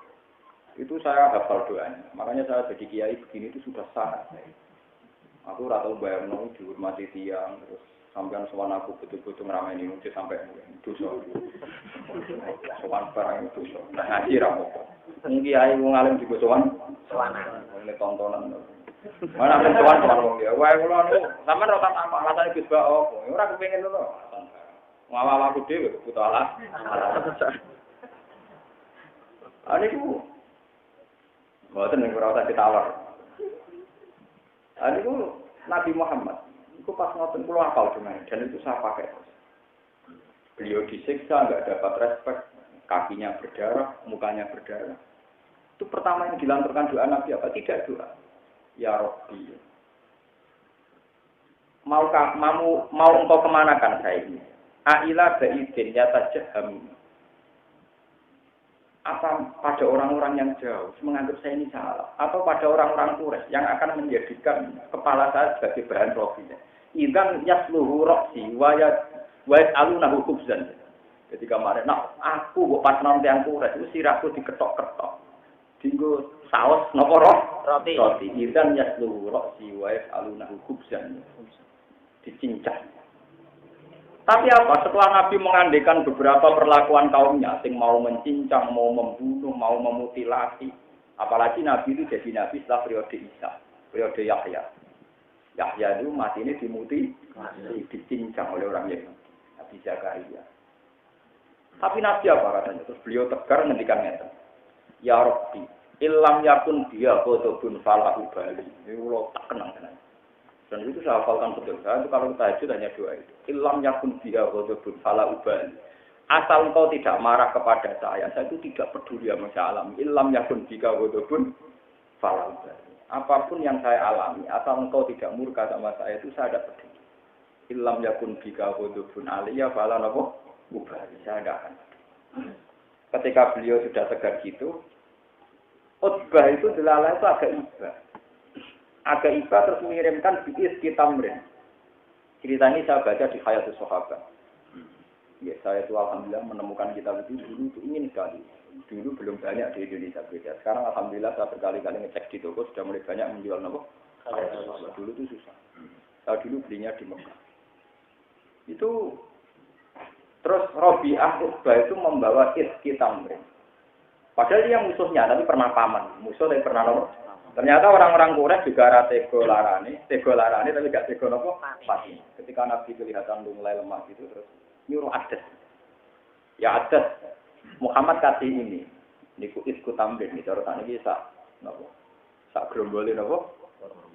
Itu saya hafal doanya. Makanya saya jadi kiai begini itu sudah sangat baik. Aku rata bayang dihormati tiang, terus sampean sowan aku betul-betul ngrameni mesti sampai dosa. Sowan barang dosa. Ngaji ra apa. Wong kiai wong alim juga sowan. Ini tontonan. Mana pentuan wong dia. Wae kula niku sampean ora tak alasane Gus Ba opo. Ora kepengin lho. Ngawal aku dhewe buta alas. Aniku mboten nek ora usah ditawar. Aniku Nabi Muhammad. Iku pas ngoten kula hafal dengan dan itu saya pakai. Beliau disiksa enggak dapat respek, kakinya berdarah, mukanya berdarah. Itu pertama yang dilanturkan doa Nabi apa? Tidak doa. Ya Rabbi. Mau engkau kemanakan saya ini? Aila ba'idin yatajaham. Apa pada orang-orang yang jauh menganggap saya ini salah, atau pada orang-orang Quraisy yang akan menjadikan kepala saya sebagai bahan rofinya. Idan yasluhu roksi wa yas'alunahu khubzan. Jadi kemarin, aku kok pas nang tiyang Quraisy itu sirahku diketok-ketok. Dinggo saus napa roti. Idan yasluhu roksi wa yas'alunahu khubzan. Dicincang. Tapi apa? Setelah Nabi mengandekan beberapa perlakuan kaumnya, sing mau mencincang, mau membunuh, mau memutilasi, apalagi Nabi itu jadi Nabi setelah periode Isa, periode Yahya. Yahya itu mati ini dicincang oleh orang Yahudi, Nabi Zakaria. Tapi Nabi apa katanya? Terus beliau tegar ngendikan ngeten. Ya Rabbi, illam yakun dia qodobun falahu bali. Ini lo tak kenang kenang. Dan itu saya hafalkan betul. Saya itu kalau tahajud hanya doa itu. Illam yakun biha ghadabun fala ubali. Asal engkau tidak marah kepada saya itu tidak peduli sama saya alami. Illam yakun biha ghadabun fala ubali. Apapun yang saya alami, asal engkau tidak murka sama saya itu saya tidak peduli. Illam yakun biha ghadabun aliyya fala ubali. Saya tidak akan peduli. Ketika beliau sudah tegar gitu, Utbah itu delala itu agak ibah. Agak iba terus mengirimkan biis kitamrin. Cerita ini saya baca di Hayatus Sahabat. Ya, saya itu alhamdulillah menemukan kitab itu dulu itu ingin sekali. Dulu belum banyak di Indonesia beda. Sekarang alhamdulillah saya berkali-kali ngecek di toko sudah mulai banyak menjual nopo. Dulu itu susah. Saya dulu belinya di Mekah. Itu terus Rabi'ah Utbah itu membawa is kitamrin. Padahal dia musuhnya tapi pernah paman. Musuh tapi pernah nopo. Ternyata orang-orang Quraisy juga ada tego larane tapi gak tego nopo pasti. Ketika Nabi kelihatan mulai lemah gitu terus nyuruh Adas. Ya Adas, Muhammad kasih ini. Niku isku tamrin iki cara tani iki sak nopo? Sak grombole nopo?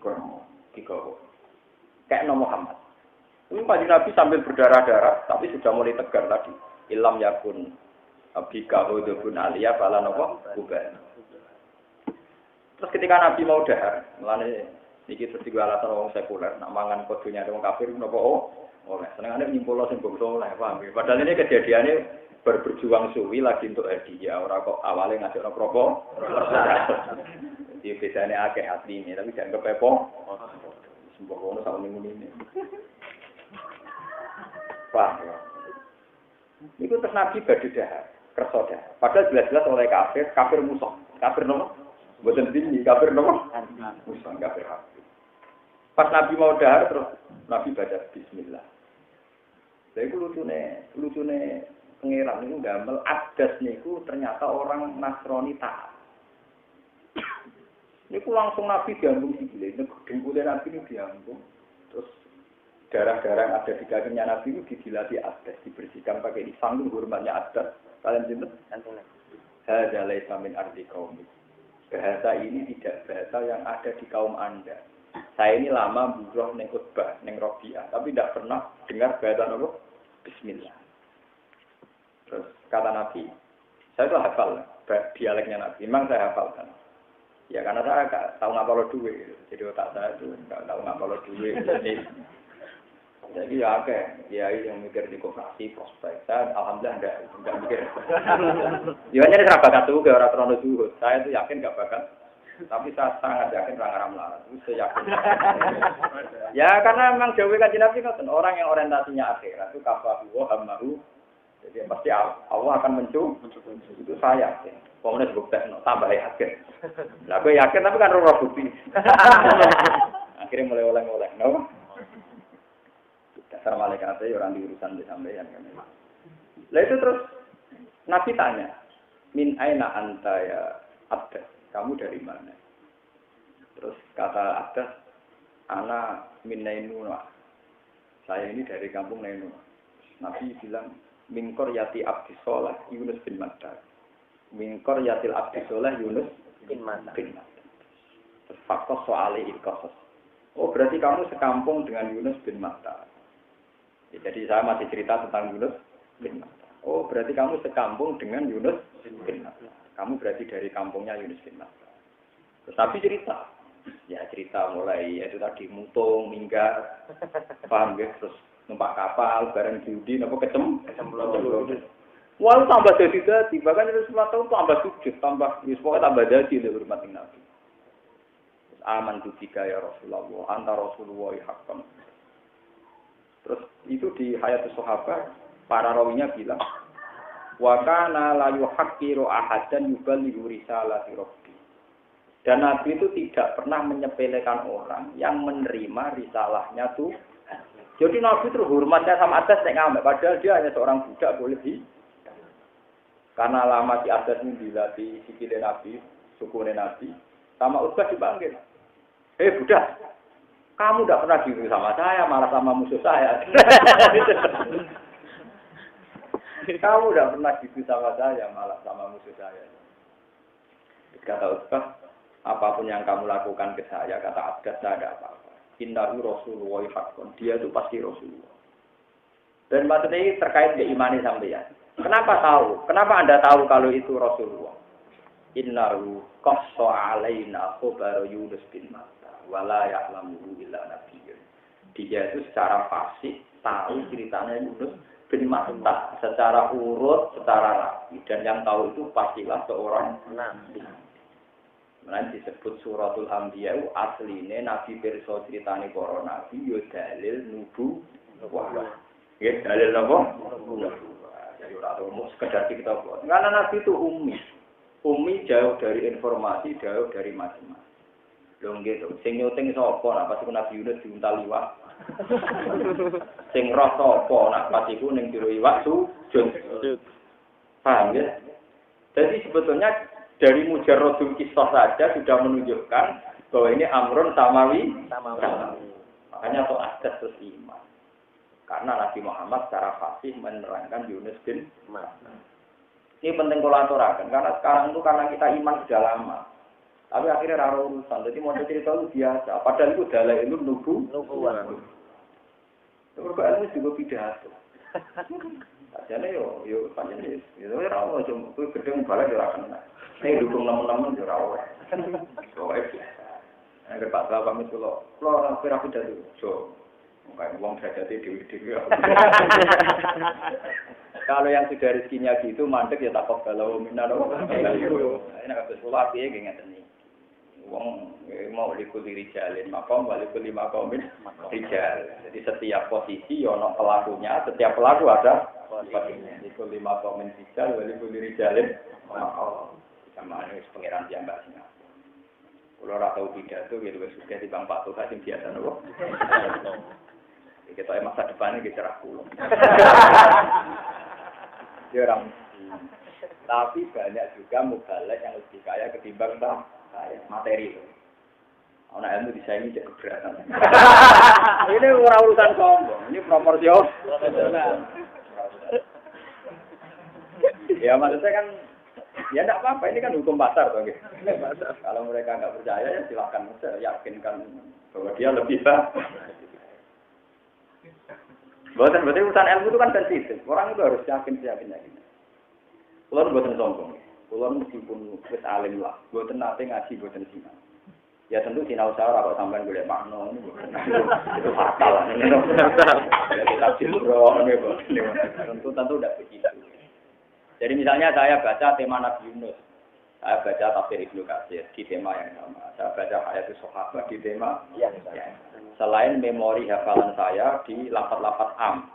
Kromo. Digawa. Kayak Muhammad. Ini Pak Nabi sambil berdarah-darah tapi sudah mulai tegar tadi. Ilam yakun abika hudubun aliyah fala nopo? Bukan. Terus ketika Nabi mau dahar, melane niki terus tiga alasan orang sekuler, nak mangan kodonya orang kafir, nopo oleh. Senengane nyimpul sing bangsa oleh, paham? Padahal ini kejadiannya berjuang suwi lagi untuk hadiah, orang kok awalnya ngajak orang rokok. Jadi bedanya akeh asli ini, tapi jangan kepepo. Sembah kono sak minggu-minggu. Paham? Itu terus Nabi badhe dahar, kersa dahar. Padahal jelas-jelas oleh kafir musuh, kafir nopo? Bukan tinggi, kafir nopo? Musuh, kafir kafir. Pas Nabi mau dahar terus Nabi baca Bismillah. Jadi lucunya pengiran itu gamel Adas niku ternyata orang Nasrani taat. Niku langsung Nabi diambung sikile, dengkulnya Nabi itu diambung. Terus darah-darah yang ada di kakinya Nabi itu didilati Adas, dibersihkan pakai disanggung hormatnya Adas. Kalian cinta? Hadza laisa min ardi qaumi. Bahasa ini tidak bahasa yang ada di kaum Anda. Saya ini lama buruh neng khutbah, neng Rabi'ah, tapi tidak pernah dengar bahasa apa? Bismillah. Terus kata Nabi, saya itu hafal dialeknya Nabi. Memang saya hafalkan. Ya karena saya nggak tahu ngapalo duit, jadi otak saya itu nggak tahu ngapalo duit. Jadi ya yang mikir di koperasi prospek. Saya alhamdulillah enggak mikir. Jiwanya ini bakat tuh ke orang terlalu zuhud. Saya itu yakin enggak bakat. Tapi saya sangat yakin orang melarat. Itu saya yakin. Ya karena memang jauh kan Nabi kan orang yang orientasinya akhirat itu kafahu wa hammahu. Jadi pasti Allah akan muncul. Itu saya yakin. Kemudian bukti tambah yakin. Lah gue yakin tapi kan roh bukti. Akhirnya mulai oleh-oleh, no? Dasar malaikat itu orang diurusan disampaikan kan. Lah itu terus Nabi tanya, min aina anta ya Abdas, kamu dari mana? Terus kata Abdas, ana min Nainuna. Saya ini dari kampung Nainuna. Nabi bilang, min qaryati Abdis Shalah Yunus bin Matta. Min qaryatil Abdis Shalah Yunus bin Matta. Terus fakos soal il-qasas. Oh berarti kamu sekampung dengan Yunus bin Matta. Jadi saya masih cerita tentang Yunus bin Matta. Oh, berarti kamu sekampung dengan Yunus bin Matta. Kamu berarti dari kampungnya Yunus bin Matta. Terus Nabi cerita, Ya cerita mulai itu tadi mutung, minggat, paham ya, terus numpak kapal, bareng judi, nopo kecemplung. Wah tambah jadi, bahkan itu semua tahun tambah sujud, tambah, pokoknya tambah jadi di hormat Nabi. Aman tu tiga ya Rasulullah, antara Rasulullah hakam. Terus itu di Hayatus Sahabat, para rawinya bilang, wa kana la yuhaqqiru ahadan yuballighu risalati rabbi. Dan Nabi itu tidak pernah menyepelekan orang yang menerima risalahnya tuh. Jadi Nabi terhormatnya sama atas nek ngamek, padahal dia hanya seorang budak boleh di. Karena lama di atas ini dilatih sikile Nabi, sukune Nabi, sama Utbah dipanggil. Budak, kamu tidak pernah gitu sama saya, malah sama musuh saya. Kamu tidak pernah gitu sama saya, malah sama musuh saya. Kata Utbah, apapun yang kamu lakukan ke saya, kata Abdas, saya tidak apa-apa. Innahu Rasulullah haqqun, dia itu pasti Rasulullah. Dan maksudnya ini terkait keimani sampeyan. Kenapa tahu? Kenapa Anda tahu kalau itu Rasulullah? Innahu qassa alaina khabar Yunus bin Matta wala ya'lamu illa nabiyyun. Dia itu secara fasih tahu ceritanya Yunus bin Matta secara urut, secara rapi, dan yang tahu itu pastilah seorang nabi. Nanti disebut suratul Anbiya asline nabi pirsa ceritane para nabi yo dalil nubuwah. Ya dalil apa? Jadi ora ono sekedar kita buat. Karena nabi itu ummi. Ummi jauh dari informasi, jauh dari macam-macam. Lho gitu, sing nyuting sapa nak pas iku Nabi Yunus diuntal iwak. Sing roh sapa nak pas iku ning jero iwak sujud. Paham ya? Jadi sebetulnya dari mujarradul kisah saja sudah menunjukkan bahwa ini amrun samawi. Makanya itu asas terus iman. Karena Nabi Muhammad secara fasih menerangkan Yunus bin Matta. Ini penting kolaborasi, karena sekarang itu karena kita iman sudah lama. Tapi akhirnya raro urusan, jadi mau cerita itu biasa. Padahal itu adalah ilmu nubuwah. Terus ilmu juga pidato. Jadi yo panjang itu raro cuma itu gedung balik yo akan. Saya dukung teman-teman yo raro. Pokoknya biasa. Yang Pak Bapak pamit kalau kira pidato, so kayak uang berjati dewi-dewi. Kalau yang sudah rezekinya gitu, mandek ya takut kalau minat orang. Ini agak sesuatu ya kayak gini. Uang mau likuli rijalin makom, walikuli makomin rijal. Jadi setiap posisi yono pelakunya, setiap pelaku ada posisinya. Likuli makomin rijal, walikuli rijalin makom. Sama ini pengiran jambasnya. Kalau rata pidato, gitu sudah di Bang Pak Tuhan yang biasa nopo. Kita masa depannya kita cerah pulang. Dia orang tapi banyak juga mubalek yang lebih kaya ketimbang kaya materi. Anak ilmu disaingi jadi keberatan. Ini orang urusan sombong, ini proporsional. Ya maksudnya kan, ya tidak apa-apa, ini kan hukum pasar. Kalau mereka nggak percaya ya silakan, saya yakinkan bahwa dia lebih baik. Berarti urusan ilmu itu kan sensitif. Orang itu harus yakin. Kulon buatan sombong. Kulon meskipun wis alim lah. Buatan nate ngaji buatan sinau. Ya tentu sinau saya kalau sampai golek makna itu fatal. Kita cibro tentu tidak begitu. Jadi misalnya saya baca tema Nabi Yunus. Saya baca tafsir Ibnu Katsir di tema yang sama. Saya baca Hayatus Sahabat di tema yang sama. Selain memori hafalan saya di lafaz-lafaz am,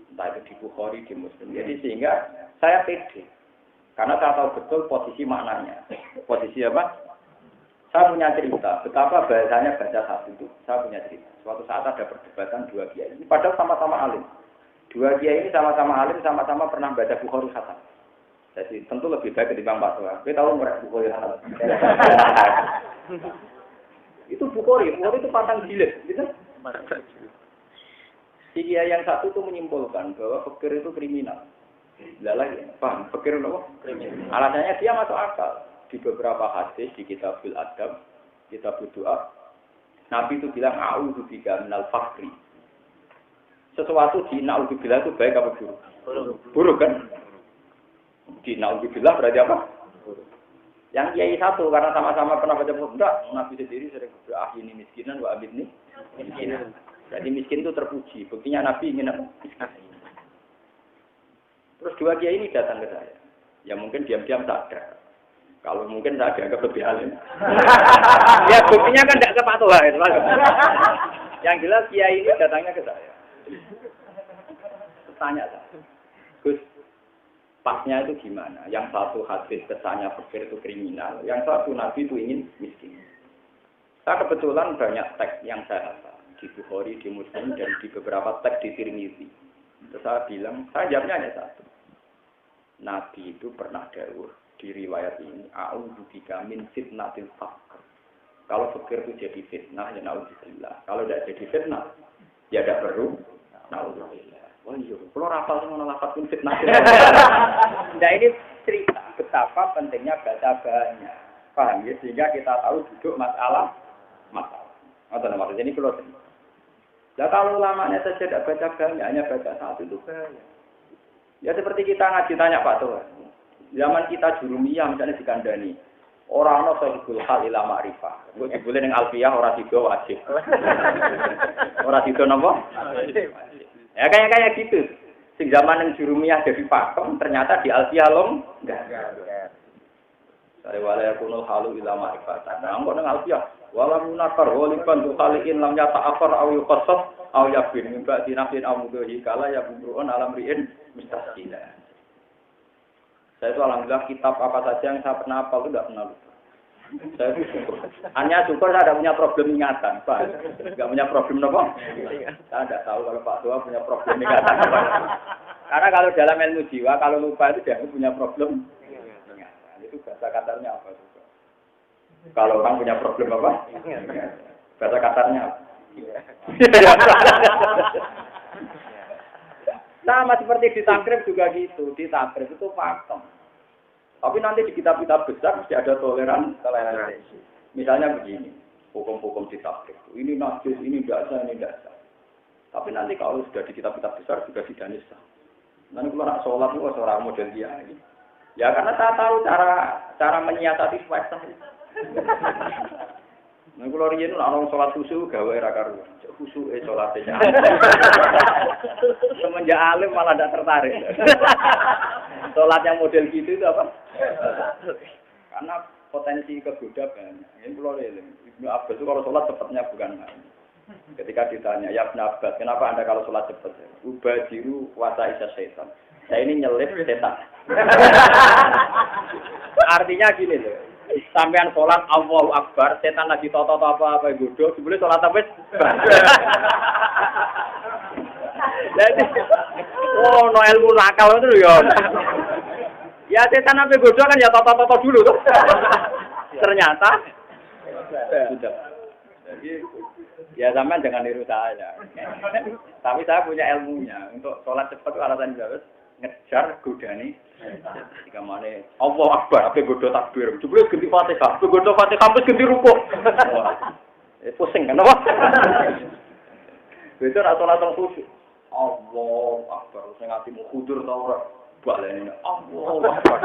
entah itu di Bukhari, di Muslim. Jadi sehingga saya pede. Karena saya tahu betul posisi maknanya. Posisi apa? Saya punya cerita. Betapa bahasanya baca satu itu. Saya punya cerita. Suatu saat ada perdebatan dua kiai ini. Padahal sama-sama alim. Dua kiai ini sama-sama alim, sama-sama pernah baca Bukhari Hasan. Jadi tentu lebih baik ketimbang Pak Tua. Kita tahu mereka Bukhari Hasan. Itu Bukhari itu patang jilid, gitu. Si kiai yang satu itu menyimpulkan bahwa fikir itu kriminal. Lagi, paham? Fikir apa? Kriminal. Alasannya dia masuk akal. Di beberapa hadis di Kitabul Adab, Kitabul Doa, Nabi itu bilang a'udzubika minal fakri. Sesuatu di na'udzubillah itu baik apa buruk? Buruk kan? Di na'udzubillah berarti apa? Buruk. Yang kiai satu karena sama-sama pernah baca buku enggak, Nabi sendiri sering berdoa ini miskinan wa abidni miskinan. Jadi miskin itu terpuji. Buktinya Nabi ingin apa? Terus dua kiai ini datang ke saya. Ya mungkin diam-diam sadar. Kalau mungkin saya dianggap lebih alim. Ya buktinya kan tidak kepatuhan. Yang jelas kiai ini datangnya ke saya. Tanya saya. Gus, pasnya itu gimana? Yang satu hadis kesannya fakir itu kriminal, yang satu Nabi itu ingin miskin. Saya kebetulan banyak teks yang saya hafal di Bukhari, di Muslim, dan di beberapa teks di Tirmidzi. Terus saya bilang, saya jawabnya hanya satu. Nabi itu pernah dawuh di riwayat ini, a'udzubika min fitnatil faqr. Kalau fakir itu jadi fitnah, ya naudzubillah. Kalau tidak jadi fitnah, ya tidak perlu naudzubillah. Oh iya, kalau rapal semua nolafat pun fitnah. Nah ini cerita betapa pentingnya baca banyak, paham ya? Sehingga kita tahu duduk masalah. Maksudnya ini kalau nah kalau lamanya saja tidak baca banyak, hanya baca satu itu bahaya. Ya seperti kita ngaji tanya Pak Tuhan. Zaman kita jurumiyah misalnya dikandani. Orang no sahibul hal ila ma'rifah. Gue dibulin yang alfiyah orang tiga wajib. Orang tiga nopo? Ya kayak gitu. Sing zaman yang jurumiyah jadi pakem ternyata di alfiyah lom enggak. Dari walaya kunul halu ila ma'rifah. Nah, kok nang alfiyah wala munakar waliban tu khaliin lam yata afar aw yuqassas aw yabin min ba'di nafsin aw mudhi kala ya bumruun alam ri'in mustasila. Saya itu alhamdulillah kitab apa saja yang saya pernah hafal itu tidak pernah lupa. Saya syukur. Hanya syukur saya tidak punya problem ingatan, Pak. Tidak punya problem apa? Saya tidak tahu kalau Pak Tua punya problem ingatan. Karena kalau dalam ilmu jiwa, kalau lupa itu dia punya problem ingatan. Itu bahasa katanya apa? Kalau orang punya problem apa? Bahasa kasarnya apa? Sama seperti di takrib juga gitu. Di takrib itu pakem. Tapi nanti di kitab-kitab besar mesti ada toleransi. Misalnya begini, hukum-hukum di takrib. Ini najis, ini tidak sah, ini tidak sah. Tapi nanti kalau sudah di kitab-kitab besar sudah tidak sah. Nanti kalau nak sholat itu seorang model dia. Ya karena saya tahu cara menyiasati supaya sah. Nah, kalau riyen ana salat khusyuk gawe ra karuan. Khusyuke salate. Semenjak alim malah tidak tertarik. Salat yang model gitu itu apa? Karena potensi kegoda banyak. Ini kalau Ibnu Abbas itu kalau salat cepatnya bukan main. Ketika ditanya, ya Ibnu Abbas, kenapa Anda kalau salat cepat? Ubadiru wasa isa setan. Saya ini nyelip setan. Artinya gini loh. Sampean sholat Allahu Akbar, setan lagi toto apa godho, dibule sholat apa? Jadi, no ilmu nakal itu ya. Ya setan apa godho kan ya toto dulu tuh. Ternyata sudah. Jadi ya sampean jangan niru saya. Tapi saya punya ilmunya untuk sholat cepat itu alasan jelas. Ngejar godane jika mana Allah Akbar ape godho takbir jebule ganti Fatihah ape godho Fatihah wis ganti rukuk pusing kan apa itu ra salat khusyuk Allah Akbar sing atimu kudur ta ora balene Allah Akbar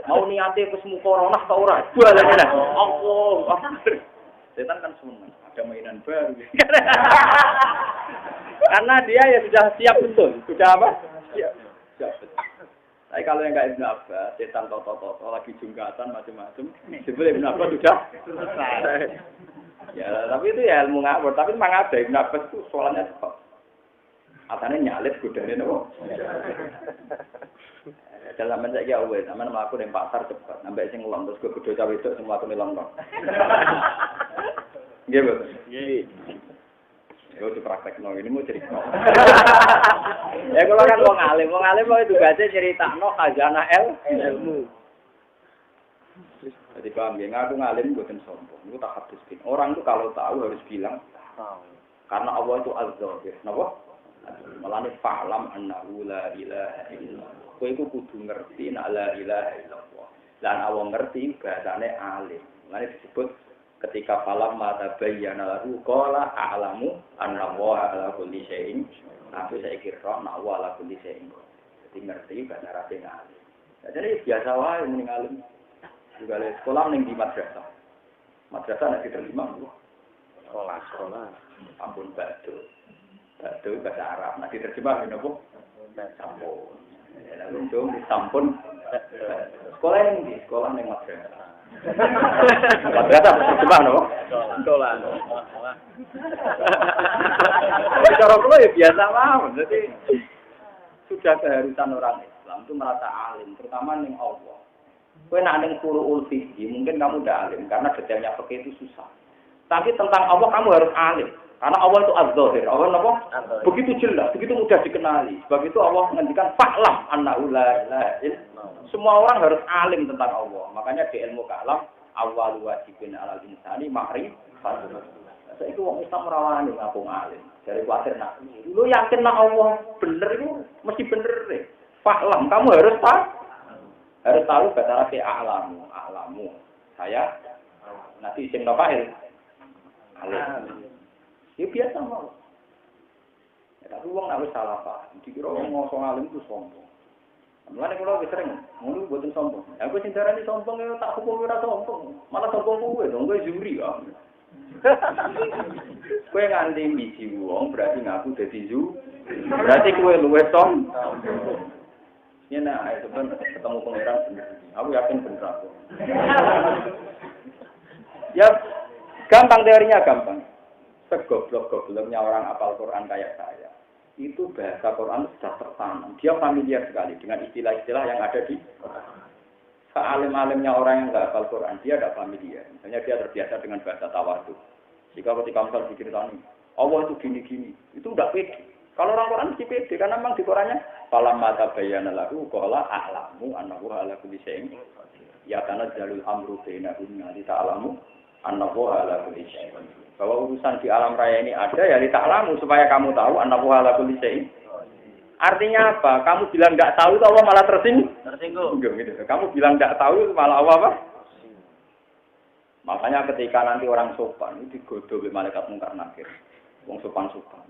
mau niate wis mukoronah ta ora balene Allah Akbar setan kan seneng ada mainan baru karena dia ya sudah siap betul. Sudah apa? Siap betul. Tapi kalau yang enggak Ibnu Abbas, setan toto lagi jungkatan macam-macam, sebelum Ibnu Abbas sudah selesai. Ya, tapi itu ya ilmu ngawur. Tapi memang ada Ibnu Abbas itu soalnya cepat. Atane nyalip godane nopo. Dalam menjak ya wes, sampean mlaku ning pasar cepat, sampai sing ngelong terus godho cawe itu semua aku ngelong. Nggih, Bu. Nggih. Yo dipraktekno ini mau cerita. Ya kalau kan wong alim itu baca ceritakno khazanah ilmu. Jadi paham ya, ngaku ngalim bukan sombong. Itu tak habis bin. Orang itu kalau tahu harus bilang tahu. Karena Allah itu az-zahir. Napa? Malane fa'lam annahu la ilaha illallah. Kowe iku kudu ngerti nek la ilaha illallah. Lan Allah ngerti bahasane alim. Mulane disebut ketika falam mata bayyana lahu qala a'lamu anna wa ala kulli syai'in. Aku saya kira nek wa ala kulli syai'in. Jadi ngerti bahasa Arab alim. Jadi biasa wae mending alim. Juga le sekolah ning di madrasah. Madrasah nek diterima sekolah. Ampun batu. Batu bahasa Arab. Nek diterjemah ngene apa? Sampun. Lalu dong disampun. Sekolah ning di sekolah ning madrasah. Madrasah terjemah no? Sekolah. Cara kula ya biasa mawon. Jadi sudah keharusan orang Islam itu merasa alim, terutama ning Allah. Kowe nak ning furu'ul fikih, mungkin kamu udah alim karena detailnya fikih itu susah. Tapi tentang Allah kamu harus alim. Karena Allah itu az-zahir. Allah apa? Begitu jelas, begitu mudah dikenali. Sebab itu Allah menghentikan fa'lam annahu la ilaha illallah. Semua orang harus alim tentang Allah. Makanya di ilmu kalam awal wajibin 'alal insani ma'rifat. Saiki wong Islam rawani ngaku alim. Dari kuatir nak. Lu yakin nak Allah bener itu mesti bener deh. Fa'lam, kamu harus tahu. Harus tahu bahasa Arab a'lamu. Saya nanti isim fa'il. Alim. Ya biasa mau. Ya, tapi wong nek wis salah paham, dikira wong ngosong alim itu sombong. Mulane kula wis sering ngono mboten sombong. Aku sing darani sombong ya tak hukum ora sombong. Malah sombong kowe, kowe juri ya. Kowe nganti misi wong berarti ngaku dadi zu. Berarti kowe luwes sombong. Ya nah, itu kan ketemu pangeran bener. Aku yakin bener aku. Ya gampang teorinya gampang. Segoblok-gobloknya orang hafal Quran kayak saya. Itu bahasa Quran sudah tertanam. Dia familiar sekali dengan istilah-istilah yang ada di Quran. Sealim-alimnya orang yang nggak hafal Quran, dia tidak familiar. Misalnya dia terbiasa dengan bahasa tawadhu. Jika ketika misal diceritain, Allah itu gini-gini, itu tidak pede. Kalau orang Quran mesti pede, karena memang di Qurannya falam mata bayana lahu qala a'lamu annahu ala kulli syai'in ya tanazalul amru bainahum li ta'lamu annahu ala kulli syai'in. Bahwa urusan di alam raya ini ada ya li ta'lamu supaya kamu tahu annahu ala kulli syai'in. Artinya apa? Kamu bilang enggak tahu itu Allah malah tersinggung. Gitu. Kamu bilang enggak tahu itu malah apa? Makanya ketika nanti orang sopan itu digodoh oleh malaikat mungkar nakir. Wong sopan-sopan.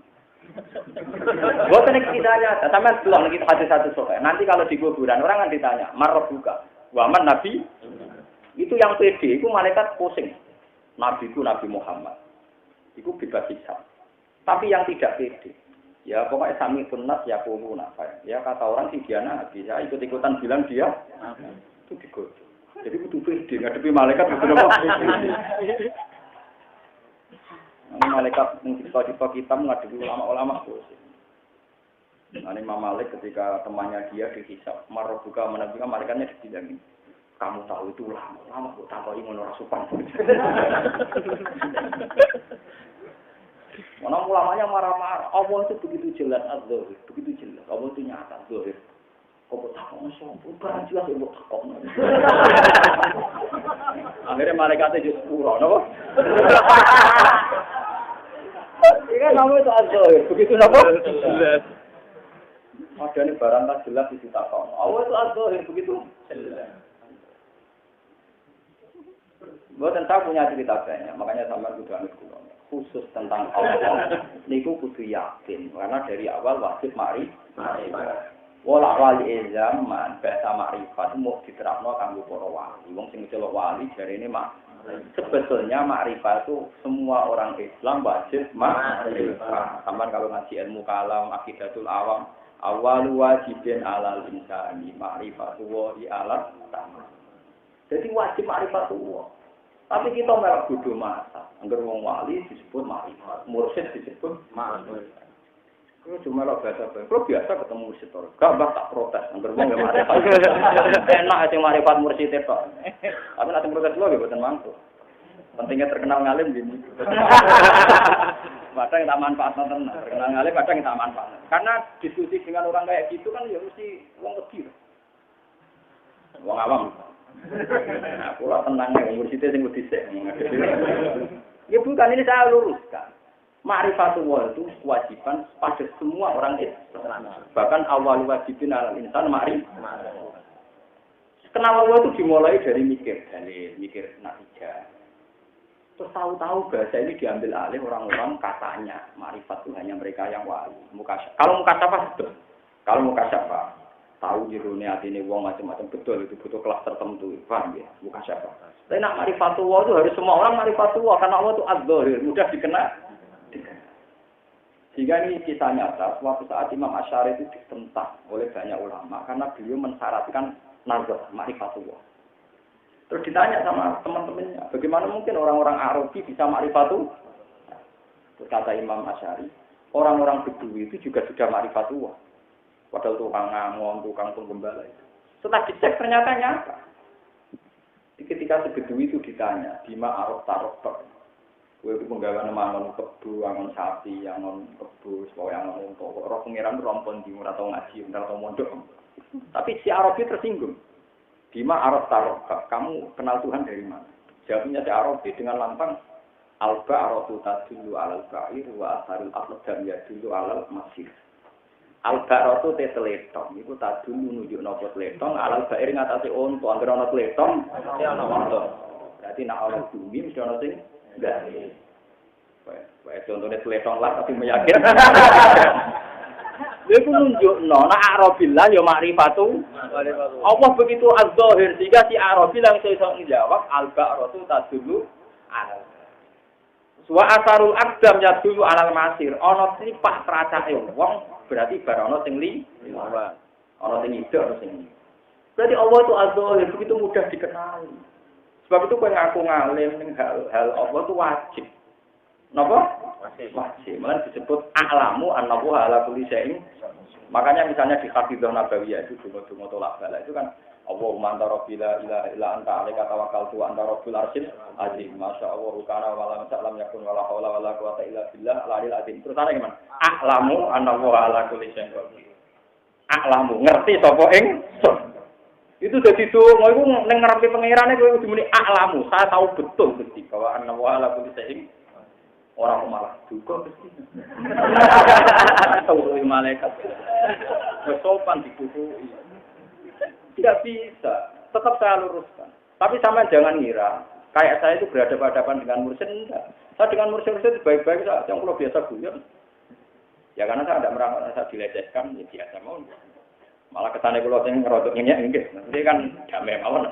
Buat ini kitanya, sama pulang kita hadis satu sopan. Nanti kalau di kuburan orang kan ditanya, marah buka, waman Nabi, itu yang pede, itu malaikat pusing. Nabi itu Nabi Muhammad, itu bebas hisab. Tapi yang tidak pede, ya pokoknya sami sunat ya kumu ya kata orang sih dia Nabi, saya ikut-ikutan bilang dia, itu digodoh. Jadi itu pede, ngadepi malaikat itu apa? Malaikat mencipta kita menghadapi ulama-ulama dosa. Nah, Imam Malik ketika temannya dia dihisab, marbuka menabika malaikatnya dibilangin, kamu tahu itu ulama kok takoi ngono ora sopan. Mana ulamanya marah-marah, Allah itu begitu jelas az-zahir, begitu jelas, Allah itu nyata zahir. Kok takon sombong, barang jelas kok takon. Akhirnya malaikatnya jadi pura, napa? Ini namanya itu az-zahir, begitu napa? Jelas. Ada nih barang tak jelas di situ takon. Allah itu az-zahir, begitu jelas. Buatan saya punya cerita banyak, makanya sama kudu amit kula. Khusus tentang Allah, niku kudu yakin, karena dari awal wajib ma'rifat. Wala wali zaman bahasa makrifat mau diterapno kanggo para wali. Wong sing celok wali jarene mak. Sebetulnya makrifat itu semua orang Islam wajib makrifat. Sampai kalau ngaji ilmu kalam, akidatul awam, awalu wajibin alal insani makrifatu wa alat sama. Jadi wajib makrifatu. Tapi kita melok bodho masa. Angger wong wali disebut makrifat, mursyid disebut makrifat. Kalau cuma lo biasa ketemu mursyid orang, gak tak protes, berbong gak marifat. Enak aja marifat mursyid itu. Tapi nanti protes lo gak buatan mangku. Pentingnya terkenal ngalim gini. Kadang kita manfaat nonton, terkenal ngalim kadang kita manfaat. Karena diskusi dengan orang kayak gitu kan ya mesti uang kecil, uang awam. Nah, pulau tenangnya mursyidnya sing dhisik. Ya bukan ini saya luruskan. Ma'rifatullah itu kewajiban pada semua orang Islam. Bahkan awal wajibin alal insan ma'rifat. Kenal Allah itu dimulai dari mikir natijah. Terus tahu-tahu bahasa ini diambil alih orang-orang katanya ma'rifat itu hanya mereka yang wali. Kalau mukasyafah betul. Kalau mukasyafah tahu jerone atine wong macam-macam betul itu butuh kelas tertentu, paham ya? Bukan siapa. Tapi nak marifatullah itu harus semua orang marifatullah karena Allah itu adzahir, mudah dikenal. Sehingga ini kisah nyata, suatu saat Imam Asy'ari itu ditentang oleh banyak ulama karena beliau mensyaratkan nazar marifatullah. Terus ditanya sama teman-temannya, bagaimana mungkin orang-orang Arabi bisa marifatullah? Kata Imam Asy'ari, orang-orang Bedui itu juga sudah marifatullah. Padahal tukang ngamon, tukang penggembala itu. Setelah dicek ternyata nyata. Ketika sebedui itu ditanya, Bima Arab Tarok, gue itu penggawa nama kebu, angon sapi, angon kebu, semua angon untuk roh pengiran rompon di murah atau ngaji, atau mondok. Tapi si Arabi tersinggung. Bima Arab Tarok, kamu kenal Tuhan dari mana? Jawabnya si Arabi dengan lantang, Alba Arabu tadullu alal ba'ir wa asharul aqdam yadullu alal masir. Al-Ba'ratu te teletong, itu tak dulu nunjuk nopo teletong, al-Ba'ir ngatasi onto, anggar ono teletong, onto. Berarti nak ono bumi, mesti ono sing enggak. Baik, contohnya teletong lah, tapi meyakinkan. Dia pun nunjuk, nak Arabillah, ya makrifatu. Allah begitu az-zahir, sehingga si Arabillah yang saya menjawab, al-Ba'ratu tak dulu al. Wa asarul aqdam ya dulu alal masir, ono sifat teracake wong. Berarti barono sing li, ono sing ide, ono sing. Berarti Allah itu az-zahir, begitu mudah dikenali. Sebab itu kowe ngaku ngalim ning hal Allah itu wajib. Napa? Wajib. Malah disebut a'lamu annahu ala kulli syai'in. Makanya misalnya di Hafizah Nabawiyah itu donga-donga tolak bala itu kan Allahumma anta rabbi la ilaha illa anta 'alaika tawakkaltu wa anta rabbul arsyil azim. Masyaallah kana wa la ta'lam yakun wa la haula wa la quwwata illa billah al-'aliyyil azim. Terus ana gimana? A'lamu annahu ala kulli syai'in qadir. A'lamu ngerti sapa ingsun. Itu dadi donga iku ning ngarepe pangerane kowe kudu muni a'lamu. Saya tahu betul Gusti bahwa annahu ala kulli syai'in orang malah duka Gusti. Tahu malaikat. Sopan dikukuhi. Tidak bisa, tetap saya luruskan. Tapi sama jangan ngira, kayak saya itu berhadapan-hadapan dengan mursyid, enggak. Saya dengan mursyid baik-baik saja, yang kalau biasa guyon. Ya karena saya tidak merasa saya dilecehkan, ya biasa mau. Malah kesannya kalau saya ngerodok ini enggak. Jadi kan damai mawon.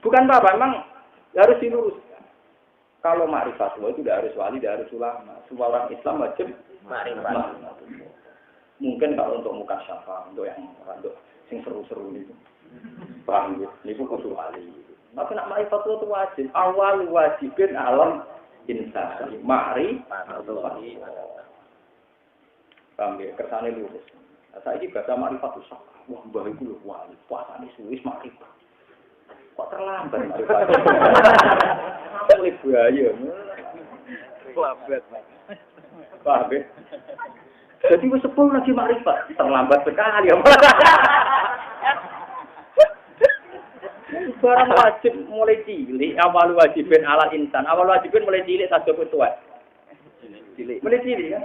Bukan apa, memang harus diluruskan. Kalau ma'rifatullah itu tidak harus wali, tidak harus ulama. Semua orang Islam wajib ma'rifatullah. Mungkin kalau untuk muka syafa, untuk yang untuk sing seru-seru itu. Paham ya? Ini kudu wali. Tapi nak ma'rifatullah itu wajib. Awal wajibin alam insan. Ma'rifatullah. Paham ya? Kersane lurus. Saya ini baca ma'rifatullah. Wah, mbah itu lho wali. Puasane suwis ma'rifat. Kok terlambat ma'rifatullah? Mulai buaya. Lambat. Paham ya? Jadi wis sepul lagi makrifat, terlambat sekali ya. Barang wajib mulai cilik, awal wajibin ala insan, awal wajibin mulai cilik saja tua. Cilik. Mulai cilik kan?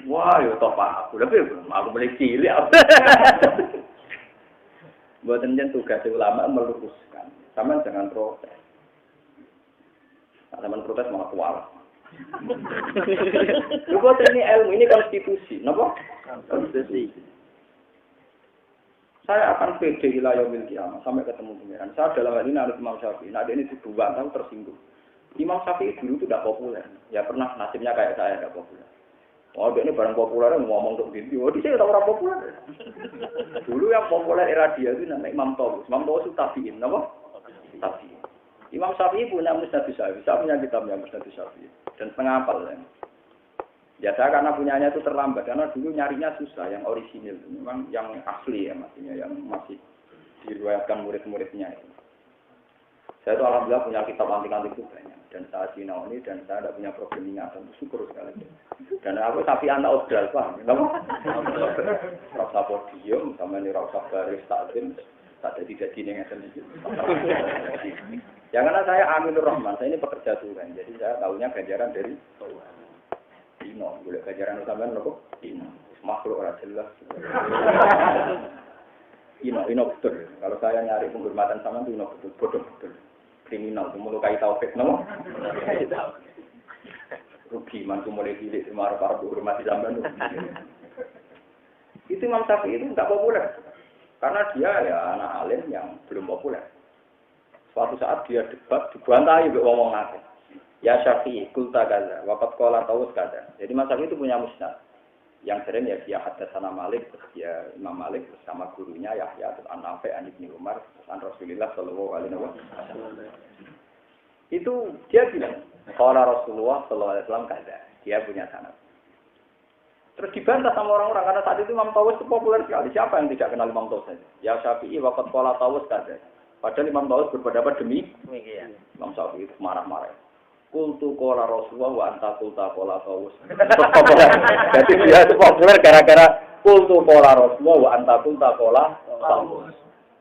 Wah, yo toh Pak, aku mulai cilik. Mboten jen tugas ulama meluruskan. Sampeyan jangan protes. Sampeyan protes malah kualat. Lupa ini ilmu, ini konstitusi, kenapa? Konstitusi. Saya akan pede ila yaumil qiyamah sampai ketemu pangeran. Saya dalam hal ini harus Imam Syafi'i. Nah, ini dibuat tahu tersinggung. Imam Syafi'i dulu itu tidak populer. Ya pernah nasibnya kayak saya tidak populer. Oh, dia ini barang populer ngomong untuk diri. Oh, dia tidak orang populer. Dulu yang populer era dia itu namanya Imam Tawus. Imam Tawus itu tabi'in, kenapa? Tabi'in. Imam Syafi'i punya Musnad Syafi'i, saya punya kitabnya Musnad Syafi'i dan setengah hafal. Ya saya karena punyanya itu terlambat karena dulu nyarinya susah, yang orisinil, memang yang asli ya maksudnya, yang masih diriwayatkan murid-muridnya itu. Saya itu alhamdulillah punya kitab antik-antik itu banyak dan saya sinaoni dan saya tidak punya problem ingatan, syukur sekali. Dan aku tapi anak odal paham, kenapa? Rasa podium sama ini rasa baris taklim. Tak ada tidak gini yang itu. Ya karena saya Aminur Rahman, saya ini pekerja Tuhan, jadi saya tahunya ganjaran dari Dino, boleh ganjaran utamanya loh, Dino, makhluk orang jelas. Dino betul. Kalau saya nyari penghormatan sama Dino betul, bodoh betul, kriminal, melukai taufik, no? Rugi, mantu mulai cilik, marah-marah berhormati sama. Itu Imam Syafi'i itu tidak populer. Karena dia ya anak alim yang belum populer. Suatu saat dia debat, dibantai ngomong ngomong ya Syafi'i, kulta kaza, waqad qala Tawus kaza. Jadi Imam Syafi'i itu punya musnad. Yang sering ya dia hadatsana Malik, terus dia Imam Malik bersama gurunya Yahya, terus An-Nafi', An Ibnu Umar, terus An Rasulullah sallallahu alaihi wasallam. Itu dia bilang, qala Rasulullah sallallahu alaihi wasallam kaza. Dia punya sanad. Terus dibantah sama orang-orang karena saat itu Imam Tawus itu populer sekali. Siapa yang tidak kenal Imam Tawus saja? Ya Syafi'i waqad qala Tawus kaza. Padahal Imam Tawus berpendapat demikian. Imam Syafi'i itu marah-marah. Kultu kola Rasulullah wa anta kulta kola Tawus. Jadi dia itu populer gara-gara kultu kola Rasulullah wa anta kulta kola Tawus.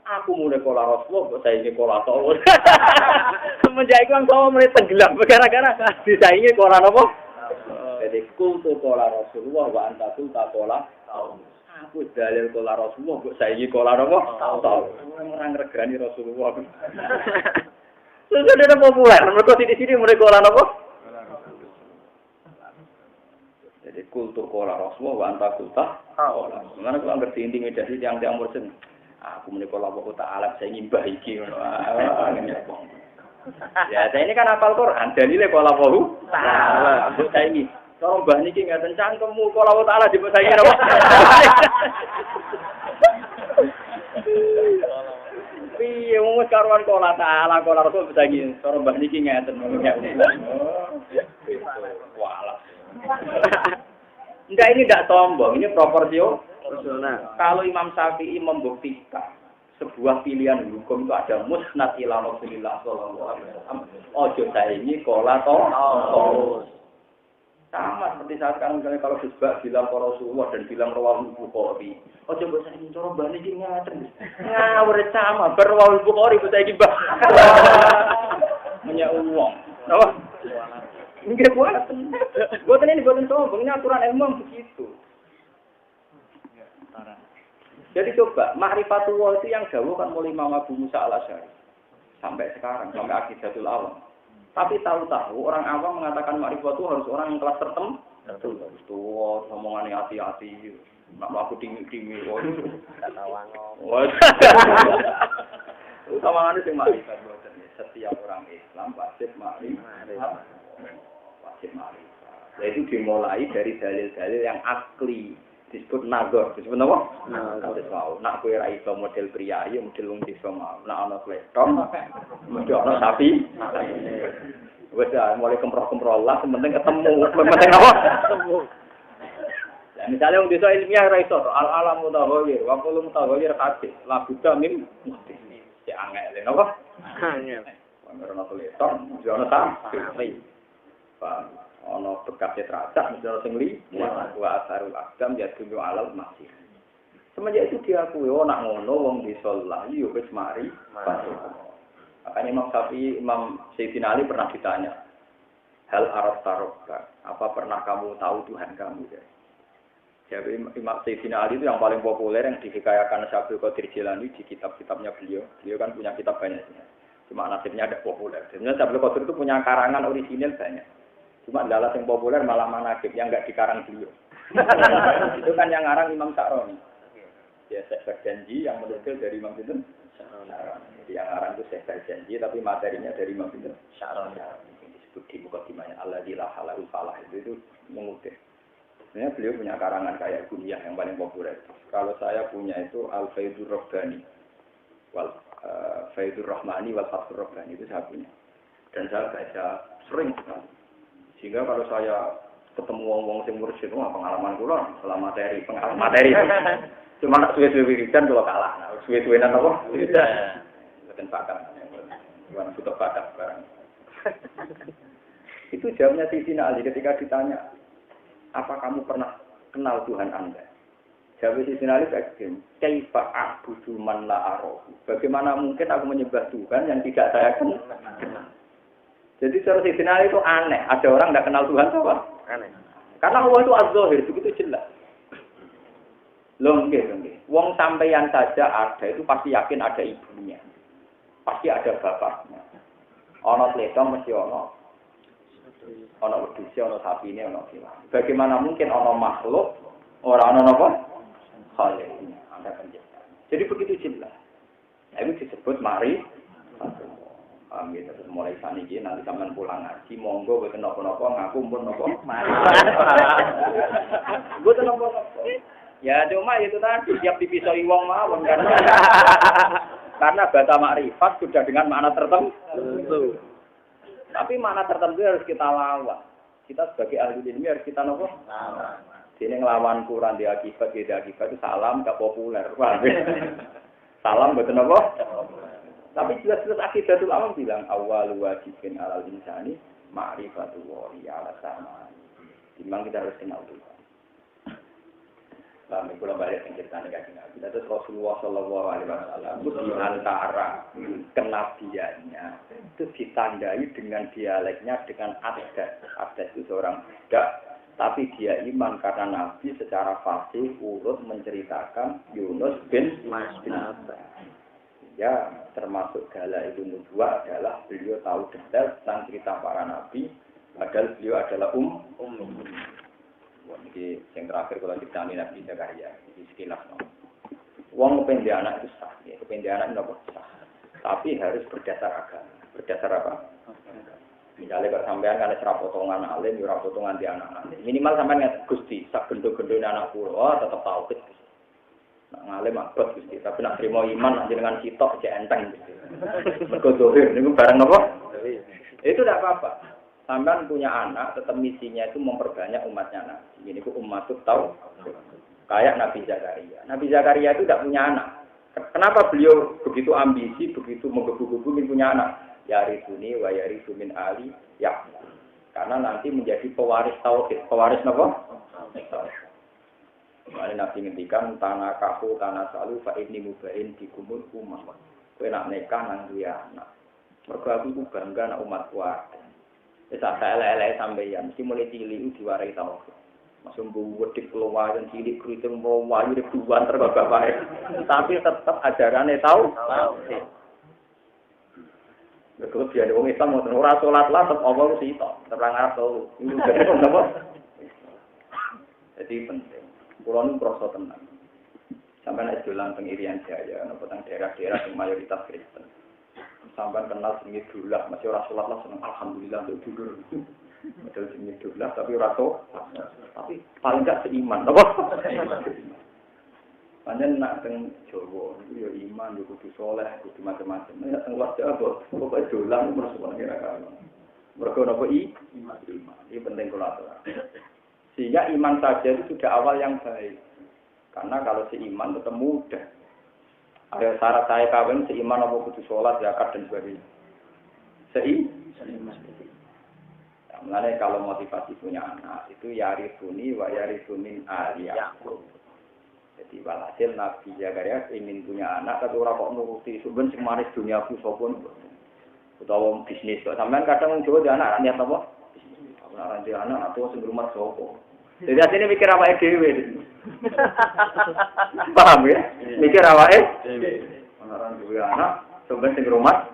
Aku mulai kola Rasulullah, saya ini kola Tawus. Semenjak itu orang mulai tenggelam gara-gara disaingi kola apa? Jadi kultu kola Rasulullah wa anta kulta kola Tawus. Aku dalil kola Rasulullah, saya ini kola apa? Tawus. Orang regani Rasulullah. Sudah populer, mereka di sini mereka orang apa? Jadi kultur kola Rasulullah, wa anta kulta. Mana kalau ngerti intimidasi tiang-tiang mursin? Aku menikah Allah Taala, saya ingin baiki. Ya, saya ini kan hafal Quran, dalilnya kola Allah Taala. Saya ini, kalau mbah niki nggak tencang kamu kola Allah Taala di saya ini apa? Piye wong karuan kola Ta'ala kola Rasul besagi cara mbah niki ngeten ya. Walah. Enggak ini enggak sombong, ini proporsional. Kalau Imam Syafi'i membuktikan sebuah pilihan hukum itu ada musnad ila Rasulillah sallallahu alaihi wasallam. Ojo saiki kola to. Sama seperti saat sekarang misalnya kalau Gus-Bak bilang ke Rasulullah dan bilang Rawahul Bukhari. Oh coba saya ingin cara mbak ini ngaten. Ngawur sama Rawahul Bukhari bisa iki mbak. Punya uang. Apa? Nggih buatan. Buatan ini buatan sombong, ini aturan ilmu begitu. Jadi coba ma'rifatullah itu yang jauh kan mulai Imam Abu Musa Al-Asy'ari sampai sekarang sampai Aqidatul Awam. Tapi tahu-tahu orang awam mengatakan makrifat itu harus orang yang kelas tertentu. Tuh, omongannya hati-hati. Nak aku tinggi-tinggi. Enggak tahu ngomong. Omongannya sing makrifat boten. Setiap orang Islam wajib makrifat. Wajib makrifat. Yaitu dimulai dari dalil-dalil yang akli. Disebut nazar. Disebut apa? Nazar. Nak kowe ra iso model priyayi, model wong desa mau. Nak ana kleton, model ana sapi. Wes mulai kemproh-kemproh lah, penting ketemu. Penting apa? Ketemu. Ya misalnya wong desa ilmiah ra iso al-alam mutaghayyir, wa kullu mutaghayyir hadis. La budda min mustih. Ya angel napa? Angel. Ana kleton, ana sapi. Paham. Ono bekasnya teracak, misalnya singli, wa asarul akdam ya dulu alal masih. Semenjak itu diakui, nak ngono wong disolah, yuk wis mari. Makanya Imam Sayyidina Ali pernah ditanya, hal araf tarokka, apa pernah kamu tahu Tuhan kamu? Jadi Imam Sayyidina Ali itu yang paling populer yang dihikayakan Syabdul Qadir Jilani di kitab-kitabnya beliau. Beliau kan punya kitab banyak. Cuma nasibnya ada populer. Sebenarnya Syabdul Qadir itu punya karangan orisinil banyak. Cuma dalam yang populer malah manakib yang enggak dikarang beliau. Itu kan yang ngarang Imam Sa'roni. Ya Syekh Janji yang menukil dari Imam Sinten Sa'roni. Jadi yang ngarang itu Syekh Janji tapi materinya dari Imam Sinten Sa'roni. Disebut di mukadimahnya Alladzi la halal falah itu mengutip. Sebenarnya beliau punya karangan kayak Gunyah yang paling populer. Kalau saya punya itu Al-Faidur Rabbani wal Faidur Rahmani wal Fathur Rabbani itu saya punya. Dan saya baca sering sekali. Sehingga kalau saya ketemu wong-wong sing mursyid, pengalaman kula selama pengalaman materi. Cuma nak suwe-suwe wiridan kula kalah. Nah, suwe-suwenan apa? Tidak. Mboten bakat. Cuma butuh bakat barang. Itu jawabnya Sayyidina Ali ketika ditanya, apa kamu pernah kenal Tuhan Anda? Jawab Sayyidina Ali ekstrem. Kaifa a'budu man la arahu? Bagaimana mungkin aku menyembah Tuhan yang tidak saya kenal? Jadi cara Sayyidina Ali itu aneh. Ada orang tidak kenal Tuhan itu apa? Aneh. Karena Allah itu az-zahir, begitu jelas. Loh, nggih. Wong sampeyan saja ada, itu pasti yakin ada ibunya. Pasti ada bapaknya. Ana tletong mesti ana. Ana wedhus, ana sapine, ana kewan. Bagaimana mungkin ana makhluk ora ana napa? khaliqnya, Anda pencipta. Jadi begitu jelas. Itu disebut ma'rifatullah. Ambil terus mulai saniki nanti sampean pulang ngaji monggo boten napa-napa ngaku pun napa. Boten napa-napa. Ya cuma itu tadi siap dipisoi wong mawon karena bata makrifat sudah dengan makna tertentu. Tapi makna tertentu harus kita lawan. Kita sebagai ahli ilmu harus kita napa? Lawan. Dene nglawan Quran di akibat itu salam gak populer. Salam boten napa? Tapi jelas-jelas akidatul awam bilang awal wajibin alal insani ma'rifatullahi ala sama. Memang kita harus kenal Tuhan. Kami pula balik menceritakan kajian Nabi. Terus Rasulullah Shallallahu Alaihi Wasallam itu di antara kenabiannya itu ditandai dengan dialeknya dengan adat. Adat itu seorang budak. Tapi dia iman karena Nabi secara fasih urut menceritakan Yunus bin Matta. Ya, termasuk gala itu nubuah adalah beliau tahu detail tentang cerita para nabi, padahal beliau adalah Jadi yang terakhir kalau kita Nabi Zakaria, di sekilas Wong kepengen anak itu sah, ya kepengen anak itu sah. Tapi harus berdasar agama. Berdasar apa? Misalnya kalau sampean kan ada potongan alim, ada potongan di anak. Minimal sampean nggak gusti, sak gendut-gendut anak pulau, tetap tahu gitu. Nak ngalim abad Gusti, tapi nak terima iman nak jenengan sitok cek enteng Gusti. Mergo dohir niku barang apa? Itu tidak apa-apa. Sampean punya anak, tetap misinya itu memperbanyak umatnya Nabi. Ini ku umatut tahu. Kayak Nabi Zakaria. Nabi Zakaria itu tidak punya anak. Kenapa beliau begitu ambisi, begitu menggebu-gebu ingin punya anak? Yarithuni wa yarithu min ali Yaqub. Karena nanti menjadi pewaris tauhid. Pewaris apa? Mane Nabi ngendikan tanah kahu tanah salu fa ini mubain di kumul umat. Kowe nak nikah nang duwe anak. Mergo aku bangga nak umat kuat. Wis sak elek-elek sampeyan mesti mulai cilik diwarai tauhid. Masuk wedik keluaran cilik kriting wayu ribuan terus bapake. Tapi tetap ajarane tauhid. Betul dia wong Islam ora salat lah tetep Allah mesti tok. Terang arep to. Jadi penting. Kulo nu krasa tenan. Sampai nek dolan teng Irian Jaya, napa teng daerah-daerah sing mayoritas Kristen. Sampai kenal sing dolah, masih ora salat lah seneng alhamdulillah untuk tidur. Padahal sing dolah tapi ora to. Tapi paling gak seiman, napa? Pancen nak teng Jawa iku ya iman, yo kudu saleh, kudu macam-macam. Nek teng luar Jawa pokoke dolan terus kira kan. Mergo napa iman. Iki penting kula aturaken. Sehingga iman saja itu sudah awal yang baik. Karena kalau seiman tetap mudah. Ada syarat saya kawin seiman apa kudu sholat, zakat dan sebagainya. Seiman. Nah, mulanya kalau motivasi punya anak itu yarithuni wa yarithumin ali Yaqub. Jadi walhasil Nabi Zakaria ingin punya anak tapi ora kok nuruti suben sing maris dunyaku sapa utawa bisnis kok. Sampeyan kadang wong Jawa dia anak niat apa? Anak dia anak atau sing rumah sopo. Jadi asline mikir awake dhewe. Paham ya? Mikir awake dhewe. Anak duwe anak, coba sing rumah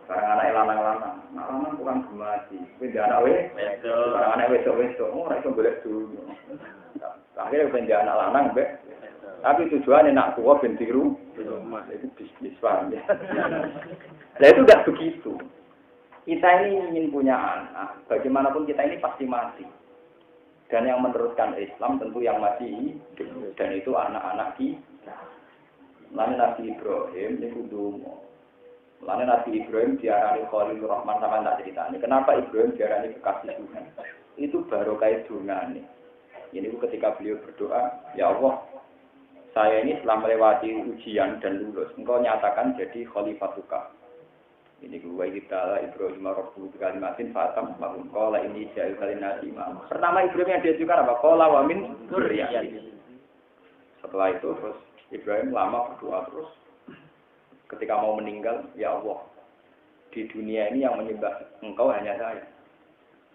barang anak lanang-lanang. Anak lanang kurang gemati. Kuwi dia anak wedok. Barang anak wedok-wedok ora iso golek dulu. Akhirnya pengen anak lanang mbek. Tapi tujuannya nak tua ben tiru rumah itu bisnis paham ya. Nah itu enggak begitu. Kita ini ingin punya anak, bagaimanapun kita ini pasti mati. Dan yang meneruskan Islam tentu yang masih hidup. Dan itu anak-anak kita. Lalu Nabi Ibrahim itu dungo. Lalu Nabi Ibrahim diarani Khalilur Rahman sama tak ceritanya. Kenapa Ibrahim diarani kekasih Tuhan? Itu baru kayak dungane. Ini ketika beliau berdoa, ya Allah, saya ini setelah melewati ujian dan lulus, engkau nyatakan jadi khalifatuka. Ini gue kita Ibrahim Rabbu kalimatin fatam mahum qala ini ja'al kalinati imam. Pertama Ibrahim yang diajukan apa? Qala wa min dzurriyyati. Setelah itu terus Ibrahim lama berdoa terus. Ketika mau meninggal, ya Allah, di dunia ini yang menyembah engkau hanya saya.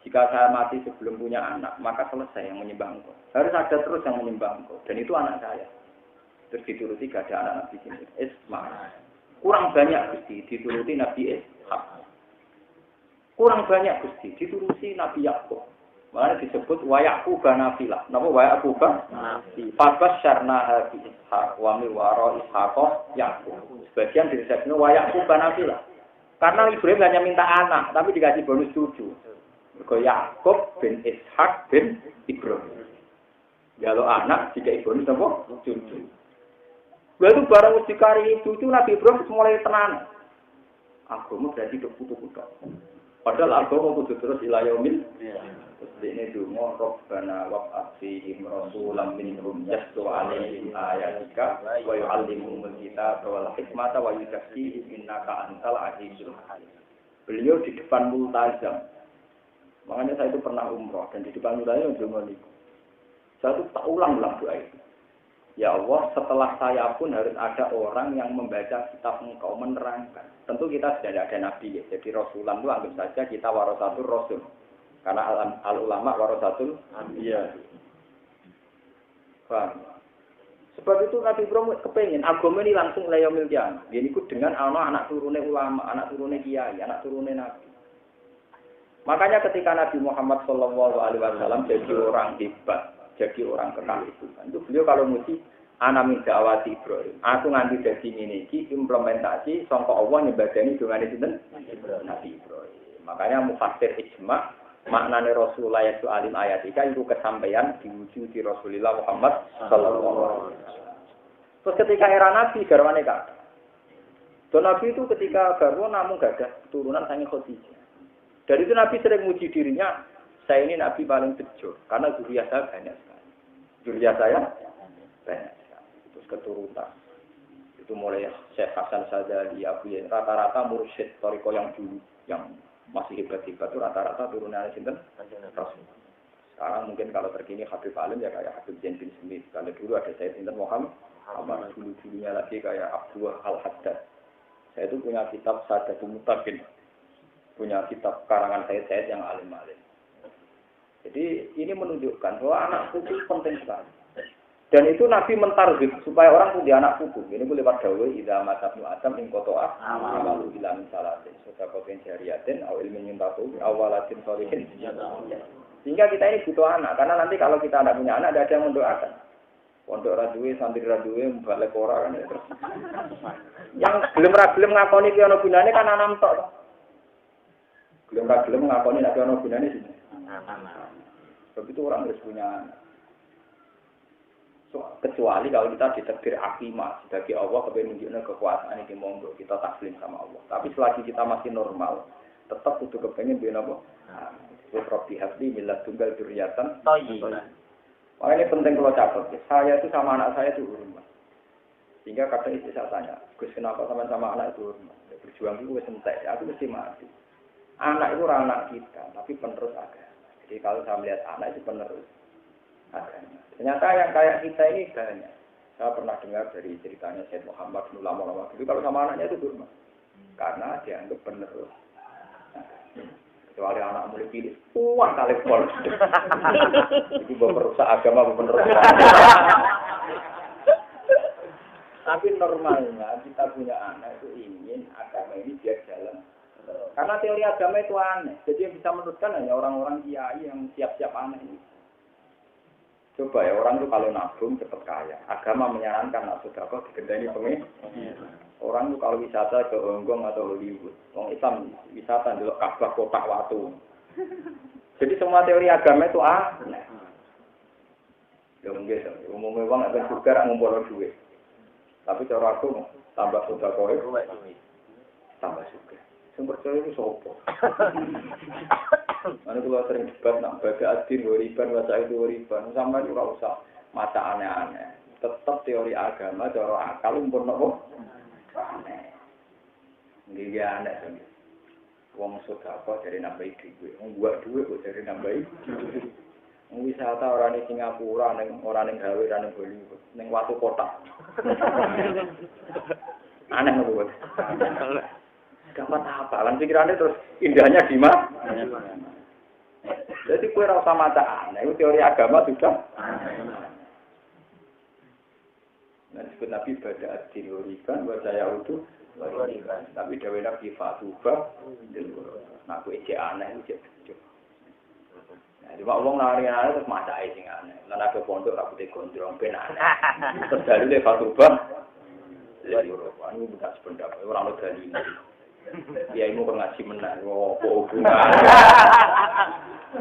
Jika saya mati sebelum punya anak, maka selesai yang menyembah engkau. Harus ada terus yang menyembah engkau. Dan itu anak saya. Terus dituruti gak ada anak Nabi Ismail. Kurang banyak Gusti dituruti Nabi Ishak. Kurang banyak Gusti dituruti Nabi Yakub. Makanya disebut wayaku banafilah. Napa wayaku banafi? Fabas syarna habi ishaq wa mi waro ishaqo Yakub. Sebagian disebutnya wayaku banafilah. Karena Ibrahim hanya minta anak, tapi dikasih bonus cucu. Mergo Yakub bin Ishak bin Ibrahim. Kalau anak jika bonus apa? Cucu. Lalu barang mesti kari cucu Nabi Ibrahim mulai tenang. Agama berarti berputus-putus. Padahal agama kudu terus ila yaumil. Terus ini dungo Rabbana wab'ath fihim rasulan minhum yatlu 'alaihim ayatika wa yu'allimuhumul kitaba wal hikmata wa yuzakkihim innaka antal azizul hakim. Beliau di depan multazam. Makanya saya itu pernah umroh dan di depan multazam dungo niku. Saya itu tak ulang-ulang doa itu. Ya Allah, setelah saya pun harus ada orang yang membaca kitab Engkau menerangkan. Tentu kita sudah ada nabi ya. Jadi Rasulullah itu anggap saja kita warasatul Rasul. Karena al-ulama warasatul anbiya. Paham? Sebab itu Nabi Ibrahim kepengen agama ini langsung layomil kiamat. Dia ikut dengan anak turunnya ulama, anak turunnya kiai, anak turunnya nabi. Makanya ketika Nabi Muhammad SAW jadi orang hebat, jadi orang kekasih Tuhan. Itu beliau kalau muji ana min da'wati Ibrahim. Aku nganti dadi ngene iki implementasi sangka Allah nyebadani dongane sinten? Nabi Ibrahim. Makanya mufassir ijma maknane Rasulullah itu alim ayatika itu kesampaian diwujudi Rasulullah Muhammad sallallahu alaihi wasallam. Terus ketika era Nabi garwane Kak. Dan Nabi itu ketika garwa namun gak ada keturunan sange Khadijah. Dari itu Nabi sering muji dirinya, saya ini Nabi paling bejo karena zuriat saya banyak. Zuriat saya banyak sekali. Terus keturunan. Itu mulai Syekh Hasan Sadzali, Abu Yazid, rata-rata mursyid Thariqah yang dulu, yang masih hebat-hebat itu rata-rata turunannya sinten? Rasul. Sekarang mungkin kalau terkini Habib Alim ya kayak Habib Zain bin Smith. Kalau dulu ada Sayyid Sinten Muhammad, sama dulu-dulunya lagi kayak Abdullah Al-Haddad. Saya itu punya kitab Sadatul Mutakin. Punya kitab karangan Sayyid yang alim-alim. Jadi ini menunjukkan bahwa anak putu penting sekali. Dan itu Nabi mentarget supaya orang punya anak putu. Ini boleh lewat dawuh idza matabnu adam ing qata'a amalu ila min salatin. Sedaqatin jariyatin aw ilmin yuntaqu awalatin sholihin. Sehingga kita ini butuh anak karena nanti kalau kita tidak punya anak ada yang mendoakan. Pondok raduwe, santri raduwe, balik ora kan terus. Yang gelem ngakoni ki ana gunane kan anak tok. Gelem ngakoni nek ana gunane sih. Sebab itu orang harus punya anak. Kecuali kalau kita ditakdir akimah sebagai Allah kepengen menunjukkan kekuasaan ini monggo kita taslim sama Allah. Tapi selagi kita masih normal, tetap butuh kepengen biar apa? Rabbi habli min ladunka dzurriyyatan thayyibah. Makanya ini penting kalau catat. Saya itu sama anak saya itu hormat. Sehingga kadang istri saya tanya, Gus kenapa sama anak itu hormat? Berjuang itu sentek, aku mesti mati. Anak itu orang anak kita, tapi penerus agama. Jadi kalau saya melihat anak itu penerus agama. Ternyata yang kayak kita ini banyak. Saya pernah dengar dari ceritanya Syed Muhammad ulama-ulama dulu kalau sama anaknya itu hormat. Karena dianggap penerus. Kecuali anak mulai pilih, wah kali pol. Itu merusak agama penerus. Tapi normalnya kita punya anak itu ingin agama ini biar jalan. Karena teori agama itu aneh. Jadi yang bisa meneruskan hanya orang-orang kiai yang siap-siap aneh ini. Coba ya, orang itu kalau nabung cepat kaya. Agama menyarankan nak sedekah digandani pengen. Orang itu kalau wisata ke Hong Kong atau Hollywood. Orang Islam wisata di Ka'bah kotak watu. Jadi semua teori agama itu aneh. Ya mungkin, umumnya orang akan suka ngumpul duit. Tapi cara aku tambah sedekah itu tambah suka. Yang percaya itu sopo. Mana kalau sering debat nak baca adil wariban, baca itu wariban, sama itu nggak usah mata aneh-aneh. Tetap teori agama, cara akal pun nopo aneh. Nggih aneh sih. Wong sedekah dari nambahi duit, wong buat duit kok dari nambahi. Wong wisata orang di Singapura, orang yang gawe, orang yang Hollywood, neng watu kotak. Aneh nopo. Dapat apa? Lan pikirannya terus indahnya di mana? Jadi kue rasa mata aneh, itu teori agama sudah. Nah disebut Nabi pada adilurikan, buat saya itu tapi dawe Nabi Fatubah, nah aku ejek aneh, ejek bejo. Cuma wong nari-nari terus macake sing aneh. Lan ada pondok rambute gondrong ben aneh. Terus dalile fatubah. Ya yo anu bukan sependapat ora ono dalile. Ya imu kok ngaji menang opo hubungan.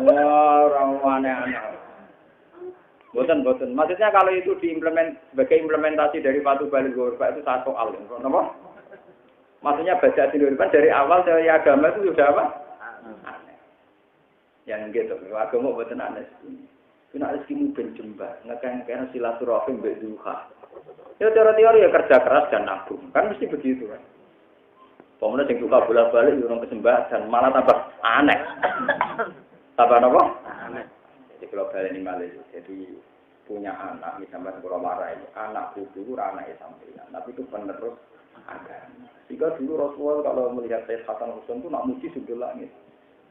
Orang aneh-aneh. Boten. Maksudnya kalau itu sebagai implementasi dari Fatu Balik Ghurba itu satu soal. Kenapa? Maksudnya baca Sinuripan dari awal teori agama itu sudah apa? Aneh. Yang gitu. Agama boten aneh. Kena rezekimu ben jembar. Ngekeng-keng silaturahim mbek duha. Ya teori ya kerja keras dan nabung. Kan mesti begitu kan. Pemenang yang suka bolak-balik orang kesembah dan malah tambah aneh. Tambah apa? Aneh. Jadi kalau balik ini Malaysia, jadi punya anak, misalnya sekolah marah ini, anak buku anaknya sampai, tapi itu penerus agama. Jika dulu Rasulullah kalau melihat Sayyid Hasan Husain itu nak muji sudut langit.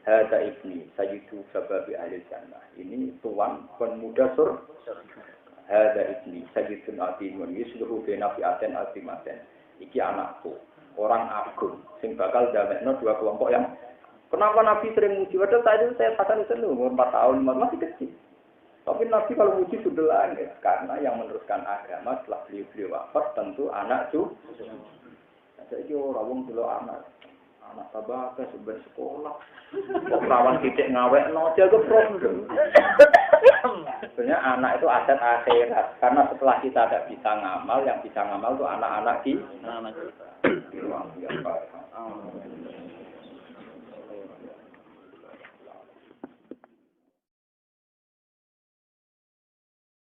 Hada ibni, sayyidu sababi ahli jannah. Ini tuan pemuda surga. Hada ibni, sayyidun atimun, yusluhu bina fi'aten atimaten. Iki anakku, orang agung, sing bakal damekno dua kelompok yang kenapa Nabi sering muji? Padahal saat itu saya Hasan Husain umur 4 tahun, masih kecil. Tapi Nabi kalau muji sudah langit, karena yang meneruskan agama setelah beliau wafat tentu anak cucu. Jadi orang dulu anak tabaka sebenarnya sekolah, kok perawan titik ngawek, jaga problem. Sebenarnya anak itu aset akhirat, karena setelah kita ada bisa ngamal, yang bisa ngamal itu anak-anak kita.